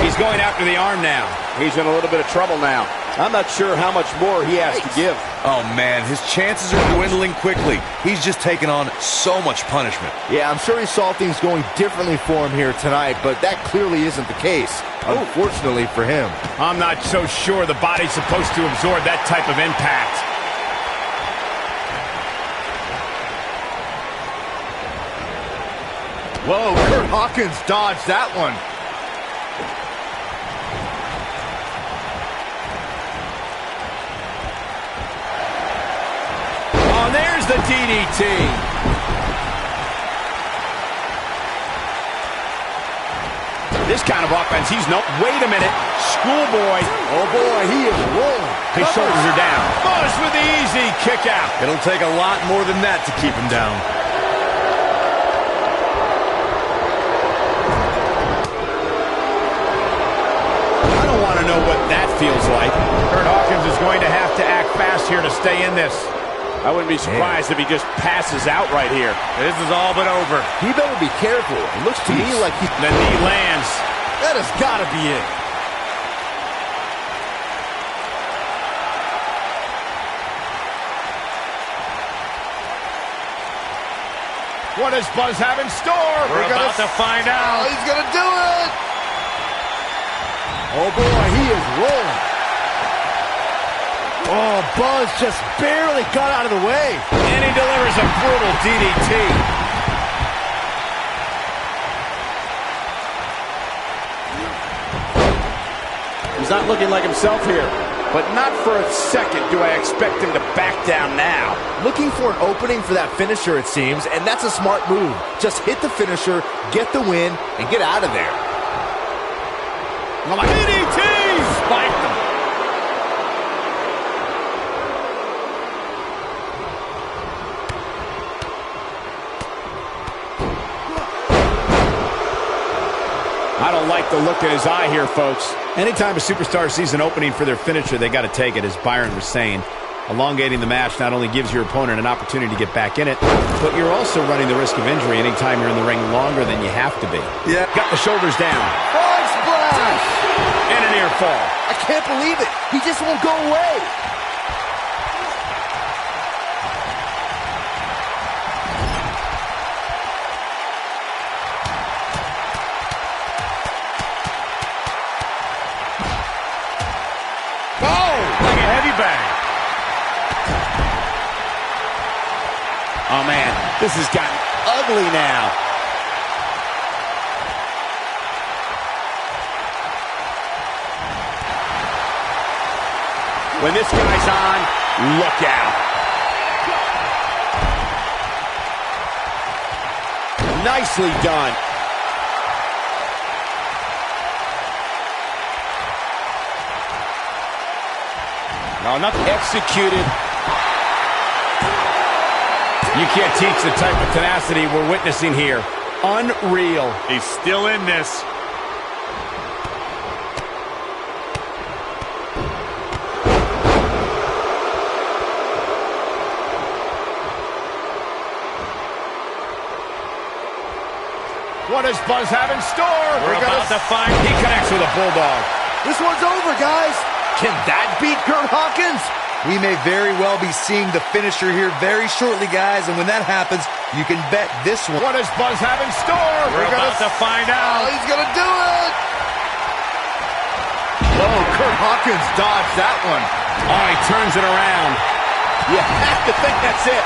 He's going after the arm now. He's in a little bit of trouble now. I'm not sure how much more he has to give. Oh, man, his chances are dwindling quickly. He's just taken on so much punishment. Yeah, I'm sure he saw things going differently for him here tonight, but that clearly isn't the case, unfortunately for him. I'm not so sure the body's supposed to absorb that type of impact. Whoa, Kurt Hawkins dodged that one. There's the DDT. This kind of offense, he's no... Wait a minute. Schoolboy. Oh, boy, he is rolling. His shoulders are down. Buzz with the easy kick out. It'll take a lot more than that to keep him down. I don't want to know what that feels like. Kurt Hawkins is going to have to act fast here to stay in this. I wouldn't be surprised if he just passes out right here. This is all but over. He better be careful. It looks to me like he... The knee lands. That has got to be it. What does Buzz have in store? We're about to find out. Oh, he's going to do it. Oh, boy, he is rolling. Oh, Buzz just barely got out of the way. And he delivers a brutal DDT. He's not looking like himself here. But not for a second do I expect him to back down now. Looking for an opening for that finisher, it seems, and that's a smart move. Just hit the finisher, get the win, and get out of there. DDT! Spiked him. I don't like the look in his eye here, folks. Anytime a superstar sees an opening for their finisher, they got to take it, as Byron was saying. Elongating the match not only gives your opponent an opportunity to get back in it, but you're also running the risk of injury anytime you're in the ring longer than you have to be. Yeah. Got the shoulders down. Frog splash! And a near fall. I can't believe it. He just won't go away. Oh, man, this has gotten ugly now. When this guy's on, look out. Nicely done. No, not executed. You can't teach the type of tenacity we're witnessing here. Unreal. He's still in this. What does Buzz have in store? We're about to find. He connects with a bulldog. This one's over, guys. Can that beat Kurt Hawkins? We may very well be seeing the finisher here very shortly, guys, and when that happens, you can bet this one. What does Buzz have in store? We're about to find out. He's gonna do it! Oh, Kurt Hawkins dodged that one. Oh, he turns it around. You have to think that's it.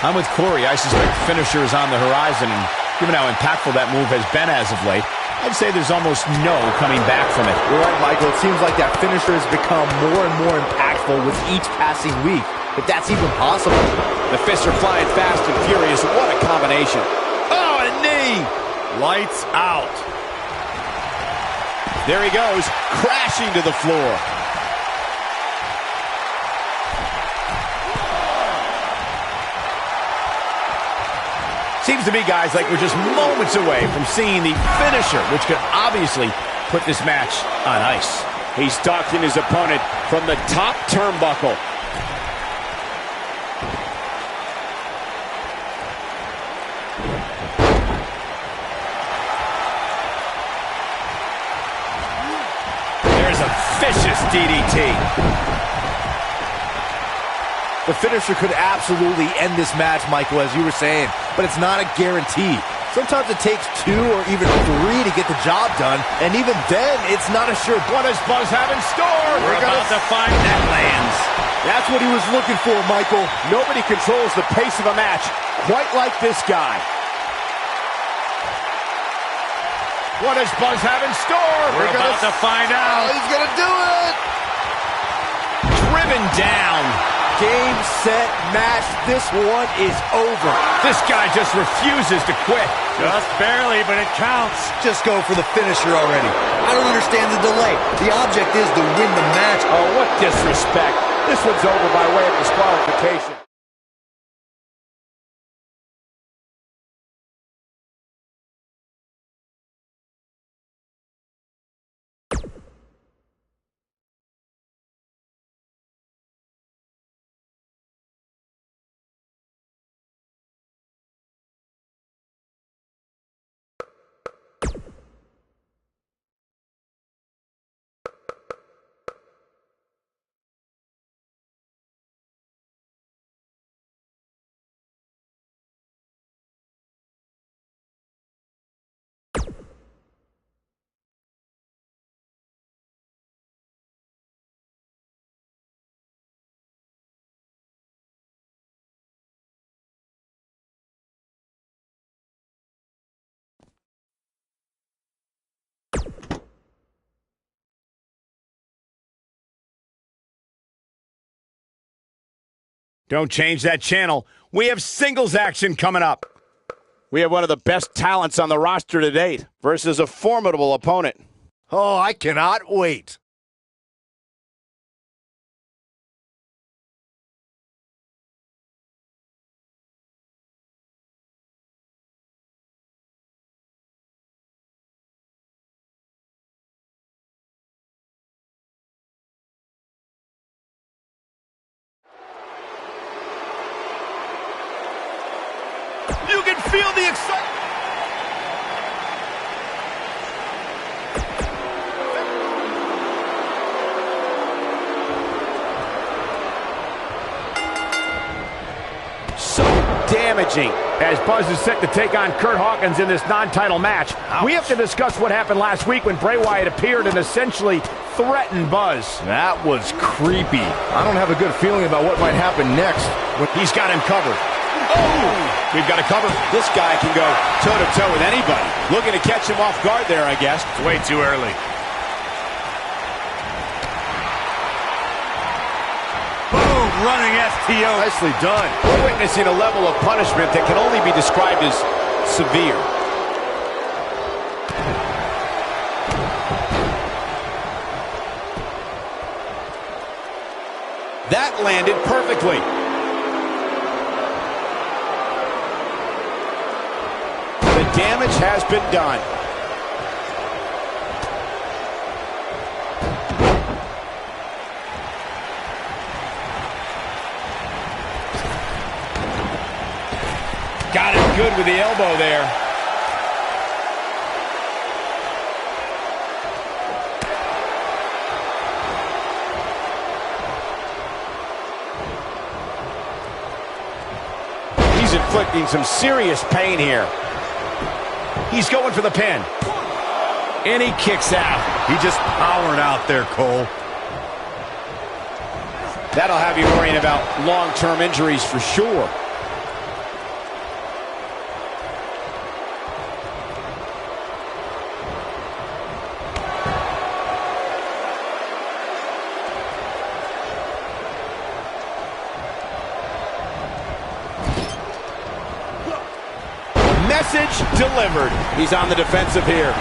I'm with Corey. I suspect the finisher is on the horizon, and given how impactful that move has been as of late, I'd say there's almost no coming back from it. You're right, Michael. It seems like that finisher has become more and more impactful with each passing week. If that's even possible. The fists are flying fast and furious. What a combination. Oh, and a knee. Lights out. There he goes, crashing to the floor. Seems to me, guys, like we're just moments away from seeing the finisher, which could obviously put this match on ice. He's stalking his opponent from the top turnbuckle. There's a vicious DDT. The finisher could absolutely end this match, Michael, as you were saying, but it's not a guarantee. Sometimes it takes 2 or even 3 to get the job done, and even then, it's not a sure. What does Buzz have in store? We're about to find that lands. That's what he was looking for, Michael. Nobody controls the pace of a match quite like this guy. What does Buzz have in store? We're about to find out. He's gonna do it! Driven down. Game, set, match. This one is over. This guy just refuses to quit. Just barely, but it counts. Just go for the finisher already. I don't understand the delay. The object is to win the match. Oh, what disrespect. This one's over by way of disqualification. Don't change that channel. We have singles action coming up. We have one of the best talents on the roster to date versus a formidable opponent. Oh, I cannot wait. You can feel the excitement. So damaging. As Buzz is set to take on Kurt Hawkins in this non-title match, we have to discuss what happened last week when Bray Wyatt appeared and essentially threatened Buzz. That was creepy. I don't have a good feeling about what might happen next. He's got him covered. Oh! We've got a cover. This guy can go toe-to-toe with anybody. Looking to catch him off guard there, I guess. It's way too early. Boom! Running STO. Nicely done. We're witnessing a level of punishment that can only be described as severe. That landed perfectly. The damage has been done. Got it good with the elbow there. He's inflicting some serious pain here. He's going for the pin. And he kicks out. He just powered out there, Cole. That'll have you worrying about long-term injuries for sure. Message delivered. He's on the defensive here.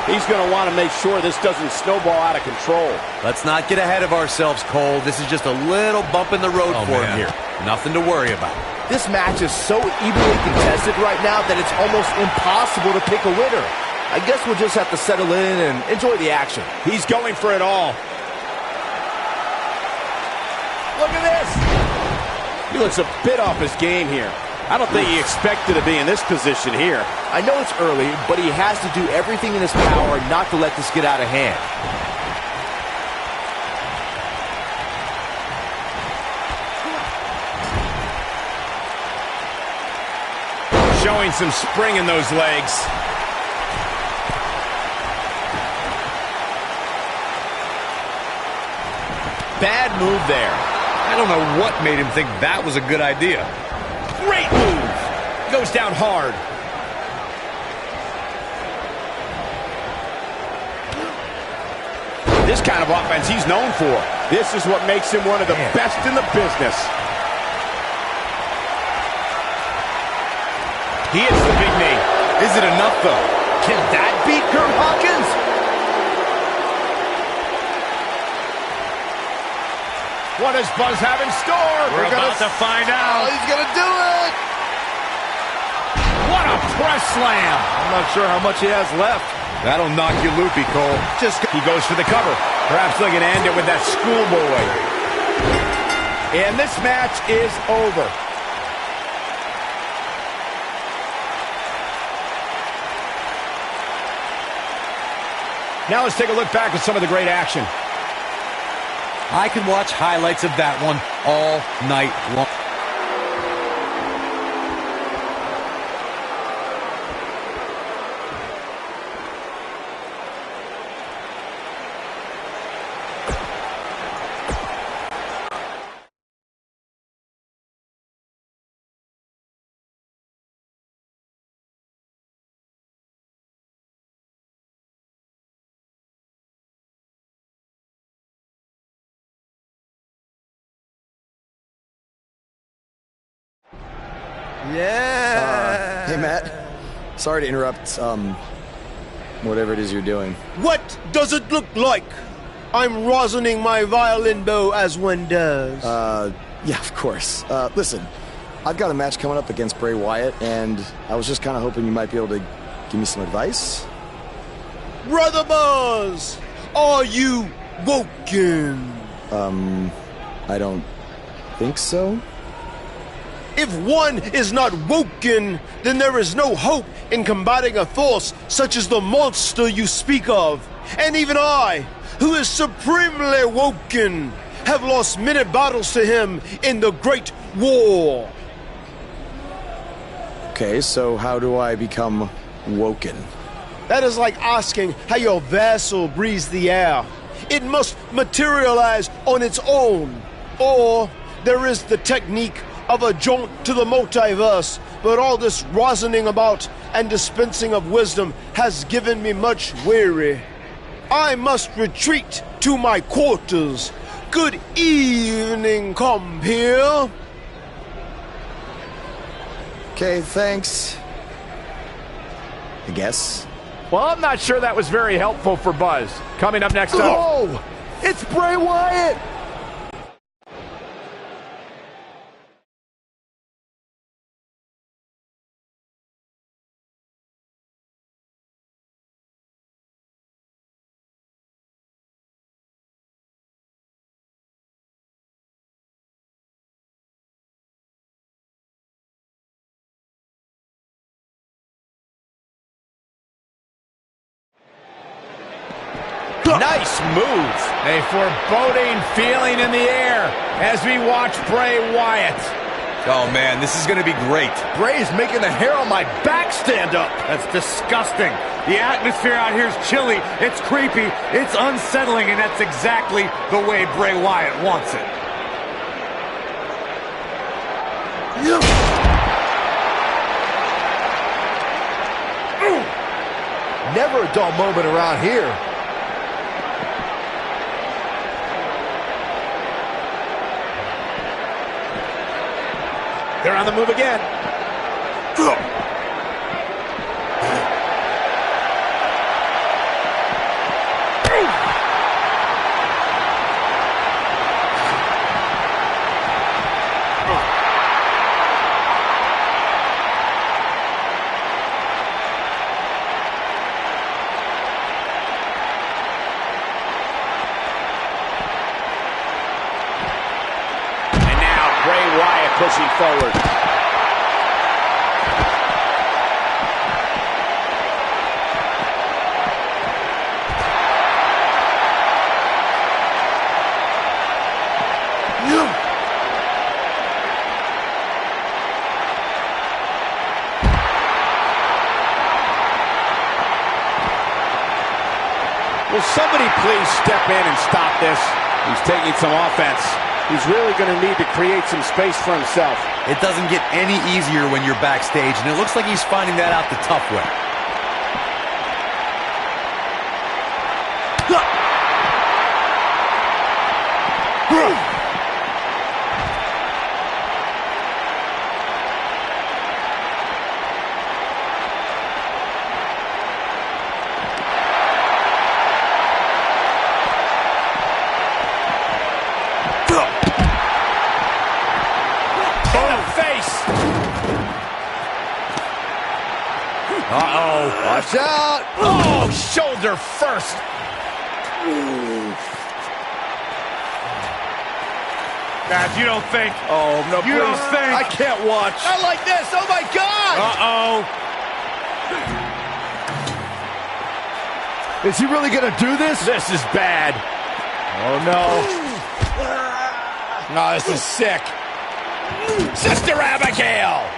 He's going to want to make sure this doesn't snowball out of control. Let's not get ahead of ourselves, Cole. This is just a little bump in the road for him here. Nothing to worry about. This match is so evenly contested right now that it's almost impossible to pick a winner. I guess we'll just have to settle in and enjoy the action. He's going for it all. Look at this. He looks a bit off his game here. I don't think he expected to be in this position here. I know it's early, but he has to do everything in his power not to let this get out of hand. Showing some spring in those legs. Bad move there. I don't know what made him think that was a good idea. Great move. Goes down hard. This kind of offense he's known for. This is what makes him one of the best in the business. He hits the big knee. Is it enough, though? Can that beat Kurt Hawkins? What does Buzz have in store? We're about to find out. He's going to do it. What a press slam. I'm not sure how much he has left. That'll knock you loopy, Cole. He goes for the cover. Perhaps looking to end it with that schoolboy. And this match is over. Now let's take a look back at some of the great action. I can watch highlights of that one all night long. Yeah. Hey, Matt. Sorry to interrupt, whatever it is you're doing. What does it look like? I'm rosining my violin bow as one does. Yeah, of course. Listen, I've got a match coming up against Bray Wyatt, and I was just kind of hoping you might be able to give me some advice. Brother Buzz, are you woken? I don't think so. If one is not woken, then there is no hope in combating a force such as the monster you speak of. And even I, who is supremely woken, have lost many battles to him in the Great War. Okay, so how do I become woken? That is like asking how your vessel breathes the air. It must materialize on its own. Or there is the technique of a jaunt to the multiverse, but all this rosining about and dispensing of wisdom has given me much weary. I must retreat to my quarters. Good evening, compeer. Okay, thanks. I guess. Well, I'm not sure that was very helpful for Buzz. Coming up next up. Oh! It's Bray Wyatt! Nice move. A foreboding feeling in the air as we watch Bray Wyatt. Oh, man, this is going to be great. Bray's making the hair on my back stand up. That's disgusting. The atmosphere out here is chilly, it's creepy, it's unsettling, and that's exactly the way Bray Wyatt wants it. Never a dull moment around here. They're on the move again. Pushing forward. Will somebody please step in and stop this? He's taking some offense. He's really going to need to create some space for himself. It doesn't get any easier when you're backstage, and it looks like he's finding that out the tough way. Uh-oh. Watch out. Oh, shoulder first. Guys, you don't think. Oh, no, you please. don't think. I can't watch. Not like this. Oh, my God. Uh-oh. Is he really going to do this? This is bad. Oh, no. Oh, this is sick. Sister Abigail.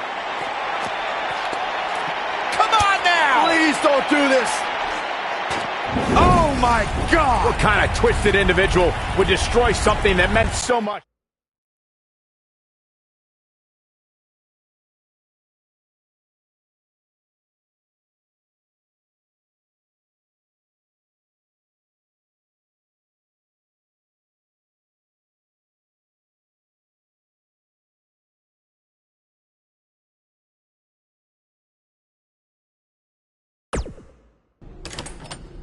Please don't do this. Oh, my God. What kind of twisted individual would destroy something that meant so much?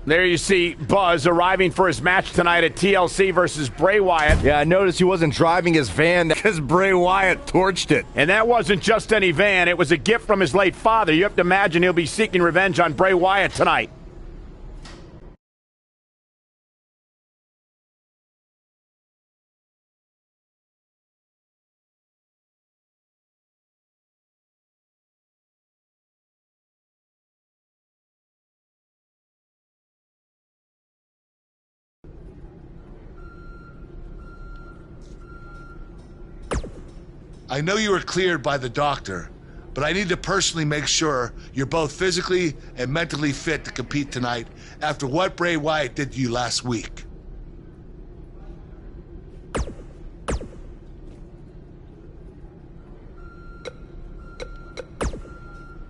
There you see Buzz arriving for his match tonight at TLC versus Bray Wyatt. Yeah, I noticed he wasn't driving his van because Bray Wyatt torched it. And that wasn't just any van. It was a gift from his late father. You have to imagine he'll be seeking revenge on Bray Wyatt tonight. I know you were cleared by the doctor, but I need to personally make sure you're both physically and mentally fit to compete tonight after what Bray Wyatt did to you last week.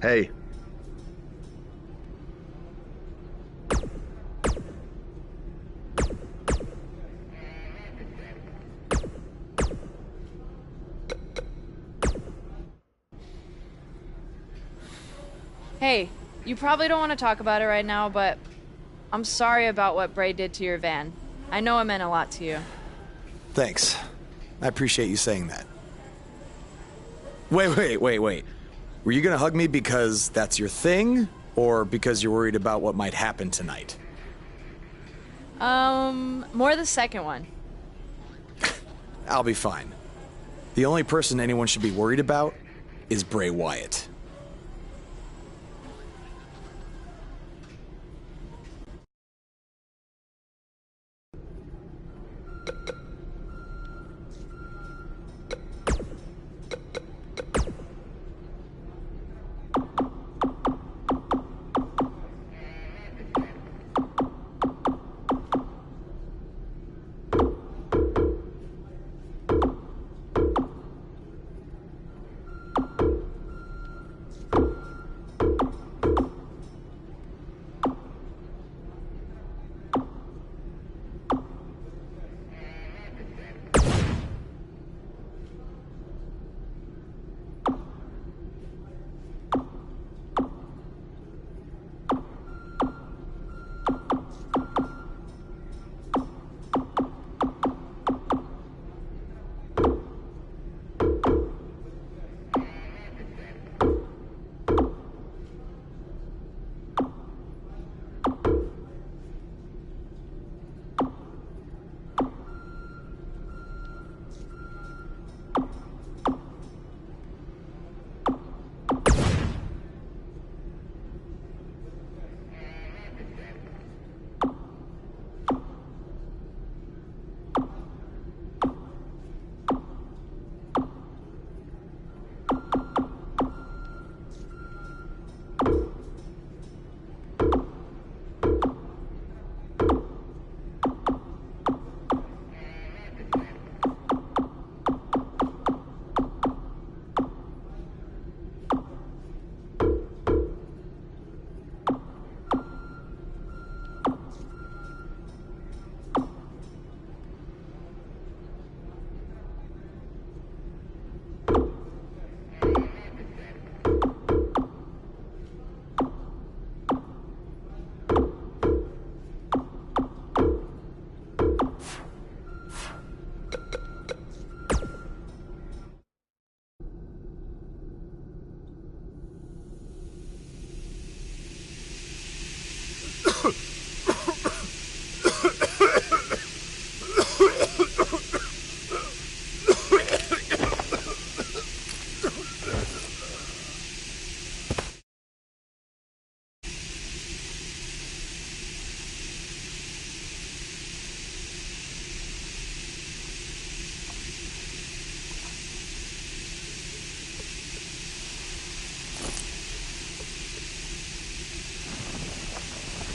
Hey. Hey, you probably don't want to talk about it right now, but I'm sorry about what Bray did to your van. I know it meant a lot to you. Thanks. I appreciate you saying that. Wait. Were you gonna hug me because that's your thing, or because you're worried about what might happen tonight? More the second one. I'll be fine. The only person anyone should be worried about is Bray Wyatt.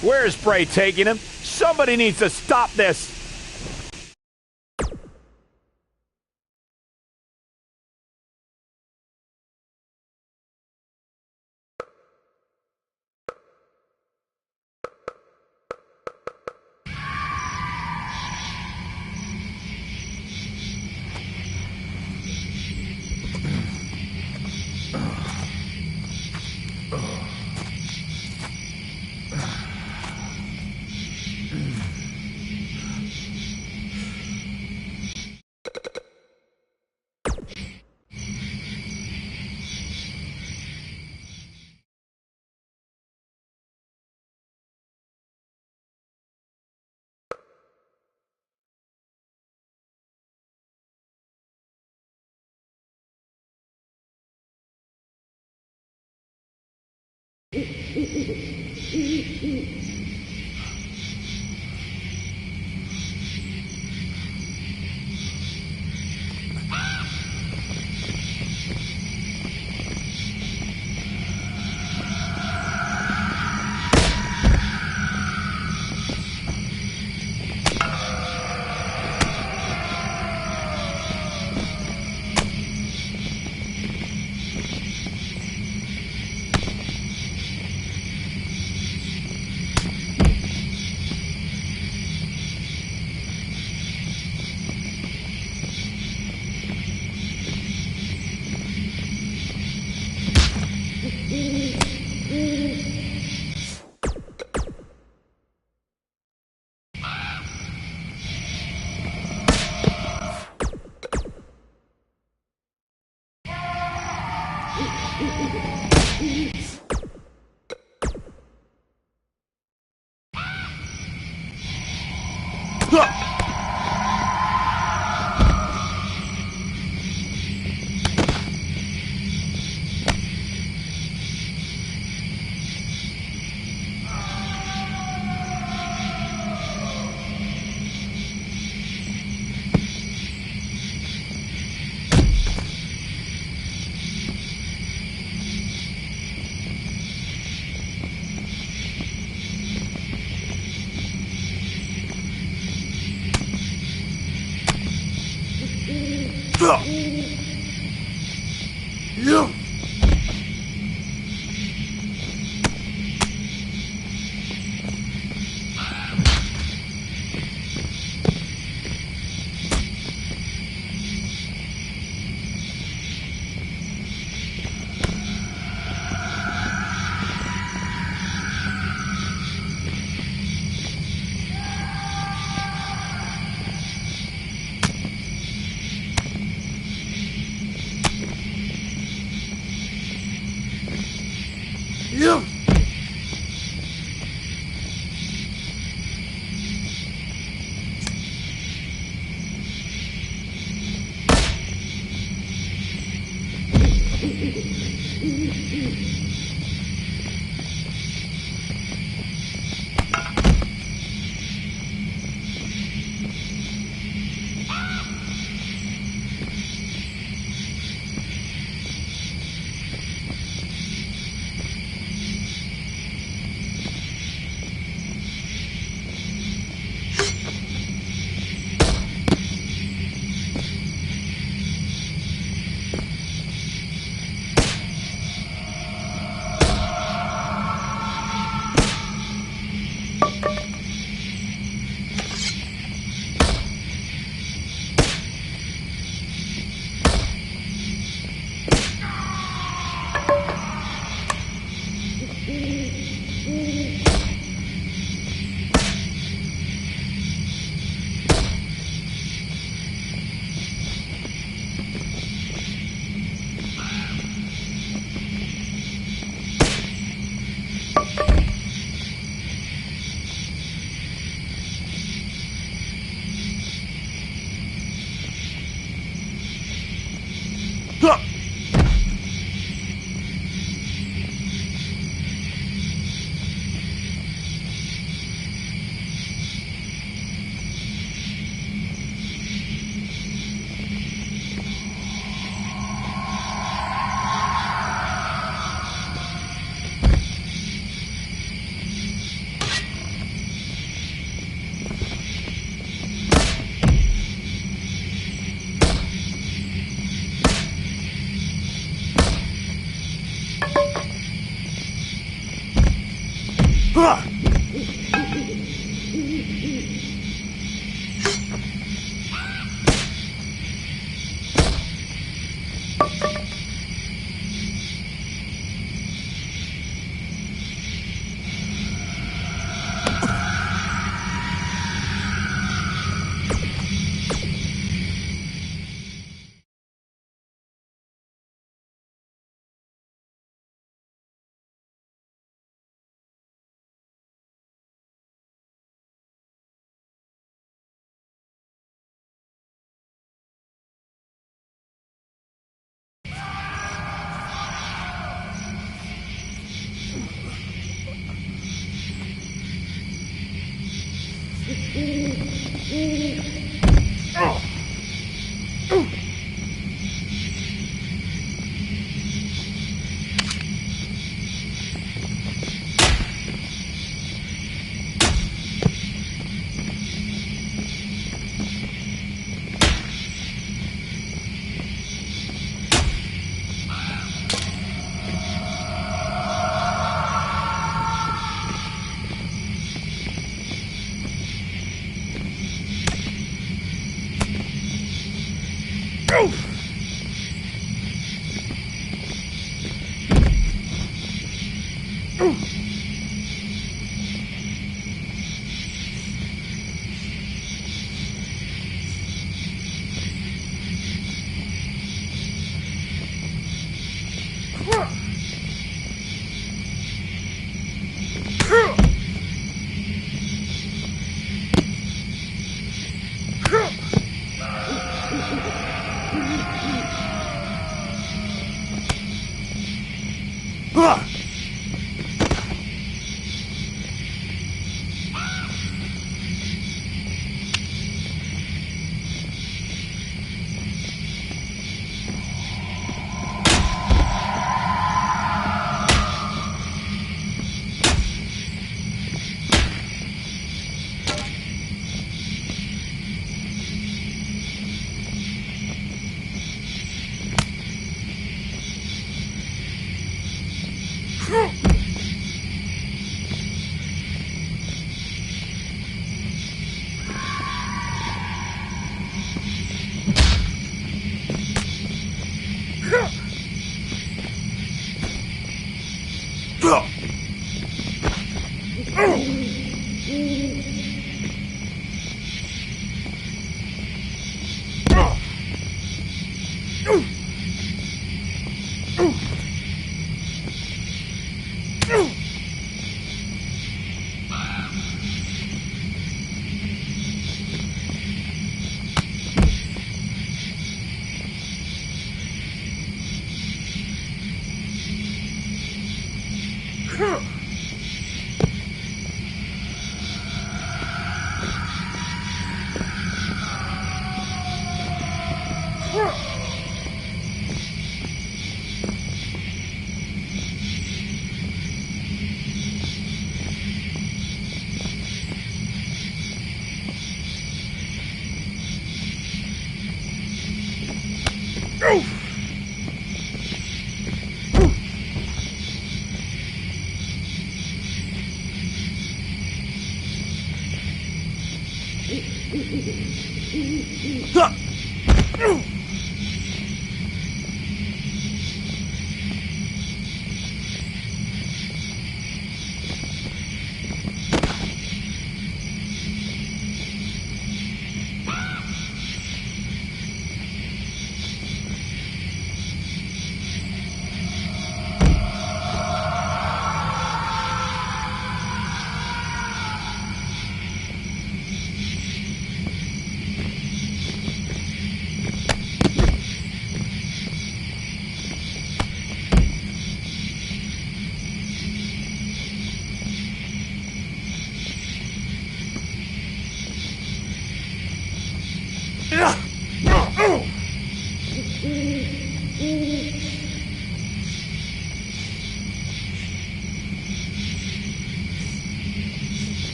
Where is Bray taking him? Somebody needs to stop this.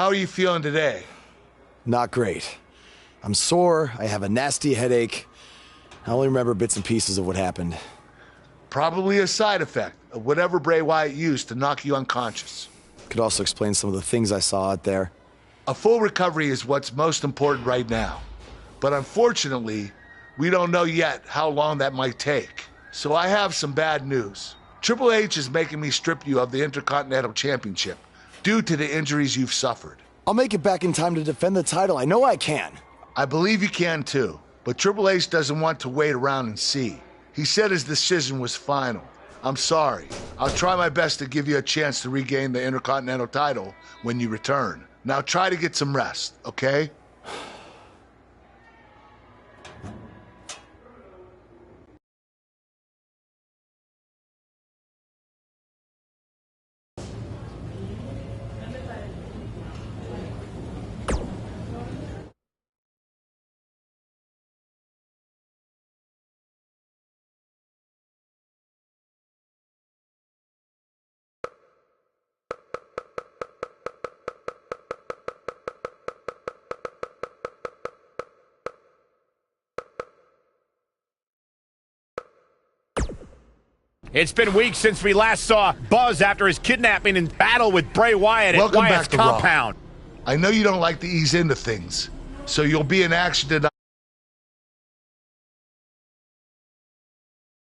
How are you feeling today? Not great. I'm sore, I have a nasty headache. I only remember bits and pieces of what happened. Probably a side effect of whatever Bray Wyatt used to knock you unconscious. Could also explain some of the things I saw out there. A full recovery is what's most important right now. But unfortunately, we don't know yet how long that might take. So I have some bad news. Triple H is making me strip you of the Intercontinental Championship due to the injuries you've suffered. I'll make it back in time to defend the title. I know I can. I believe you can too, but Triple H doesn't want to wait around and see. He said his decision was final. I'm sorry. I'll try my best to give you a chance to regain the Intercontinental title when you return. Now try to get some rest, okay? It's been weeks since we last saw Buzz after his kidnapping and battle with Bray Wyatt at Wyatt's compound. I know you don't like to ease into things, so you'll be in action tonight.